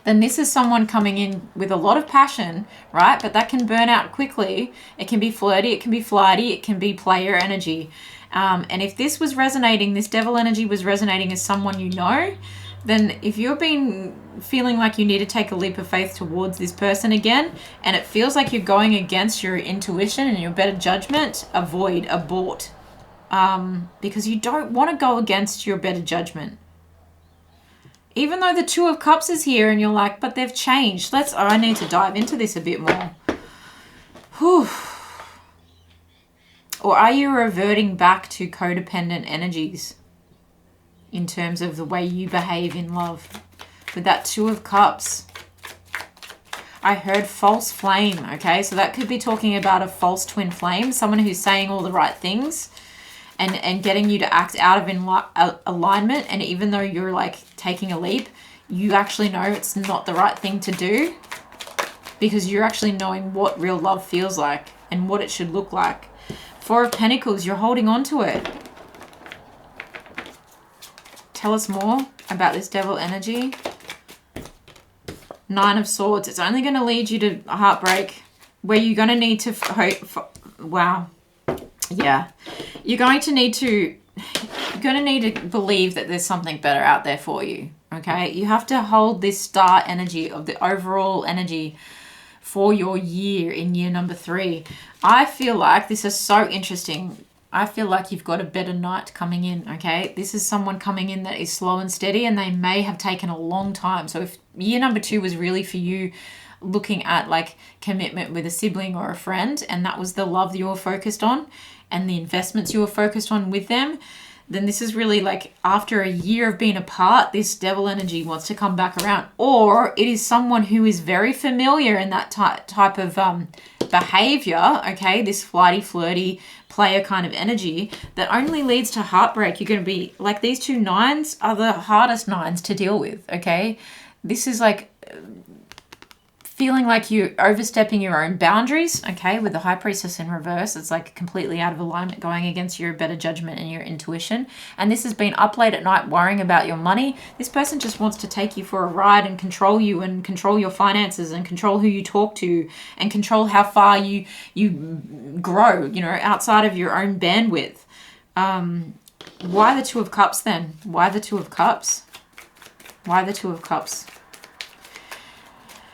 then this is someone coming in with a lot of passion, right? But that can burn out quickly. It can be flirty, it can be flighty, it can be player energy. And if this was resonating, this devil energy was resonating as someone you know, then if you've been feeling like you need to take a leap of faith towards this person again, and it feels like you're going against your intuition and your better judgment, abort. Because you don't want to go against your better judgment. Even though the Two of Cups is here and you're like, but they've changed. I need to dive into this a bit more. Whew. Or are you reverting back to codependent energies in terms of the way you behave in love? With that Two of Cups, I heard false flame, okay? So that could be talking about a false twin flame, someone who's saying all the right things and getting you to act out of alignment. And even though you're like taking a leap, you actually know it's not the right thing to do, because you're actually knowing what real love feels like and what it should look like. Four of Pentacles, you're holding on to it. Tell us more about this devil energy. Nine of Swords, it's only going to lead you to a heartbreak where you're going to need to wow. Yeah. You're going to need to believe that there's something better out there for you. Okay? You have to hold this star energy of the overall energy for your year in year number 3. I feel like this is so interesting. I feel like you've got a better knight coming in, okay? This is someone coming in that is slow and steady, and they may have taken a long time. So if year number 2 was really for you looking at like commitment with a sibling or a friend, and that was the love that you were focused on and the investments you were focused on with them, then this is really like after a year of being apart, this devil energy wants to come back around. Or it is someone who is very familiar in that type of behavior, okay? This flighty, flirty, player kind of energy that only leads to heartbreak. You're going to be like, these 2 nines are the hardest nines to deal with, okay? This is like feeling like you're overstepping your own boundaries, okay? With the High Priestess in reverse, it's like completely out of alignment, going against your better judgment and your intuition. And this has been up late at night worrying about your money. This person just wants to take you for a ride and control you and control your finances and control who you talk to and control how far you grow, you know, outside of your own bandwidth. Why the Two of Cups then? Why the Two of Cups? Why the Two of Cups?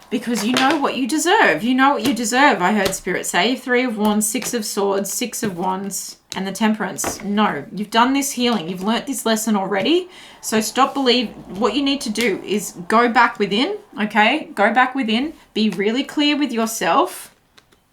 Because you know what you deserve. You know what you deserve, I heard Spirit say. 3 of Wands, 6 of Swords, 6 of Wands, and the Temperance. No, you've done this healing. You've learnt this lesson already. So stop believing. What you need to do is go back within, okay? Go back within. Be really clear with yourself.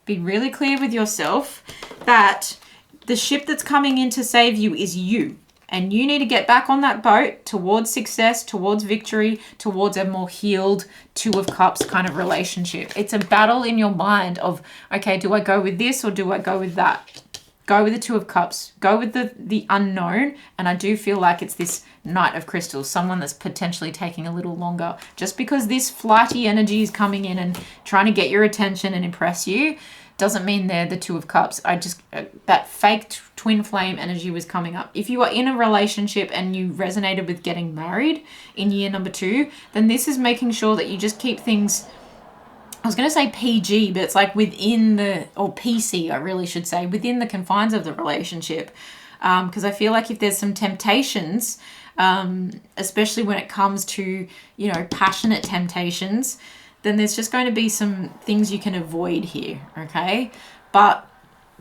Be really clear with yourself that the ship that's coming in to save you is you. And you need to get back on that boat towards success, towards victory, towards a more healed Two of Cups kind of relationship. It's a battle in your mind of, okay, do I go with this or do I go with that? Go with the Two of Cups. Go with the unknown. And I do feel like it's this Knight of Crystals, someone that's potentially taking a little longer. Just because this flighty energy is coming in and trying to get your attention and impress you doesn't mean they're the Two of Cups. That fake twin flame energy was coming up. If you are in a relationship and you resonated with getting married in year number 2, then this is making sure that you just keep things, I was going to say PG, but it's like within or PC, I really should say, within the confines of the relationship. Because I feel like if there's some temptations, especially when it comes to, you know, passionate temptations, then there's just going to be some things you can avoid here, okay? But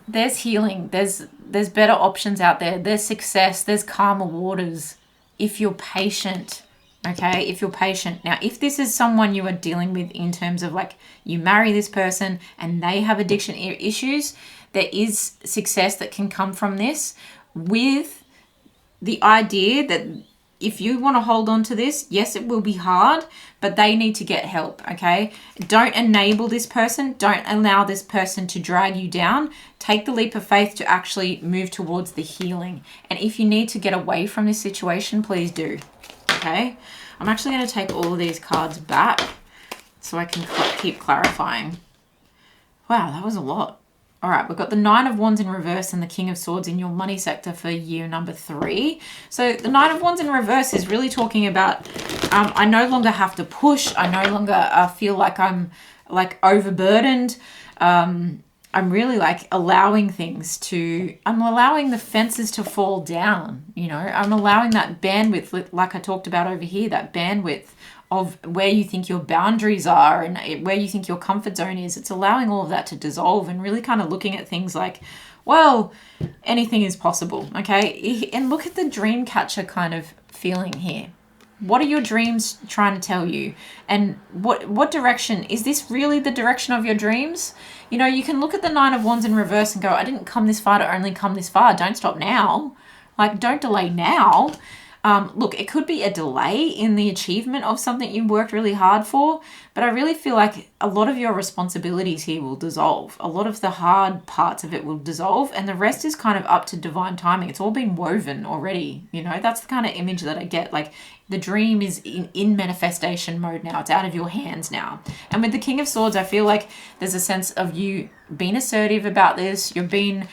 there's healing. There's better options out there. There's success. There's calmer waters if you're patient, okay? If you're patient. Now, if this is someone you are dealing with in terms of like you marry this person and they have addiction issues, there is success that can come from this, with the idea that if you want to hold on to this, yes, it will be hard, but they need to get help, okay? Don't enable this person. Don't allow this person to drag you down. Take the leap of faith to actually move towards the healing. And if you need to get away from this situation, please do, okay? I'm actually going to take all of these cards back so I can keep clarifying. Wow, that was a lot. All right, we've got the Nine of Wands in reverse and the King of Swords in your money sector for year number 3. So the Nine of Wands in reverse is really talking about, I no longer have to push. I no longer feel like I'm like overburdened. I'm really like allowing I'm allowing the fences to fall down, you know. I'm allowing that bandwidth, like I talked about over here, that bandwidth of where you think your boundaries are and where you think your comfort zone is. It's allowing all of that to dissolve and really kind of looking at things like, well, anything is possible, okay? And look at the dream catcher kind of feeling here. What are your dreams trying to tell you? And what direction? Is this really the direction of your dreams? You know, you can look at the Nine of Wands in reverse and go, I didn't come this far to only come this far. Don't stop now. Like, don't delay now. Look, it could be a delay in the achievement of something you worked really hard for, but I really feel like a lot of your responsibilities here will dissolve. A lot of the hard parts of it will dissolve, and the rest is kind of up to divine timing. It's all been woven already, you know? That's the kind of image that I get. Like, the dream is in manifestation mode now. It's out of your hands now. And with the King of Swords, I feel like there's a sense of you being assertive about this. You're being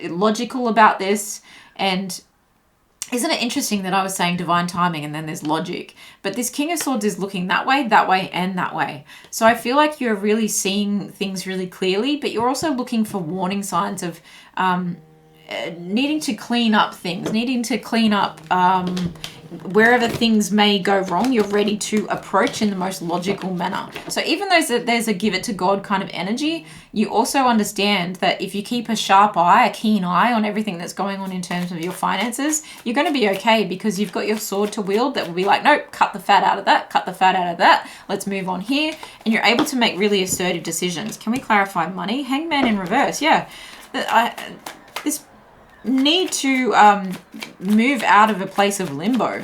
logical about this, and isn't it interesting that I was saying divine timing and then there's logic? But this King of Swords is looking that way, and that way. So I feel like you're really seeing things really clearly, but you're also looking for warning signs of needing to clean up things, needing to clean up wherever things may go wrong. You're ready to approach in the most logical manner. So even though there's a give it to God kind of energy, you also understand that if you keep a sharp eye, a keen eye on everything that's going on in terms of your finances, you're going to be okay, because you've got your sword to wield that will be like, nope, cut the fat out of that, cut the fat out of that, let's move on here. And you're able to make really assertive decisions. Can we clarify money? Hangman in reverse. Yeah. This need to move out of a place of limbo.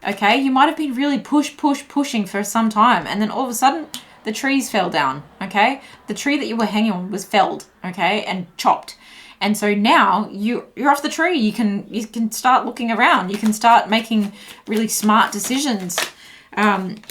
Okay, you might have been really pushing for some time, and then all of a sudden the trees fell down. Okay, the tree that you were hanging on was felled, okay, and chopped. And so now you're off the tree. You can start looking around. You can start making really smart decisions. And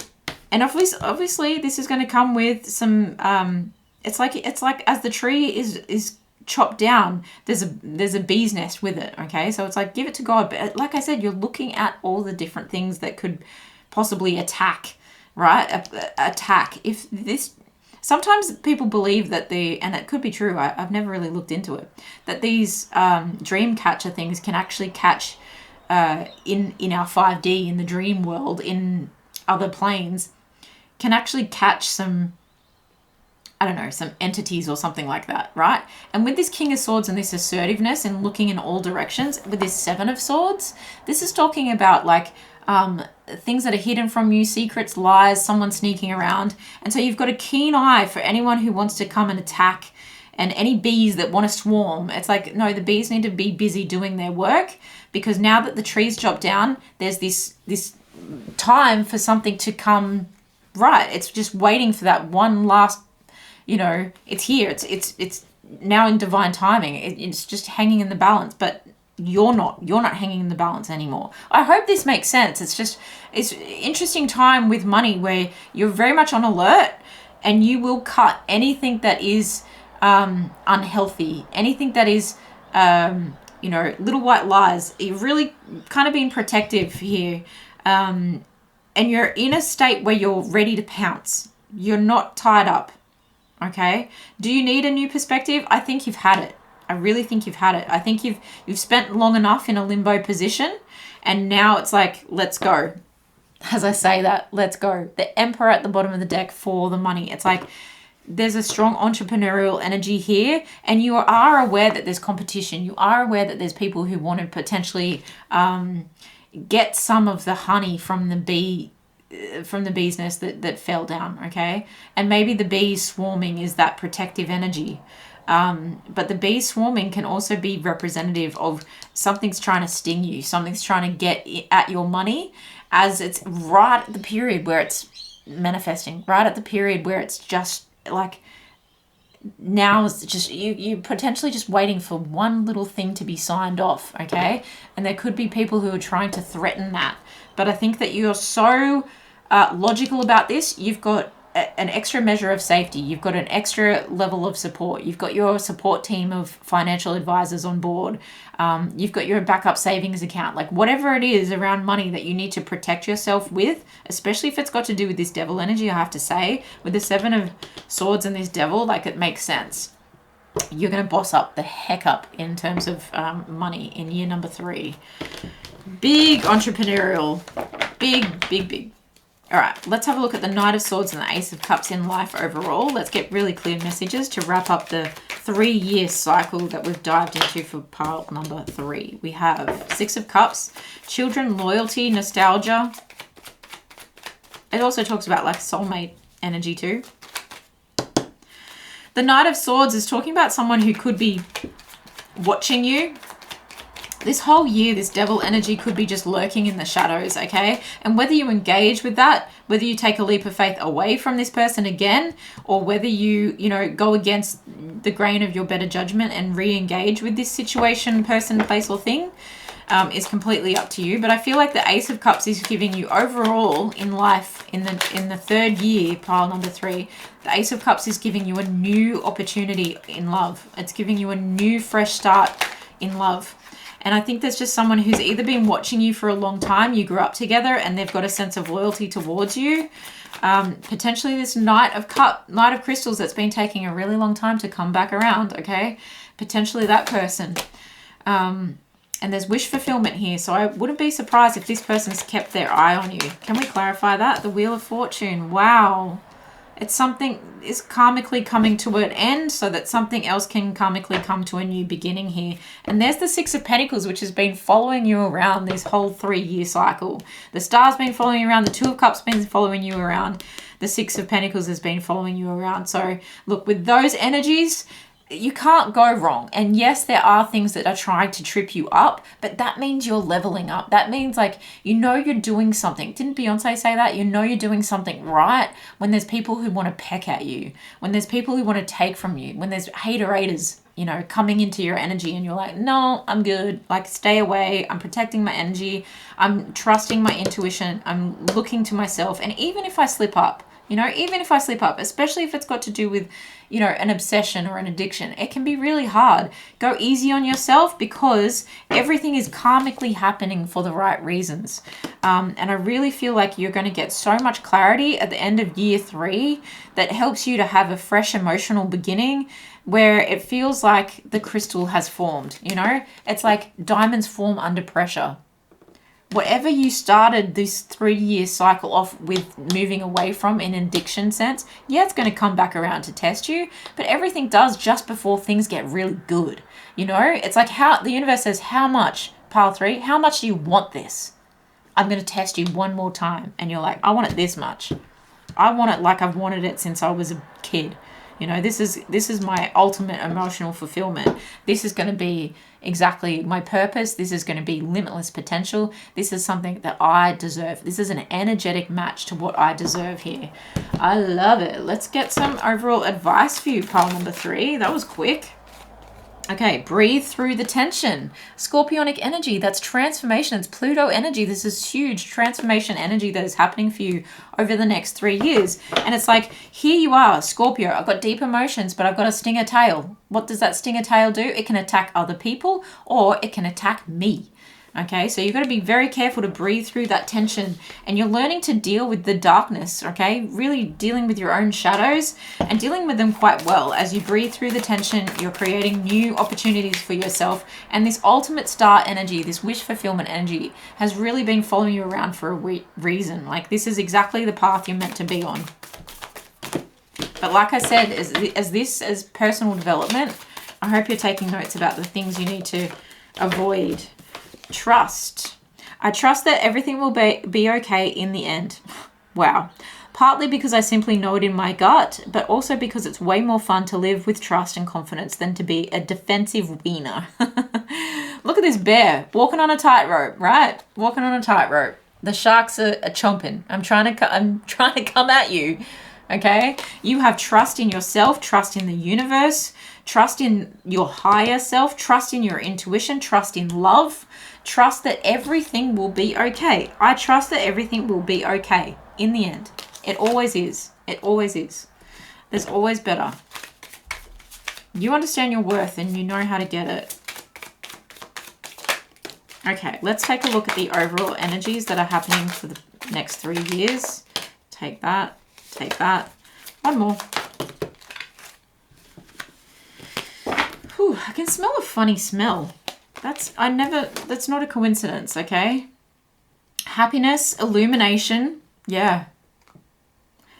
obviously this is going to come with some it's like as the tree is chopped down, there's a bee's nest with it, okay? So it's like, give it to God. But like I said, you're looking at all the different things that could possibly attack, right? Attack. If this, sometimes people believe that and it could be true, I've never really looked into it, that these dream catcher things can actually catch in our 5D, in the dream world, in other planes, can actually catch some, I don't know, some entities or something like that, right? And with this King of Swords and this assertiveness and looking in all directions, with this Seven of Swords, this is talking about like things that are hidden from you, secrets, lies, someone sneaking around. And so you've got a keen eye for anyone who wants to come and attack, and any bees that want to swarm. It's like, no, the bees need to be busy doing their work, because now that the trees drop down, there's this time for something to come right. It's just waiting for that one last, you know, it's here. It's now in divine timing. It's just hanging in the balance, but you're not hanging in the balance anymore. I hope this makes sense. It's interesting time with money where you're very much on alert, and you will cut anything that is unhealthy, anything that is, you know, little white lies. You've really kind of been protective here. And you're in a state where you're ready to pounce. You're not tied up. Okay. Do you need a new perspective? I think you've had it. I really think you've had it. I think you've spent long enough in a limbo position, and now it's like, let's go. As I say that, let's go. The Emperor at the bottom of the deck for the money. It's like there's a strong entrepreneurial energy here, and you are aware that there's competition. You are aware that there's people who want to potentially get some of the honey from the bee's nest that fell down, okay? And maybe the bees swarming is that protective energy. But the bees swarming can also be representative of something's trying to sting you, something's trying to get at your money, as it's right at the period where it's manifesting, right at the period where it's just like, now it's just you potentially just waiting for one little thing to be signed off, okay? And there could be people who are trying to threaten that. But I think that you're so logical about this. You've got an extra measure of safety. You've got an extra level of support. You've got your support team of financial advisors on board. You've got your backup savings account. Like whatever it is around money that you need to protect yourself with, especially if it's got to do with this devil energy, I have to say, with the 7 of Swords and this devil, like it makes sense. You're going to boss up the heck up in terms of money in year number 3. Big entrepreneurial. Big. All right, let's have a look at the Knight of Swords and the Ace of Cups in life overall. Let's get really clear messages to wrap up the 3-year cycle that we've dived into for pile number 3. We have 6 of Cups, children, loyalty, nostalgia. It also talks about like soulmate energy too. The Knight of Swords is talking about someone who could be watching you. This whole year, this devil energy could be just lurking in the shadows, okay? And whether you engage with that, whether you take a leap of faith away from this person again, or whether you go against the grain of your better judgment and re-engage with this situation, person, place, or thing, is completely up to you. But I feel like the Ace of Cups is giving you overall in life, in the 3rd year, pile number 3, the Ace of Cups is giving you a new opportunity in love. It's giving you a new fresh start in love. And I think there's just someone who's either been watching you for a long time, you grew up together, and they've got a sense of loyalty towards you. Potentially this Knight of Crystals that's been taking a really long time to come back around, okay? Potentially that person. And there's wish fulfillment here, so I wouldn't be surprised if this person's kept their eye on you. Can we clarify that? The Wheel of Fortune. Wow. It's something is karmically coming to an end so that something else can karmically come to a new beginning here. And there's the 6 of Pentacles, which has been following you around this whole 3-year cycle. The Star's been following you around. The 2 of Cups been following you around. The 6 of Pentacles has been following you around. So look, with those energies, you can't go wrong. And yes, there are things that are trying to trip you up, but that means you're leveling up. That means like, you're doing something. Didn't Beyonce say that? You're doing something right when there's people who want to peck at you, when there's people who want to take from you, when there's haterators, coming into your energy and you're like, no, I'm good. Like, stay away. I'm protecting my energy. I'm trusting my intuition. I'm looking to myself. And even if I slip up, especially if it's got to do with, an obsession or an addiction, it can be really hard. Go easy on yourself because everything is karmically happening for the right reasons. And I really feel like you're going to get so much clarity at the end of year 3 that helps you to have a fresh emotional beginning where it feels like the crystal has formed, It's like diamonds form under pressure. Whatever you started this 3-year cycle off with moving away from in an addiction sense, yeah, it's going to come back around to test you, but everything does just before things get really good. It's like how the universe says, how much, pile 3, how much do you want this? I'm going to test you one more time. And you're like, I want it this much. I want it like I've wanted it since I was a kid. This is my ultimate emotional fulfillment. This is going to be exactly my purpose. This is going to be limitless potential. This is something that I deserve. This is an energetic match to what I deserve here. I love it. Let's get some overall advice for you, pile number 3. That was quick. Okay, breathe through the tension. Scorpionic energy, that's transformation. It's Pluto energy. This is huge transformation energy that is happening for you over the next 3 years. And it's like, here you are, Scorpio. I've got deep emotions, but I've got a stinger tail. What does that stinger tail do? It can attack other people or it can attack me. Okay, so you've got to be very careful to breathe through that tension, and you're learning to deal with the darkness, okay? Really dealing with your own shadows and dealing with them quite well. As you breathe through the tension, you're creating new opportunities for yourself, and this ultimate star energy, this wish fulfillment energy, has really been following you around for a reason. Like, this is exactly the path you're meant to be on. But like I said, as personal development, I hope you're taking notes about the things you need to avoid. Trust. I trust that everything will be okay in the end. Wow. Partly because I simply know it in my gut, but also because it's way more fun to live with trust and confidence than to be a defensive wiener. Look at this bear walking on a tightrope, right? Walking on a tightrope. The sharks are chomping. I'm trying to come at you. Okay? You have trust in yourself, trust in the universe, trust in your higher self, trust in your intuition, trust in love, trust that everything will be okay. I trust that everything will be okay. in the end. It always is. It always is. There's always better. You understand your worth and you know how to get it. Okay, let's take a look at the overall energies that are happening for the next 3 years. Take that. Take that. One more. Whew, I can smell a funny smell. That's not a coincidence, okay? Happiness, illumination. Yeah.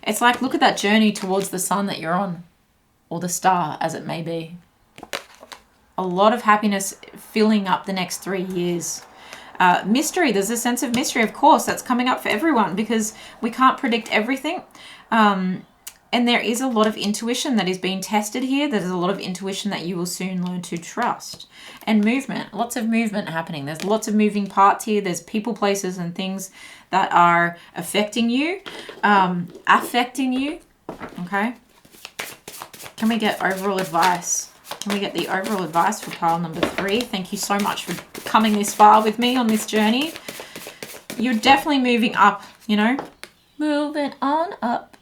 It's like, look at that journey towards the sun that you're on. Or the star, as it may be. A lot of happiness filling up the next 3 years. Mystery, there's a sense of mystery, of course, that's coming up for everyone because we can't predict everything. And there is a lot of intuition that is being tested here. There's a lot of intuition that you will soon learn to trust. And movement, lots of movement happening. There's lots of moving parts here. There's people, places, and things that are affecting you, okay? Can we get overall advice? Can we get the overall advice for pile number 3? Thank you so much for coming this far with me on this journey. You're definitely moving up, you know? Moving on up.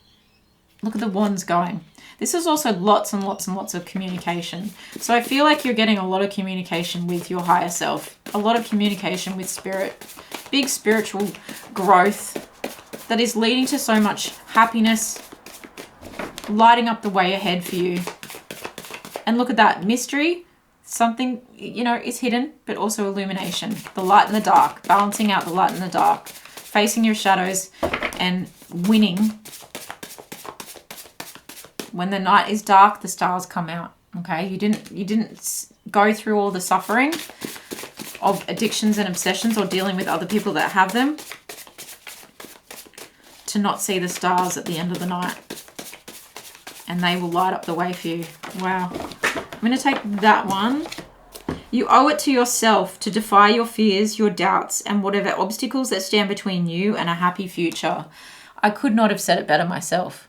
Look at the wands going. This is also lots and lots and lots of communication. So I feel like you're getting a lot of communication with your higher self. A lot of communication with spirit. Big spiritual growth that is leading to so much happiness. Lighting up the way ahead for you. And look at that. Mystery. Something, you know, is hidden, but also illumination. The light and the dark. Balancing out the light and the dark. Facing your shadows and winning. When the night is dark, the stars come out. Okay? You didn't go through all the suffering of addictions and obsessions or dealing with other people that have them to not see the stars at the end of the night. And they will light up the way for you. Wow. I'm going to take that one. You owe it to yourself to defy your fears, your doubts, and whatever obstacles that stand between you and a happy future. I could not have said it better myself.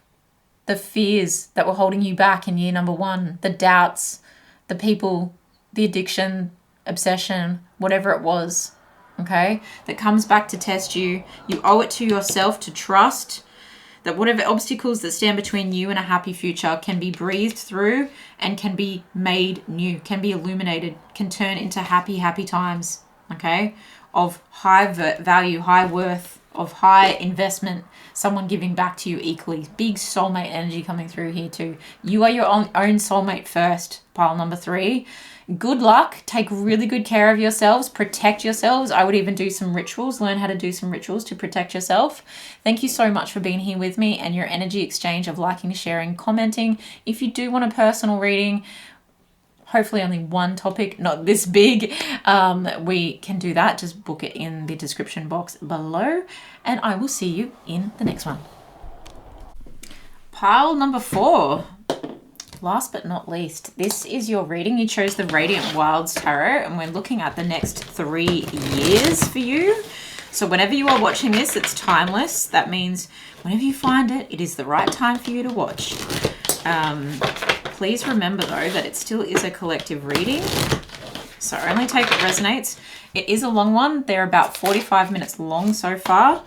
The fears that were holding you back in year number 1, the doubts, the people, the addiction, obsession, whatever it was, okay, that comes back to test you. You owe it to yourself to trust that whatever obstacles that stand between you and a happy future can be breathed through and can be made new, can be illuminated, can turn into happy, happy times, okay, of high value, high worth, of high investment, someone giving back to you equally. Big soulmate energy coming through here too. You are your own soulmate first, pile number 3. Good luck. Take really good care of yourselves. Protect yourselves. I would even do some rituals. Learn how to do some rituals to protect yourself. Thank you so much for being here with me and your energy exchange of liking, sharing, commenting. If you do want a personal reading, hopefully only one topic, not this big, we can do that. Just book it in the description box below. And I will see you in the next one. Pile number 4. Last but not least, this is your reading. You chose the Radiant Wilds Tarot, and we're looking at the next 3 years for you. So whenever you are watching this, it's timeless. That means whenever you find it, it is the right time for you to watch. Please remember, though, that it still is a collective reading. So only take what resonates. It is a long one. They're about 45 minutes long so far.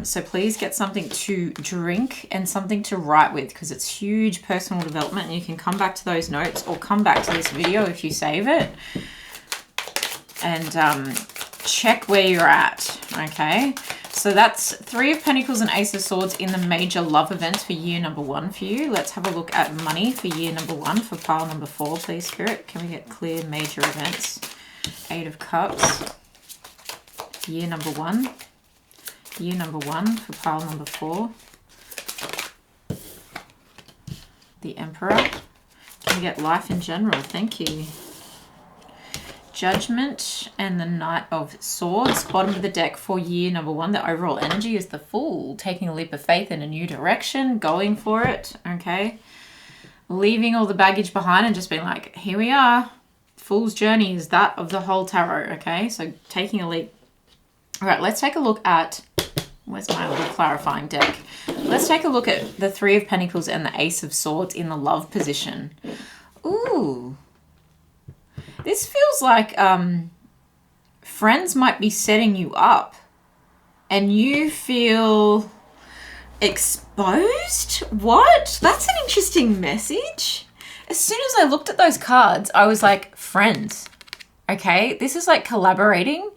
So please get something to drink and something to write with, because it's huge personal development, and you can come back to those notes or come back to this video if you save it and check where you're at. Okay, so that's 3 of Pentacles and Ace of Swords in the major love events for year number 1 for you. Let's have a look at money for year number 1 for pile number 4, please, Spirit. Can we get clear major events? 8 of Cups, year number 1. Year number 1 for pile number 4. The Emperor. Can we get life in general? Thank you. Judgment and the Knight of Swords. Bottom of the deck for year number 1. The overall energy is the Fool. Taking a leap of faith in a new direction. Going for it. Okay. Leaving all the baggage behind and just being like, here we are. Fool's journey is that of the whole tarot. Okay. So taking a leap. All right. Let's take a look at... Where's my little clarifying deck? Let's take a look at the 3 of Pentacles and the Ace of Swords in the love position. Ooh. This feels like friends might be setting you up and you feel Exposed? What? That's an interesting message. As soon as I looked at those cards, I was like, friends. Okay, this is like collaborating,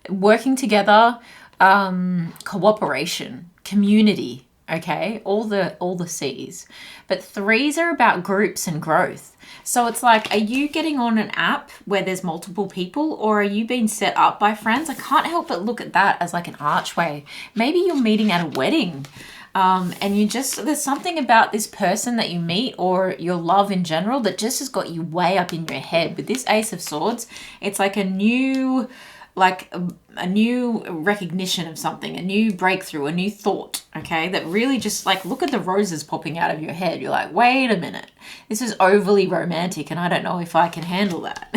working together, cooperation, community. Okay, all the C's. But 3s are about groups and growth. So it's like, are you getting on an app where there's multiple people, or are you being set up by friends? I can't help but look at that as like an archway. Maybe you're meeting at a wedding. And there's something about this person that you meet or your love in general that just has got you way up in your head. With this Ace of Swords, it's like a new recognition of something, a new breakthrough, a new thought, okay? That really just like, look at the roses popping out of your head. You're like, wait a minute, this is overly romantic and I don't know if I can handle that.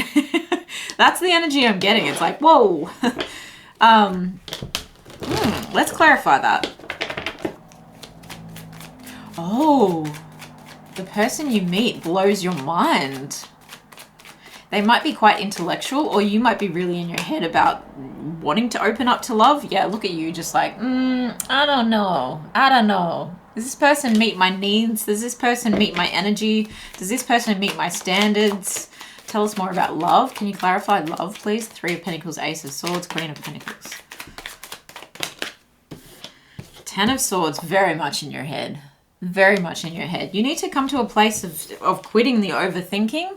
That's the energy I'm getting. It's like, whoa. Let's clarify that. Oh, the person you meet blows your mind. They might be quite intellectual, or you might be really in your head about wanting to open up to love. Yeah, look at you just like, I don't know. Does this person meet my needs? Does this person meet my energy? Does this person meet my standards? Tell us more about love. Can you clarify love, please? 3 of Pentacles, Ace of Swords, Queen of Pentacles. 10 of Swords, very much in your head. Very much in your head. You need to come to a place of quitting the overthinking,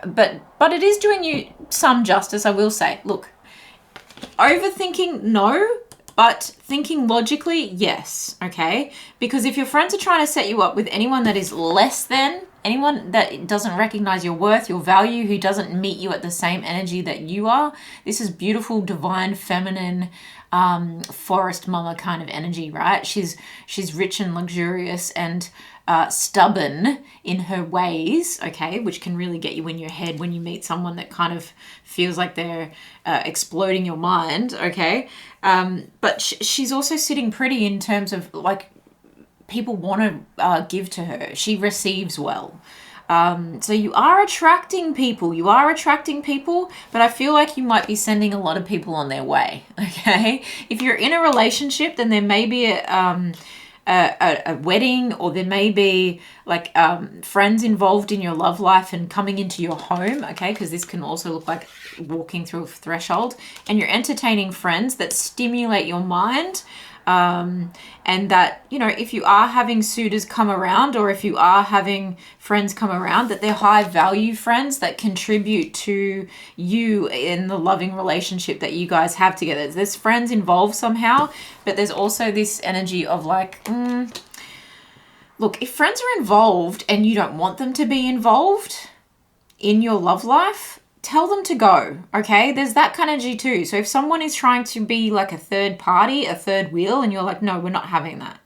but it is doing you some justice, I will say. Look, overthinking, no, but thinking logically, yes, okay? Because if your friends are trying to set you up with anyone that is less than, anyone that doesn't recognize your worth, your value, who doesn't meet you at the same energy that you are, this is beautiful, divine, feminine, forest mama kind of energy, right? She's rich and luxurious and stubborn in her ways, okay, which can really get you in your head when you meet someone that kind of feels like they're exploding your mind, okay? But she's also sitting pretty in terms of like, people want to give to her. She receives well. So you are attracting people. But I feel like you might be sending a lot of people on their way, okay? If you're in a relationship, then there may be a wedding, or there may be like friends involved in your love life and coming into your home, okay? Because this can also look like walking through a threshold, and you're entertaining friends that stimulate your mind. And that, you know, if you are having suitors come around, or if you are having friends come around, that they're high value friends that contribute to you in the loving relationship that you guys have together. There's friends involved somehow, but there's also this energy of like, look, if friends are involved and you don't want them to be involved in your love life, tell them to go, okay? There's that kind of energy too. So if someone is trying to be like a third party, a third wheel, and you're like, no, we're not having that,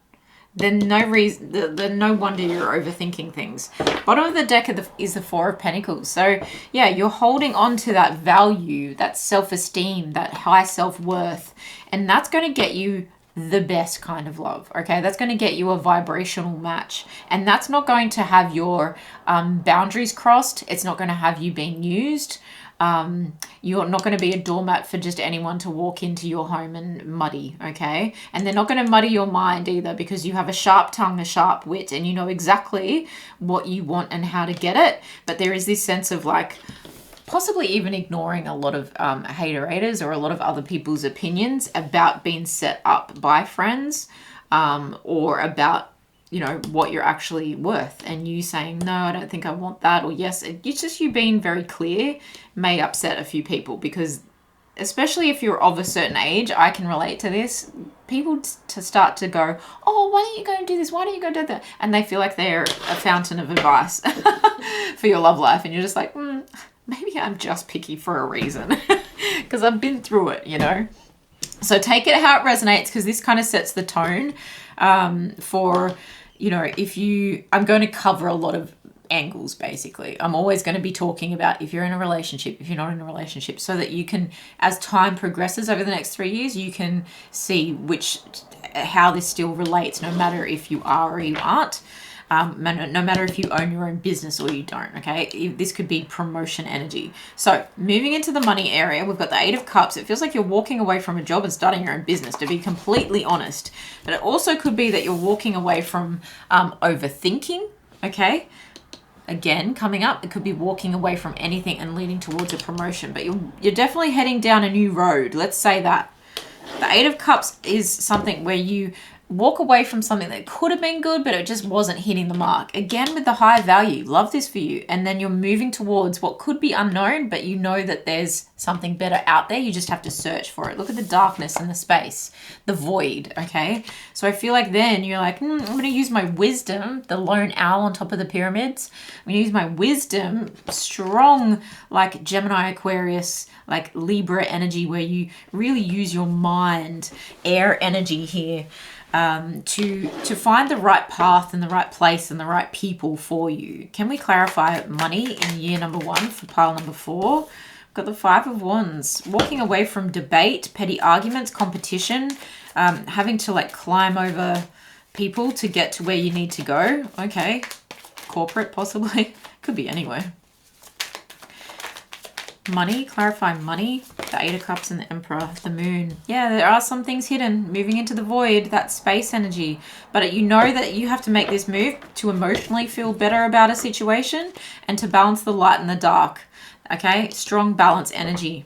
then no wonder you're overthinking things. Bottom of the deck is the 4 of Pentacles. So yeah, you're holding on to that value, that self-esteem, that high self-worth, and that's going to get you the best kind of love, okay? That's going to get you a vibrational match, and that's not going to have your boundaries crossed. It's not going to have you being used. You're not going to be a doormat for just anyone to walk into your home and muddy, okay? And they're not going to muddy your mind either, because you have a sharp tongue, a sharp wit, and you know exactly what you want and how to get it. But there is this sense of like, possibly even ignoring a lot of haterators or a lot of other people's opinions about being set up by friends, or about, you know, what you're actually worth, and you saying, no, I don't think I want that, or yes. It's just you being very clear may upset a few people, because especially if you're of a certain age, I can relate to this. People to start to go, oh, why don't you go and do this? Why don't you go do that? And they feel like they're a fountain of advice for your love life. And you're just like, maybe I'm just picky for a reason, because I've been through it, you know? So take it how it resonates, because this kind of sets the tone for, you know, I'm going to cover a lot of angles, basically. I'm always going to be talking about if you're in a relationship, if you're not in a relationship, so that you can, as time progresses over the next 3 years, you can see how this still relates, no matter if you are or you aren't. no matter if you own your own business or you don't, okay? This could be promotion energy. So moving into the money area, we've got the Eight of Cups. It feels like you're walking away from a job and starting your own business, to be completely honest. But it also could be that you're walking away from overthinking, okay? Again, coming up, it could be walking away from anything and leading towards a promotion. But you're definitely heading down a new road. Let's say that. The Eight of Cups is something where you walk away from something that could have been good, but it just wasn't hitting the mark. Again, with the high value, love this for you. And then you're moving towards what could be unknown, but you know that there's something better out there. You just have to search for it. Look at the darkness and the space, the void, okay? So I feel like then you're like, I'm going to use my wisdom, the lone owl on top of the pyramids. I'm going to use my wisdom, strong, like Gemini, Aquarius, like Libra energy, where you really use your mind, air energy here, to find the right path and the right place and the right people for you. Can we clarify money in year number 1 for pile number 4? We've got the Five of Wands. Walking away from debate, petty arguments, competition, having to like climb over people to get to where you need to go. Okay. Corporate possibly. Could be anywhere. Money, clarify money, the Eight of Cups and the Emperor, the Moon. Yeah, there are some things hidden, moving into the void, that space energy. But you know that you have to make this move to emotionally feel better about a situation and to balance the light and the dark. Okay, strong balance energy.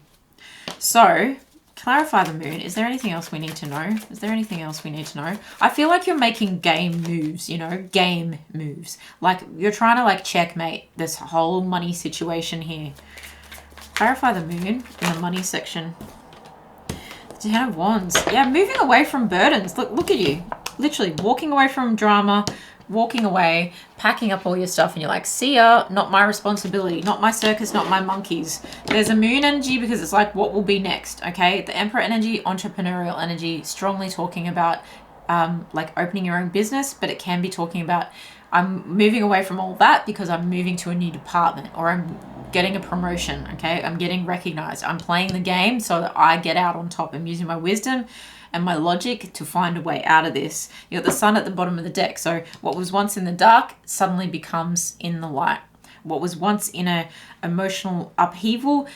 So, clarify the Moon. Is there anything else we need to know? Is there anything else we need to know? I feel like you're making game moves, you know, game moves. Like you're trying to like checkmate this whole money situation here. Clarify the Moon in the money section. The Ten of Wands. Yeah, moving away from burdens. Look at you. Literally walking away from drama, walking away, packing up all your stuff, and you're like, see ya, not my responsibility, not my circus, not my monkeys. There's a Moon energy because it's like, what will be next, okay? The Emperor energy, entrepreneurial energy, strongly talking about like opening your own business, but it can be talking about, I'm moving away from all that because I'm moving to a new department, or I'm getting a promotion, okay? I'm getting recognized. I'm playing the game so that I get out on top. I'm using my wisdom and my logic to find a way out of this. You got the Sun at the bottom of the deck. So what was once in the dark suddenly becomes in the light. What was once in a emotional upheaval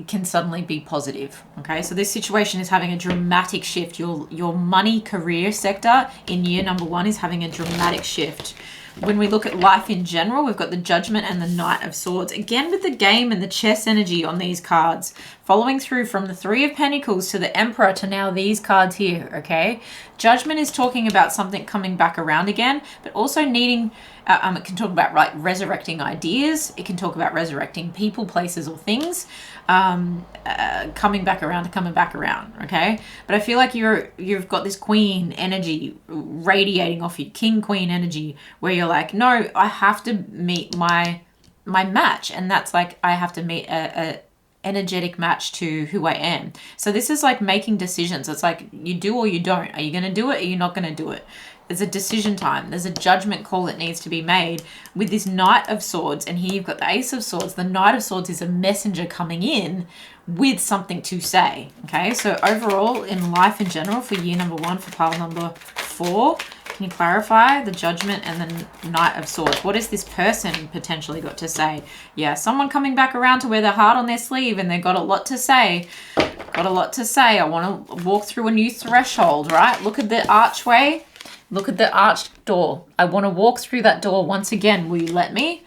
can suddenly be positive, okay? So this situation is having a dramatic shift. Your money career sector in year number 1 is having a dramatic shift. When we look at life in general, we've got the Judgment and the Knight of Swords. Again, with the game and the chess energy on these cards, following through from the Three of Pentacles to the Emperor to now these cards here, okay? Judgment is talking about something coming back around again, but also needing, it can talk about like resurrecting ideas. It can talk about resurrecting people, places, or things. Coming back around, okay? But I feel like you've got this queen energy radiating off you, king queen energy, where you're like, no, I have to meet my match, and that's like I have to meet a energetic match to who I am. So this is like making decisions. It's like you do or you don't. Are you going to do it? Or are you not going to do it? There's a decision time. There's a judgment call that needs to be made with this Knight of Swords. And here you've got the Ace of Swords. The Knight of Swords is a messenger coming in with something to say. Okay, so overall in life in general for year number 1 for pile number 4, can you clarify the Judgment and the Knight of Swords? What has this person potentially got to say? Yeah, someone coming back around to wear their heart on their sleeve and they've got a lot to say. Got a lot to say. I want to walk through a new threshold, right? Look at the archway. Look at the arched door. I want to walk through that door once again. Will you let me?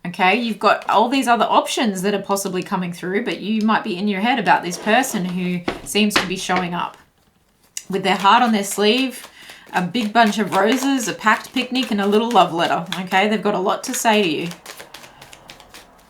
Okay, you've got all these other options that are possibly coming through, but you might be in your head about this person who seems to be showing up with their heart on their sleeve, a big bunch of roses, a packed picnic, and a little love letter. Okay, they've got a lot to say to you.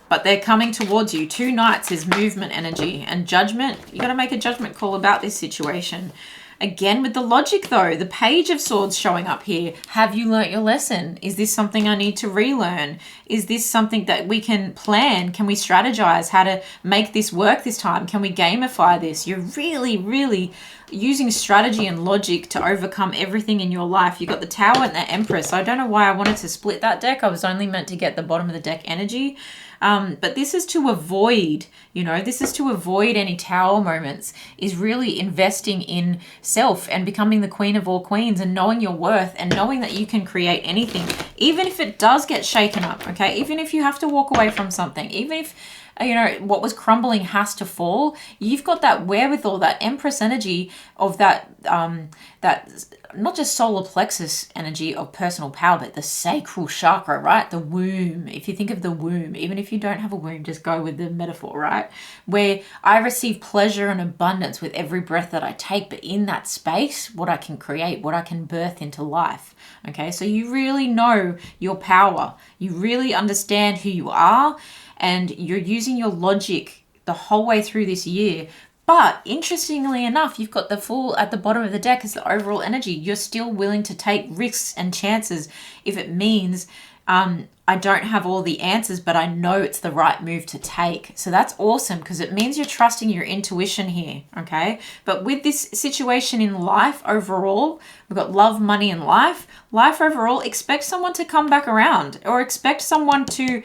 But they're coming towards you. 2 Knights is movement energy, and Judgment. You got to make a judgment call about this situation. Again, with the logic though, the Page of Swords showing up here. Have you learnt your lesson? Is this something I need to relearn? Is this something that we can plan? Can we strategize how to make this work this time? Can we gamify this? You're really, really using strategy and logic to overcome everything in your life. You've got the Tower and the Empress. I don't know why I wanted to split that deck. I was only meant to get the bottom of the deck energy. But this is to avoid, this is to avoid any tower moments, is really investing in self and becoming the queen of all queens and knowing your worth and knowing that you can create anything, even if it does get shaken up, okay? Even if you have to walk away from something, even if what was crumbling has to fall, you've got that wherewithal, that Empress energy of that not just solar plexus energy of personal power, but the sacral chakra, right? The womb. If you think of the womb, even if you don't have a womb, just go with the metaphor, right? Where I receive pleasure and abundance with every breath that I take, but in that space, what I can create, what I can birth into life. Okay, so you really know your power. You really understand who you are, and you're using your logic the whole way through this year. But interestingly enough, you've got the Fool at the bottom of the deck as the overall energy. You're still willing to take risks and chances if it means I don't have all the answers, but I know it's the right move to take. So that's awesome, because it means you're trusting your intuition here, okay? But with this situation in life overall, we've got love, money, and life. Life overall, expect someone to come back around, or expect someone to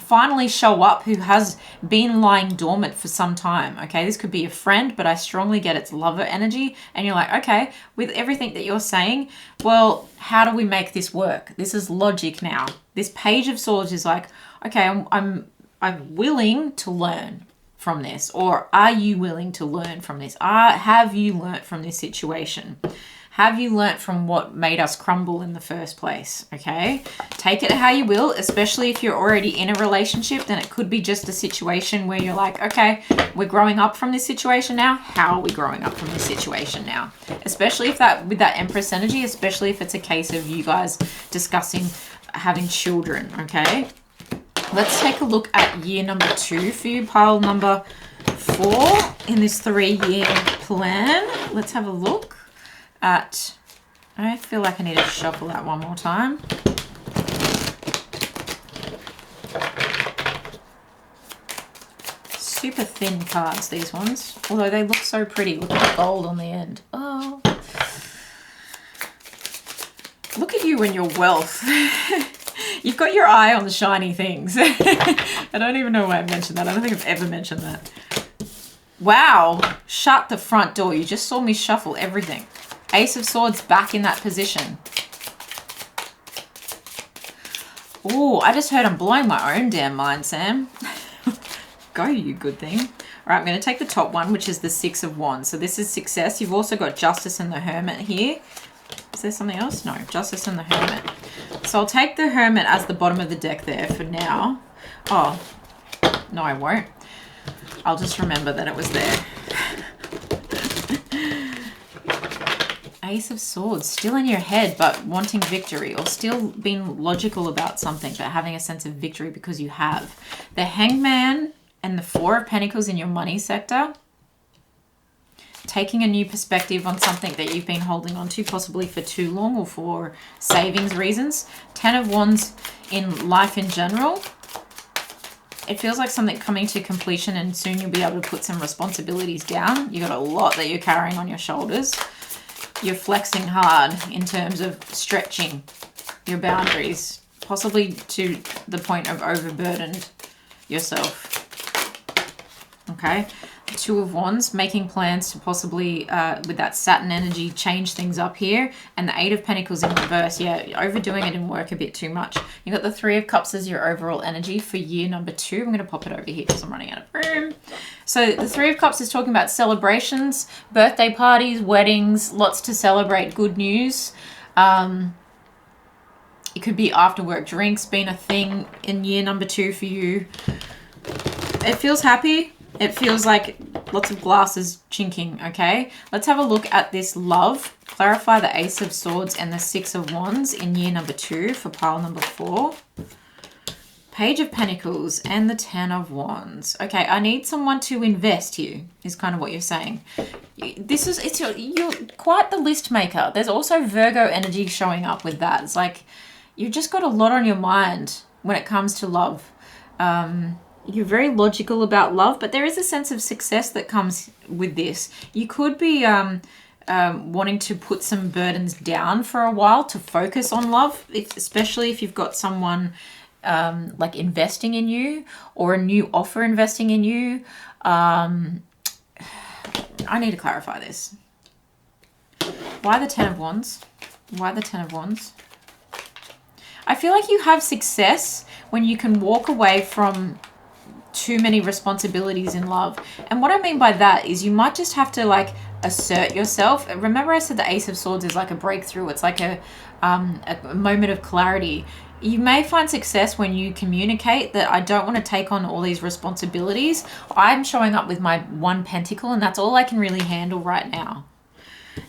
finally show up who has been lying dormant for some time, okay? This could be a friend, but I strongly get it's lover energy. And you're like, okay, with everything that you're saying, well, how do we make this work? This is logic now. This Page of Swords is like, okay, I'm willing to learn from this. Or are you willing to learn from this? Have you learnt from this situation? Have you learnt from what made us crumble in the first place? Okay, take it how you will, especially if you're already in a relationship. Then it could be just a situation where you're like, okay, we're growing up from this situation now. How are we growing up from this situation now? Especially if with that Empress energy, especially if it's a case of you guys discussing having children, okay? Let's take a look at year number 2 for you, pile number 4 in this 3-year plan. Let's have a look at, I feel like I need to shuffle that one more time. Super thin cards, these ones, although they look so pretty. Look at the gold on the end. Oh, look at you and your wealth. You've got your eye on the shiny things. I don't even know why I mentioned that. I don't think I've ever mentioned that. Wow. Shut the front door. You just saw me shuffle everything. Ace of Swords back in that position. Oh, I just heard I'm blowing my own damn mind, Sam. Go, you good thing. All right, I'm going to take the top one, which is the 6 of Wands. So this is success. You've also got Justice and the Hermit here. Is there something else? No, Justice and the Hermit. So I'll take the Hermit as the bottom of the deck there for now. Oh, no, I won't. I'll just remember that it was there. Ace of Swords, still in your head, but wanting victory, or still being logical about something, but having a sense of victory because you have. The Hangman and the 4 of Pentacles in your money sector. Taking a new perspective on something that you've been holding on to, possibly for too long or for savings reasons. 10 of Wands in life in general. It feels like something coming to completion, and soon you'll be able to put some responsibilities down. You've got a lot that you're carrying on your shoulders. You're flexing hard in terms of stretching your boundaries, possibly to the point of overburdened yourself. Okay, 2 of Wands, making plans to possibly, with that Saturn energy, change things up here. And the 8 of Pentacles in reverse. Yeah, overdoing it in work a bit too much. You've got the 3 of Cups as your overall energy for year number 2. I'm going to pop it over here because I'm running out of room. So the 3 of Cups is talking about celebrations, birthday parties, weddings, lots to celebrate, good news. It could be after work drinks being a thing in year number 2 for you. It feels happy. It feels like lots of glasses chinking, okay? Let's have a look at this love. Clarify the Ace of Swords and the 6 of Wands in year number 2 for pile number 4. Page of Pentacles and the 10 of Wands. Okay, I need someone to invest here, is kind of what you're saying. You're quite the list maker. There's also Virgo energy showing up with that. It's like you've just got a lot on your mind when it comes to love. You're very logical about love, but there is a sense of success that comes with this. You could be wanting to put some burdens down for a while to focus on love, especially if you've got someone like investing in you, or a new offer investing in you. I need to clarify this. Why the 10 of Wands? Why the 10 of Wands? I feel like you have success when you can walk away from too many responsibilities in love. And what I mean by that is you might just have to like assert yourself. Remember I said the Ace of Swords is like a breakthrough. It's like a moment of clarity. You may find success when you communicate that I don't want to take on all these responsibilities. I'm showing up with my 1 pentacle and that's all I can really handle right now.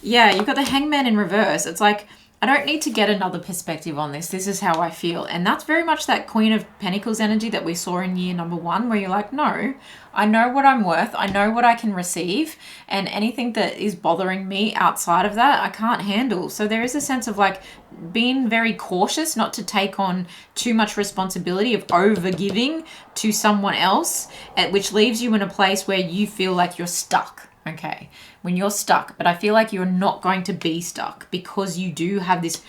Yeah, you've got the Hangman in reverse. It's like, I don't need to get another perspective on this. This is how I feel. And that's very much that Queen of Pentacles energy that we saw in year number 1, where you're like, no, I know what I'm worth. I know what I can receive. And anything that is bothering me outside of that, I can't handle. So there is a sense of like being very cautious not to take on too much responsibility, of over giving to someone else, which leaves you in a place where you feel like you're stuck. Okay, when you're stuck, but I feel like you're not going to be stuck because you do have this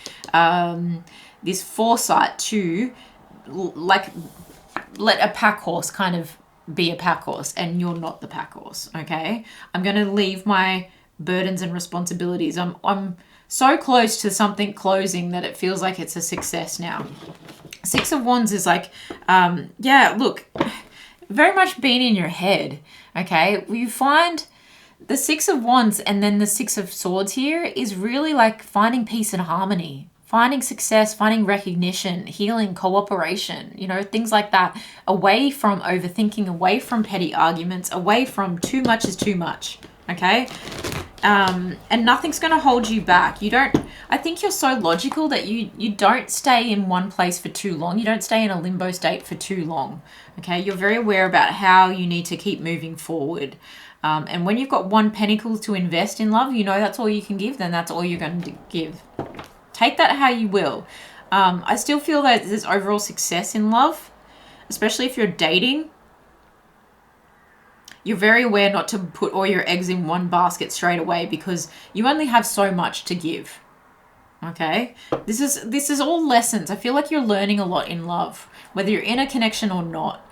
this foresight to like let a pack horse kind of be a pack horse, and you're not the pack horse. Okay, I'm going to leave my burdens and responsibilities. I'm so close to something closing that it feels like it's a success now. 6 of Wands is like, yeah, look, very much being in your head. Okay, you find the 6 of Wands and then the 6 of Swords here is really like finding peace and harmony, finding success, finding recognition, healing, cooperation, you know, things like that, away from overthinking, away from petty arguments, away from too much is too much. Okay. And nothing's going to hold you back. I think you're so logical that you don't stay in one place for too long. You don't stay in a limbo state for too long. Okay. You're very aware about how you need to keep moving forward. And when you've got 1 pentacle to invest in love, you know that's all you can give, then that's all you're going to give. Take that how you will. I still feel that there's overall success in love, especially if you're dating. You're very aware not to put all your eggs in one basket straight away because you only have so much to give. Okay? This is all lessons. I feel like you're learning a lot in love, whether you're in a connection or not.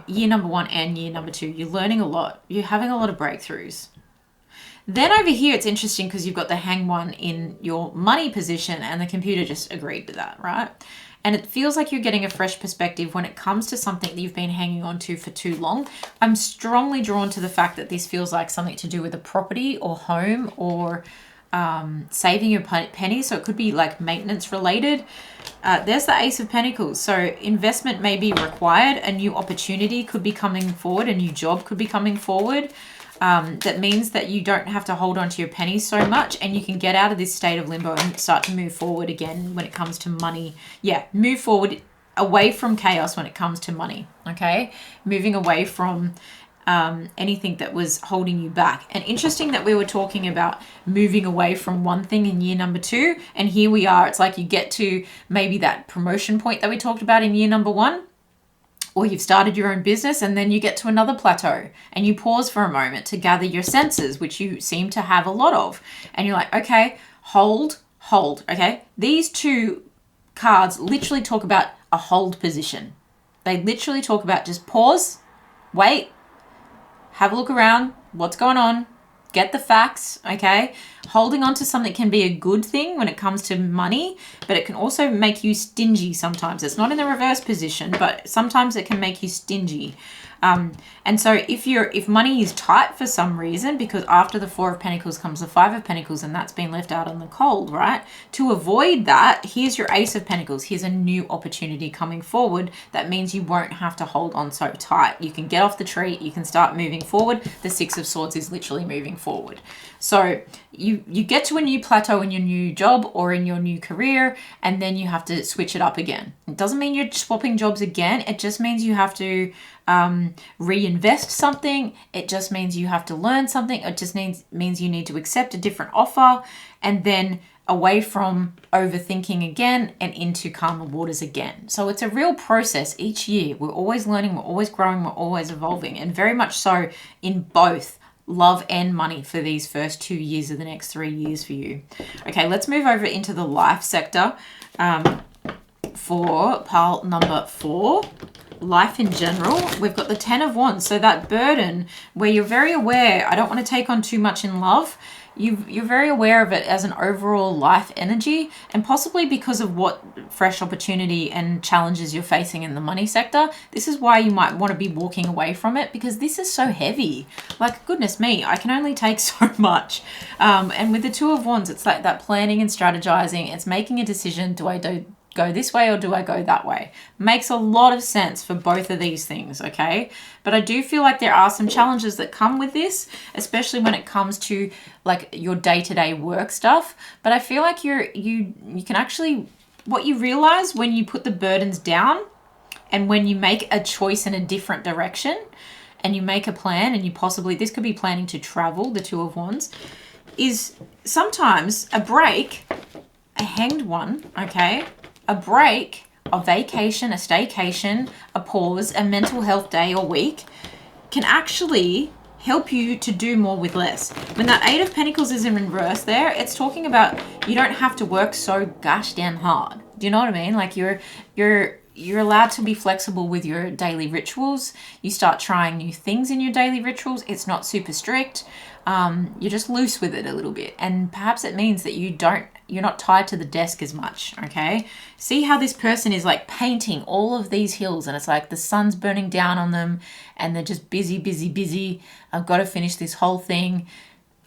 Year number 1 and year number 2, you're learning a lot. You're having a lot of breakthroughs. Then over here, it's interesting because you've got the Hanged One in your money position, and the computer just agreed with that, right? And it feels like you're getting a fresh perspective when it comes to something that you've been hanging on to for too long. I'm strongly drawn to the fact that this feels like something to do with a property or home or saving your pennies. So it could be like maintenance related. There's the Ace of Pentacles. So investment may be required. A new opportunity could be coming forward. A new job could be coming forward. That means that you don't have to hold on to your pennies so much, and you can get out of this state of limbo and start to move forward again when it comes to money. Yeah, move forward away from chaos when it comes to money. Okay, moving away from anything that was holding you back. And interesting that we were talking about moving away from one thing in year number 2, and here we are. It's like you get to maybe that promotion point that we talked about in year number 1, or you've started your own business, and then you get to another plateau and you pause for a moment to gather your senses, which you seem to have a lot of. And you're like, okay, hold. Okay, these 2 cards literally talk about a hold position. They literally talk about just pause, wait, have a look around, what's going on, get the facts, okay? Holding on to something can be a good thing when it comes to money, but it can also make you stingy sometimes. It's not in the reverse position, but sometimes it can make you stingy. And so if money is tight for some reason, because after the 4 of Pentacles comes the 5 of Pentacles, and that's been left out on the cold, right? To avoid that, here's your Ace of Pentacles. Here's a new opportunity coming forward. That means you won't have to hold on so tight. You can get off the tree. You can start moving forward. The 6 of Swords is literally moving forward. So you get to a new plateau in your new job or in your new career, and then you have to switch it up again. It doesn't mean you're swapping jobs again. It just means you have to reinvest something. It just means you have to learn something. It just means you need to accept a different offer, and then away from overthinking again and into calmer waters again. So it's a real process each year. We're always learning, we're always growing, we're always evolving, and very much so in both love and money for these first 2 years of the next 3 years for you. Okay, let's move over into the life sector. for pile number 4, life in general, we've got the 10 of Wands. So that burden where you're very aware, I don't want to take on too much in love. You're very aware of it as an overall life energy, and possibly because of what fresh opportunity and challenges you're facing in the money sector. This is why you might want to be walking away from it, because this is so heavy. Like, goodness me, I can only take so much. And with the 2 of Wands, it's like that planning and strategizing. It's making a decision. Do I go this way or do I go that way? Makes a lot of sense for both of these things, okay? But I do feel like there are some challenges that come with this, especially when it comes to like your day-to-day work stuff. But I feel like you can actually, what you realize when you put the burdens down and when you make a choice in a different direction and you make a plan, and you possibly, this could be planning to travel, the 2 of Wands, is sometimes a break, a hanged one, okay? A break, a vacation, a staycation, a pause, a mental health day or week can actually help you to do more with less. When that 8 of Pentacles is in reverse there, it's talking about you don't have to work so gosh damn hard. Do you know what I mean? Like you're allowed to be flexible with your daily rituals. You start trying new things in your daily rituals. It's not super strict. You're just loose with it a little bit. And perhaps it means that you're not tied to the desk as much, okay? See how this person is like painting all of these hills, and it's like the sun's burning down on them and they're just busy, busy, busy. I've got to finish this whole thing.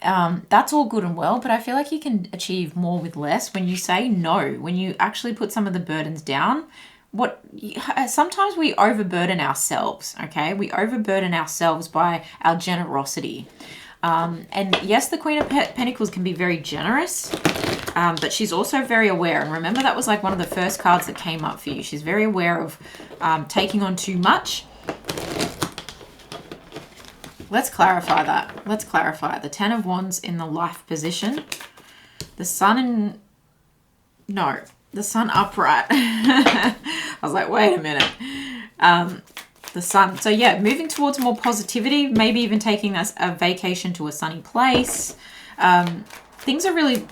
That's all good and well, but I feel like you can achieve more with less when you say no, when you actually put some of the burdens down. Sometimes we overburden ourselves, okay? We overburden ourselves by our generosity. And yes, the Queen of Pentacles can be very generous, but she's also very aware. And remember, that was like one of the first cards that came up for you. She's very aware of taking on too much. Let's clarify that. Let's clarify. The 10 of Wands in the life position. The sun the sun upright. I was like, wait a minute. The sun. So yeah, moving towards more positivity, maybe even taking us a vacation to a sunny place. Things are really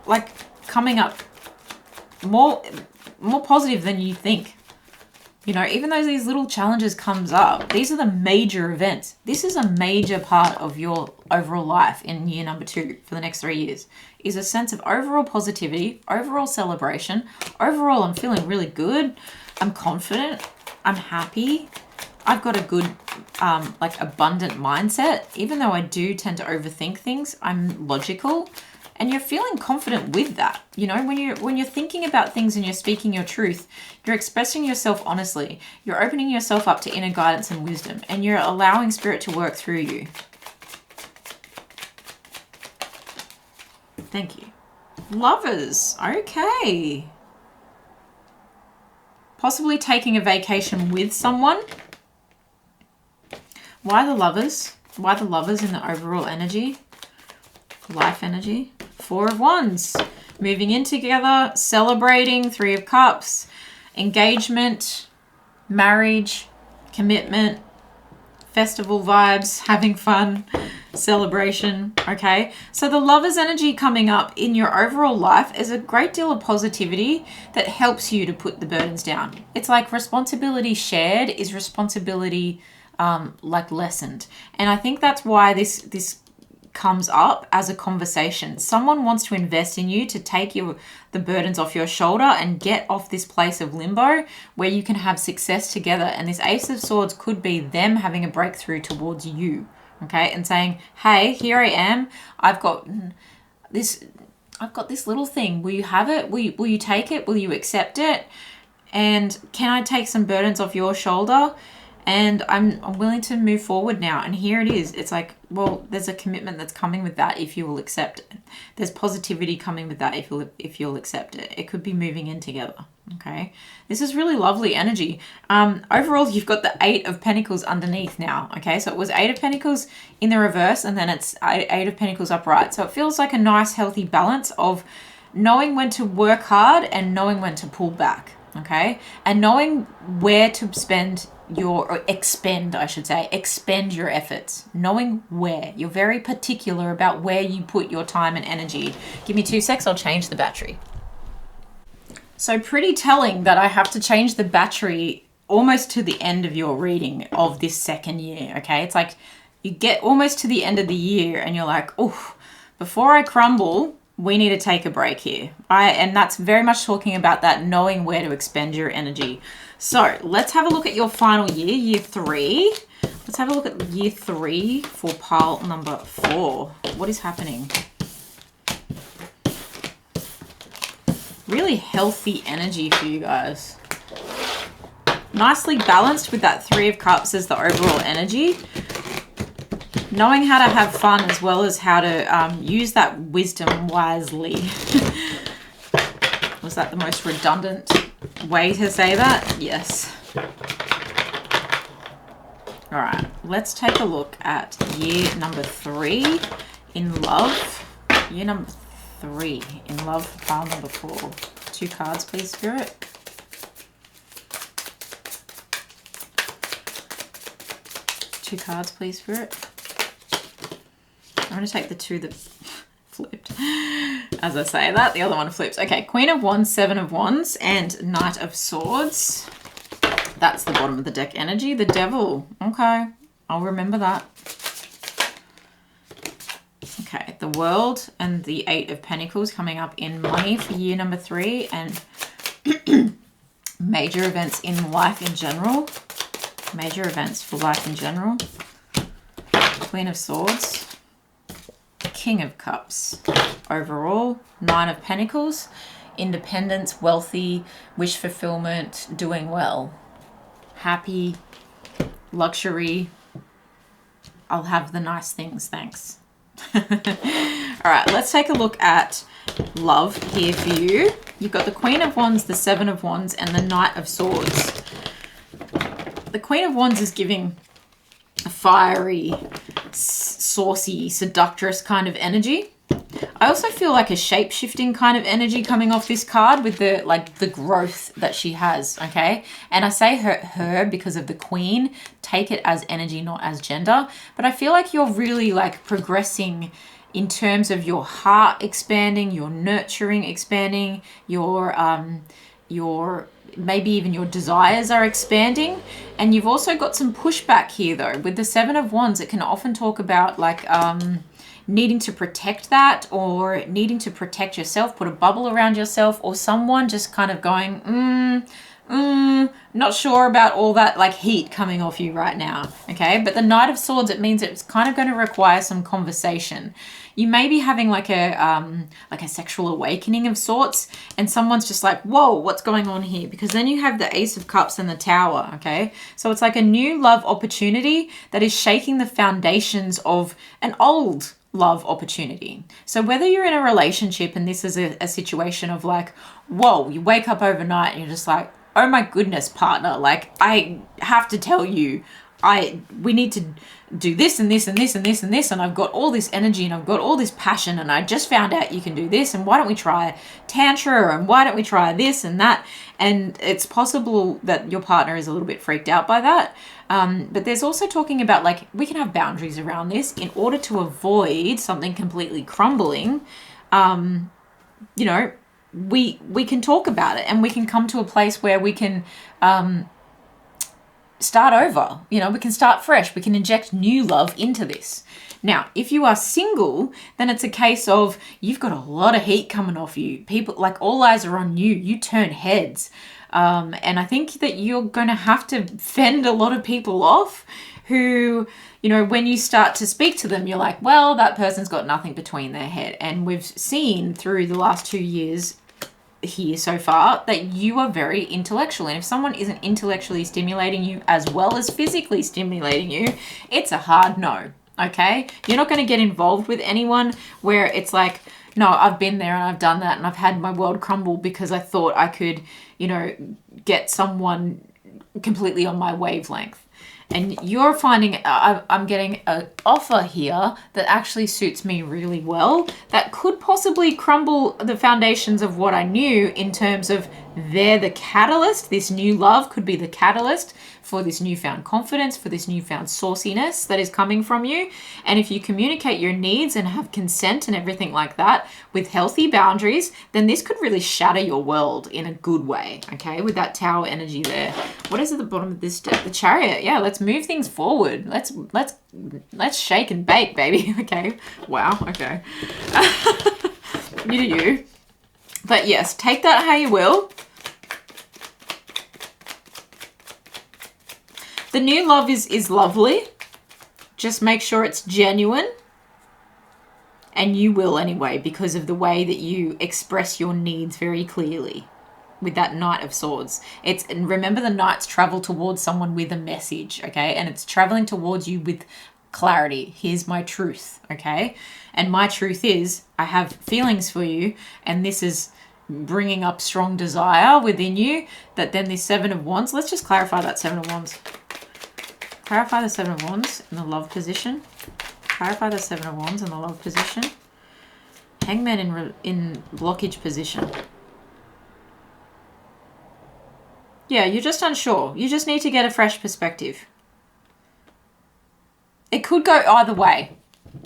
like coming up more positive than you think. You know, even though these little challenges comes up, these are the major events. This is a major part of your overall life in year number 2 for the next 3 years, is a sense of overall positivity, overall celebration. Overall, I'm feeling really good. I'm confident. I'm happy. I've got a good, like abundant mindset. Even though I do tend to overthink things, I'm logical. And you're feeling confident with that. You know, when you're thinking about things and you're speaking your truth, you're expressing yourself honestly. You're opening yourself up to inner guidance and wisdom, and you're allowing spirit to work through you. Thank you. Lovers. Okay. Possibly taking a vacation with someone. Why the Lovers? Why the Lovers in the overall energy? Life energy. 4 of Wands. Moving in together, celebrating. 3 of Cups. Engagement, marriage, commitment, festival vibes, having fun, celebration, okay? So the Lovers energy coming up in your overall life is a great deal of positivity that helps you to put the burdens down. It's like responsibility shared is responsibility like lessened. And I think that's why this comes up as a conversation. Someone wants to invest in you to take the burdens off your shoulder and get off this place of limbo where you can have success together. And this Ace of Swords could be them having a breakthrough towards you, okay? And saying, hey, here I am. I've got this little thing. Will you have it? Will you take it? Will you accept it? And can I take some burdens off your shoulder? And I'm willing to move forward now. And here it is. It's like, well, there's a commitment that's coming with that if you will accept it. There's positivity coming with that if you'll accept it. It could be moving in together, okay? This is really lovely energy. Overall, you've got the 8 of Pentacles underneath now, okay? So it was 8 of Pentacles in the reverse, and then it's 8 of Pentacles upright. So it feels like a nice, healthy balance of knowing when to work hard and knowing when to pull back, okay? And knowing where to expend your efforts, knowing where. You're very particular about where you put your time and energy. Give me 2 secs, I'll change the battery. So pretty telling that I have to change the battery almost to the end of your reading of this second year, okay? It's like you get almost to the end of the year and you're like, oh, before I crumble, we need to take a break here. And that's very much talking about that knowing where to expend your energy. So let's have a look at your final year, year 3. Let's have a look at year 3 for pile number 4. What is happening? Really healthy energy for you guys. Nicely balanced with that 3 of Cups as the overall energy. Knowing how to have fun as well as how to use that wisdom wisely. Was that the most redundant way to say that? Yes. All right, let's take a look at year number 3 in love. Year number 3 in love, pile number 4. 2 cards, please, Spirit. Two cards, please, Spirit. I'm going to take the 2 that flipped. As I say that, the other one flips. Okay, Queen of Wands, 7 of Wands, and Knight of Swords. That's the bottom of the deck energy. The Devil. Okay, I'll remember that. Okay, the World and the 8 of Pentacles coming up in money for year number 3, and major events in life in general. Major events for life in general. Queen of Swords. King of Cups. Overall, 9 of Pentacles. Independence, wealthy, wish fulfillment, doing well. Happy, luxury. I'll have the nice things, thanks. All right, let's take a look at love here for you. You've got the Queen of Wands, the 7 of Wands, and the Knight of Swords. The Queen of Wands is giving a fiery, saucy, seductress kind of energy. I also feel like a shape-shifting kind of energy coming off this card with the the growth that she has, okay? And I say her because of the Queen. Take it as energy, not as gender. But I feel like you're really like progressing in terms of your heart expanding, your nurturing expanding, your maybe even your desires are expanding. And you've also got some pushback here though. With the 7 of Wands, it can often talk about like needing to protect that, or needing to protect yourself, put a bubble around yourself, or someone just kind of going, not sure about all that like heat coming off you right now, okay? But the Knight of Swords, it means it's kind of going to require some conversation. You may be having like a sexual awakening of sorts, and someone's just like, whoa, what's going on here? Because then you have the Ace of Cups and the Tower, okay? So it's like a new love opportunity that is shaking the foundations of an old love opportunity. So whether you're in a relationship and this is a situation of like, whoa, you wake up overnight and you're just like, oh my goodness, partner, like I have to tell you, we need to do this and this and this and this and this, and I've got all this energy and I've got all this passion, and I just found out you can do this, and why don't we try Tantra, and why don't we try this and that? And it's possible that your partner is a little bit freaked out by that. But there's also talking about like, we can have boundaries around this in order to avoid something completely crumbling. You know, we can talk about it, and we can come to a place where we can start over. You know, we can start fresh. We can inject new love into this. Now, if you are single, then it's a case of you've got a lot of heat coming off you. People, like, all eyes are on you. You turn heads. And I think that you're going to have to fend a lot of people off who, you know, when you start to speak to them, you're like, well, that person's got nothing between their head. And we've seen through the last 2 years here so far that you are very intellectual. And if someone isn't intellectually stimulating you as well as physically stimulating you, it's a hard no. Okay, you're not going to get involved with anyone where it's like, no, I've been there and I've done that and I've had my world crumble because I thought I could, you know, get someone completely on my wavelength. And you're finding, I'm getting an offer here that actually suits me really well, that could possibly crumble the foundations of what I knew in terms of They're the catalyst. This new love could be the catalyst for this newfound confidence, for this newfound sauciness that is coming from you. And if you communicate your needs and have consent and everything like that with healthy boundaries, then this could really shatter your world in a good way, okay, with that Tower energy there. What is at the bottom of this deck? The Chariot. Yeah, let's move things forward. Let's shake and bake, baby. Okay. Wow. Okay. You do you. But yes, take that how you will. The new love is lovely. Just make sure it's genuine. And you will anyway, because of the way that you express your needs very clearly with that Knight of Swords. And remember, the knights travel towards someone with a message, okay? And it's traveling towards you with clarity. Here's my truth, okay? And my truth is I have feelings for you, and this is bringing up strong desire within you. That then this Seven of Wands, let's just clarify that Seven of Wands. Clarify the Seven of Wands in the love position. Clarify the Seven of Wands in the love position. Hangman in blockage position. Yeah, you're just unsure. You just need to get a fresh perspective. It could go either way,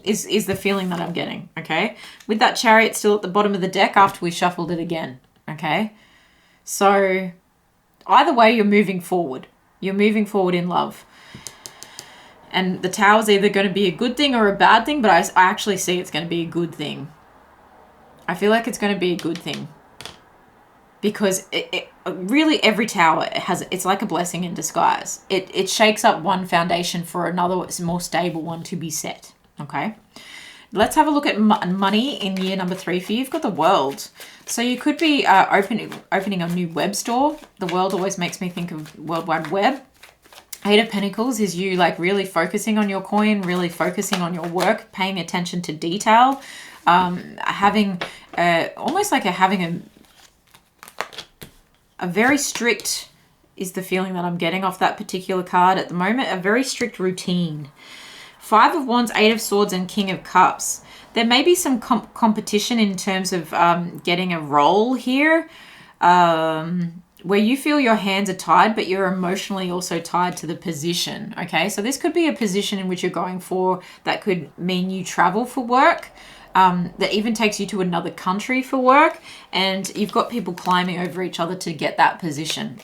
is the feeling that I'm getting, okay? With that Chariot still at the bottom of the deck after we shuffled it again, okay? So either way, you're moving forward. You're moving forward in love. And the Tower's either going to be a good thing or a bad thing, but I actually see it's going to be a good thing. I feel like it's going to be a good thing. Because really every tower it's like a blessing in disguise. It shakes up one foundation for another more stable one to be set. Okay, let's have a look at money in year number 3 for you. You've got the World, so you could be opening a new web store. The World always makes me think of World Wide Web. Eight of Pentacles is you like really focusing on your coin, really focusing on your work, paying attention to detail, having almost like having a very strict, is the feeling that I'm getting off that particular card at the moment, a very strict routine. Five of Wands, Eight of Swords, and King of Cups. There may be some competition in terms of getting a role here, where you feel your hands are tied, but you're emotionally also tied to the position, okay? So this could be a position in which you're going for that could mean you travel for work, that even takes you to another country for work, and you've got people climbing over each other to get that position.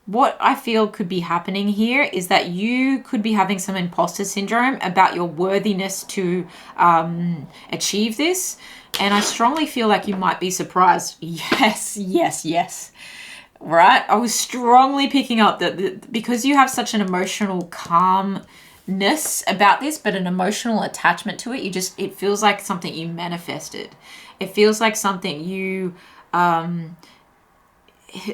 What I feel could be happening here is that you could be having some imposter syndrome about your worthiness to achieve this, and I strongly feel like you might be surprised. Yes. Right? I was strongly picking up that because you have such an emotional calmness about this, but an emotional attachment to it, it feels like something you manifested. It feels like something you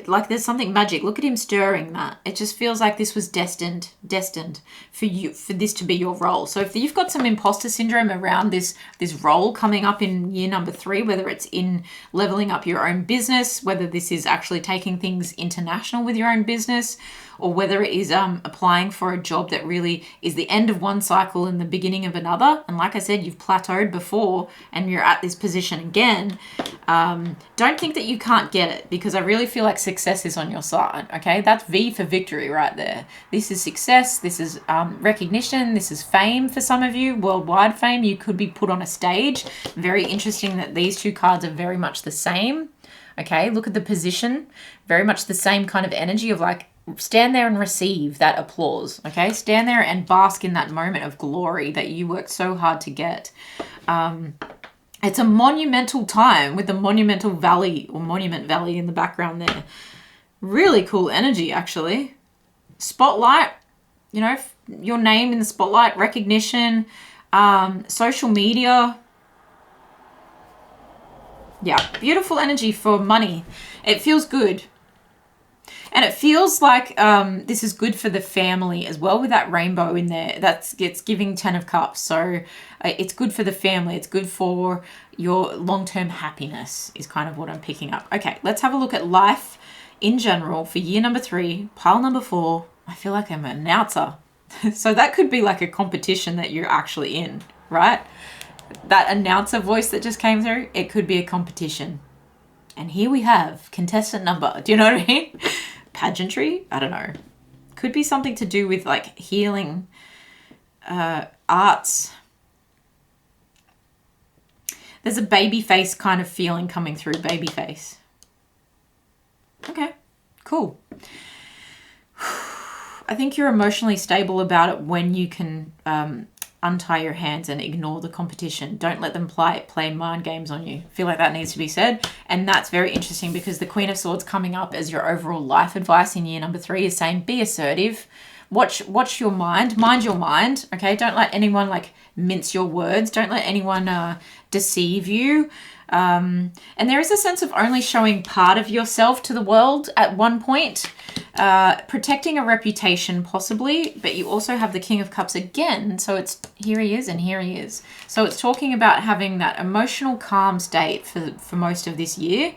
like there's something magic. Look at him stirring that. It just feels like this was destined for you, for this to be your role. So if you've got some imposter syndrome around this role coming up in year number 3, whether it's in leveling up your own business, whether this is actually taking things international with your own business, or whether it is applying for a job that really is the end of one cycle and the beginning of another. And like I said, you've plateaued before and you're at this position again. Don't think that you can't get it, because I really feel like success is on your side, okay? That's V for victory right there. This is success. This is recognition. This is fame for some of you, worldwide fame. You could be put on a stage. Very interesting that these two cards are very much the same, okay? Look at the position. Very much the same kind of energy of like, stand there and receive that applause, okay? Stand there and bask in that moment of glory that you worked so hard to get. It's a monumental time with the Monumental Valley or Monument Valley in the background there. Really cool energy, actually. Spotlight, you know, your name in the spotlight, recognition, social media. Yeah, beautiful energy for money. It feels good. And it feels like this is good for the family as well, with that rainbow in there. It's giving 10 of Cups. So it's good for the family. It's good for your long-term happiness is kind of what I'm picking up. Okay, let's have a look at life in general for year number 3, pile number 4. I feel like I'm an announcer. So that could be like a competition that you're actually in, right? That announcer voice that just came through, it could be a competition. And here we have contestant number. Do you know what I mean? Pageantry? I don't know. Could be something to do with like healing, arts. There's a baby face kind of feeling coming through, baby face. Okay, cool. I think you're emotionally stable about it when you can untie your hands and ignore the competition. Don't let them play mind games on you. I feel like that needs to be said. And that's very interesting because the Queen of Swords coming up as your overall life advice in year number 3 is saying be assertive. Watch your mind. Mind your mind, okay? Don't let anyone like mince your words. Don't let anyone deceive you. And there is a sense of only showing part of yourself to the world at one point. Protecting a reputation possibly, but you also have the King of Cups again. So it's here he is and here he is. So it's talking about having that emotional calm state for most of this year.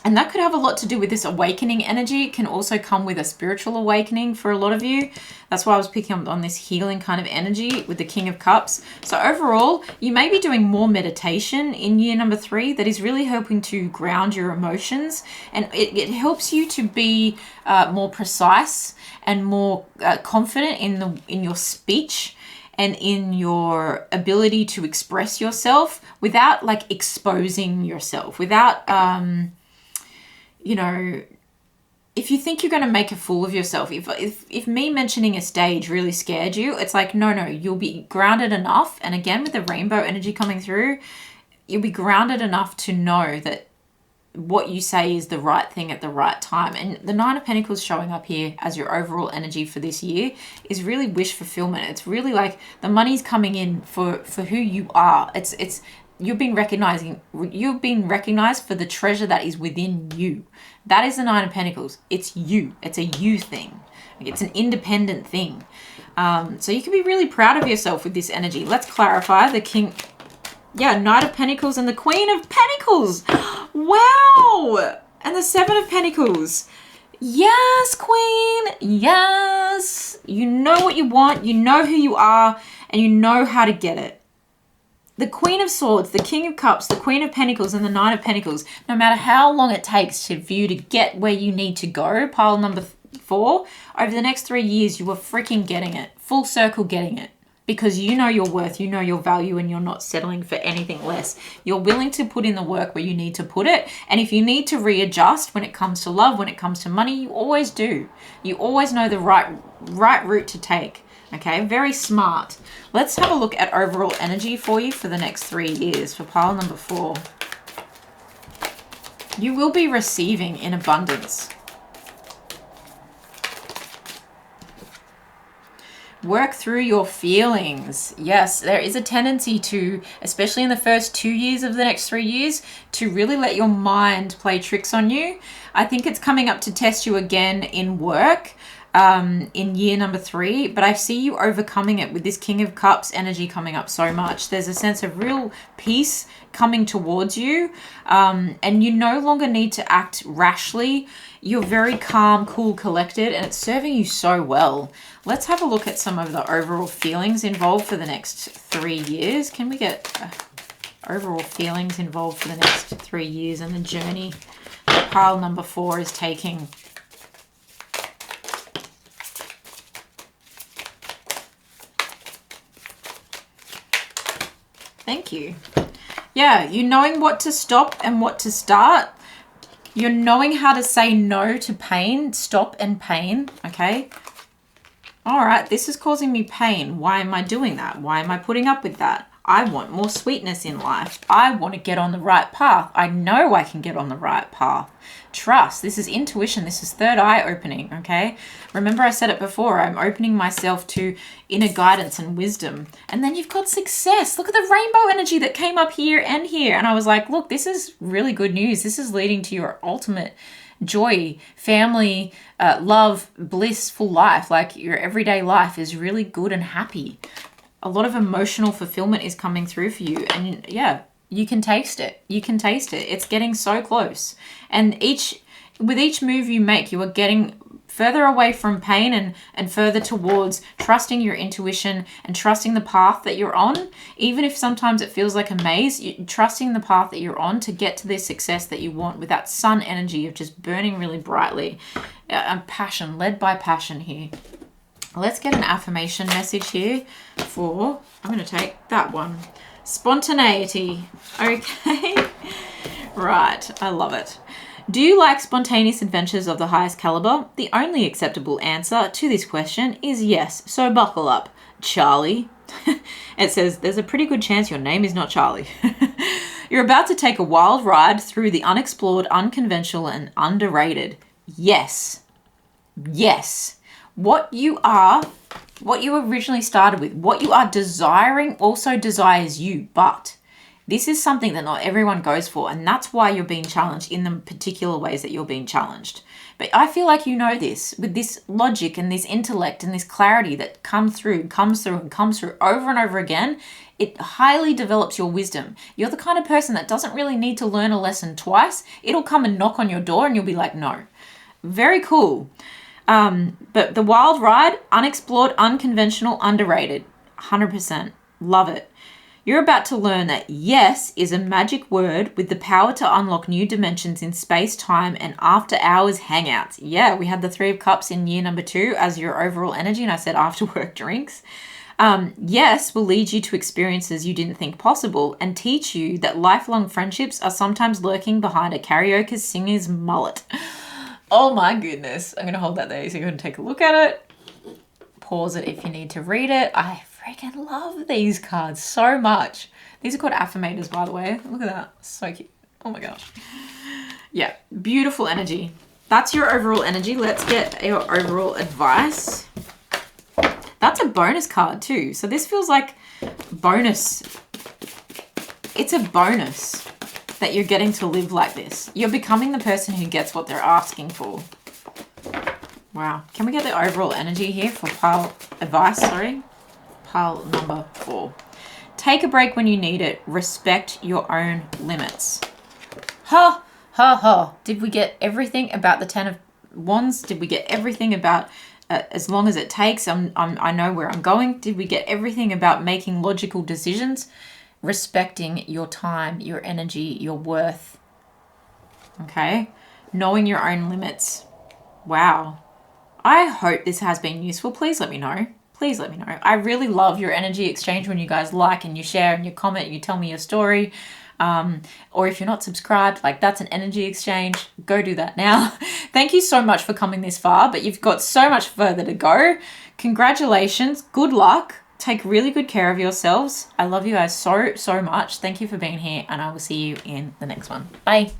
And that could have a lot to do with this awakening energy. It can also come with a spiritual awakening for a lot of you. That's why I was picking up on this healing kind of energy with the King of Cups. So overall, you may be doing more meditation in year number 3 that is really helping to ground your emotions. And it helps you to be more precise and more confident in your speech and in your ability to express yourself without like exposing yourself, without... you know, if you think you're going to make a fool of yourself, if me mentioning a stage really scared you, it's like, no, you'll be grounded enough. And again, with the rainbow energy coming through, you'll be grounded enough to know that what you say is the right thing at the right time. And the 9 of Pentacles showing up here as your overall energy for this year is really wish fulfillment. It's really like the money's coming in for who you are. It's you've been recognized for the treasure that is within you. That is the 9 of Pentacles. It's you. It's a you thing. It's an independent thing. So you can be really proud of yourself with this energy. Let's clarify the King. Yeah, Knight of Pentacles and the Queen of Pentacles. Wow. And the 7 of Pentacles. Yes, Queen. Yes. You know what you want. You know who you are. And you know how to get it. The Queen of Swords, the King of Cups, the Queen of Pentacles, and the Knight of Pentacles. No matter how long it takes for you to get where you need to go, pile number 4, over the next 3 years, you are freaking getting it. Full circle getting it. Because you know your worth, you know your value, and you're not settling for anything less. You're willing to put in the work where you need to put it. And if you need to readjust when it comes to love, when it comes to money, you always do. You always know the right route to take. Okay, very smart. Let's have a look at overall energy for you for the next 3 years for pile number 4. You will be receiving in abundance. Work through your feelings. Yes, there is a tendency to, especially in the first 2 years of the next 3 years, to really let your mind play tricks on you. I think it's coming up to test you again in work. In year number 3, but I see you overcoming it with this King of Cups energy coming up so much. There's a sense of real peace coming towards you, and you no longer need to act rashly. You're very calm, cool, collected, and it's serving you so well. Let's have a look at some of the overall feelings involved for the next 3 years. Can we get overall feelings involved for the next 3 years and the journey that pile number 4 is taking? Thank you. Yeah, you knowing what to stop and what to start. You're knowing how to say no to pain, stop and pain, okay? All right, this is causing me pain. Why am I doing that? Why am I putting up with that? I want more sweetness in life. I want to get on the right path. I know I can get on the right path. Trust. This is intuition. This is third eye opening, okay? Remember I said it before. I'm opening myself to inner guidance and wisdom. And then you've got success. Look at the rainbow energy that came up here and here. And I was like, look, this is really good news. This is leading to your ultimate joy, family, love, blissful life. Like your everyday life is really good and happy. A lot of emotional fulfillment is coming through for you. And yeah, you can taste it. You can taste it. It's getting so close. And with each move you make, you are getting further away from pain and further towards trusting your intuition and trusting the path that you're on. Even if sometimes it feels like a maze, trusting the path that you're on to get to the success that you want with that sun energy of just burning really brightly. Passion, led by passion here. Let's get an affirmation message here for, I'm going to take that one. Spontaneity. Okay. Right. I love it. Do you like spontaneous adventures of the highest caliber? The only acceptable answer to this question is yes. So buckle up, Charlie. It says, there's a pretty good chance your name is not Charlie. You're about to take a wild ride through the unexplored, unconventional, and underrated. Yes. Yes. What you originally started with, what you are desiring also desires you, but this is something that not everyone goes for, and that's why you're being challenged in the particular ways that you're being challenged. But I feel like you know this, with this logic and this intellect and this clarity that comes through over and over again. It highly develops your wisdom. You're the kind of person that doesn't really need to learn a lesson twice. It'll come and knock on your door and you'll be like, no. Very cool. But the wild ride, unexplored, unconventional, underrated. 100%. Love it. You're about to learn that yes is a magic word with the power to unlock new dimensions in space, time, and after hours hangouts. Yeah, we had the 3 of Cups in year number 2 as your overall energy, and I said after work drinks. Yes will lead you to experiences you didn't think possible and teach you that lifelong friendships are sometimes lurking behind a karaoke singer's mullet. Oh my goodness. I'm going to hold that there so you can take a look at it. Pause it if you need to read it. I freaking love these cards so much. These are called Affirmators, by the way. Look at that. So cute. Oh my gosh. Yeah. Beautiful energy. That's your overall energy. Let's get your overall advice. That's a bonus card too. So this feels like bonus. It's a bonus that you're getting to live like this. You're becoming the person who gets what they're asking for. Wow. Can we get the overall energy here for pile advice? Sorry. Pile number 4. Take a break when you need it. Respect your own limits. Ha, ha, ha. Did we get everything about the 10 of Wands? Did we get everything about as long as it takes? I know where I'm going. Did we get everything about making logical decisions? Respecting your time, your energy, your worth. Okay. Knowing your own limits. Wow. I hope this has been useful. Please let me know. Please let me know. I really love your energy exchange when you guys like and you share and you comment and you tell me your story. Or if you're not subscribed, like that's an energy exchange. Go do that now. Thank you so much for coming this far, but you've got so much further to go. Congratulations. Good luck. Take really good care of yourselves. I love you guys so, so much. Thank you for being here and I will see you in the next one. Bye.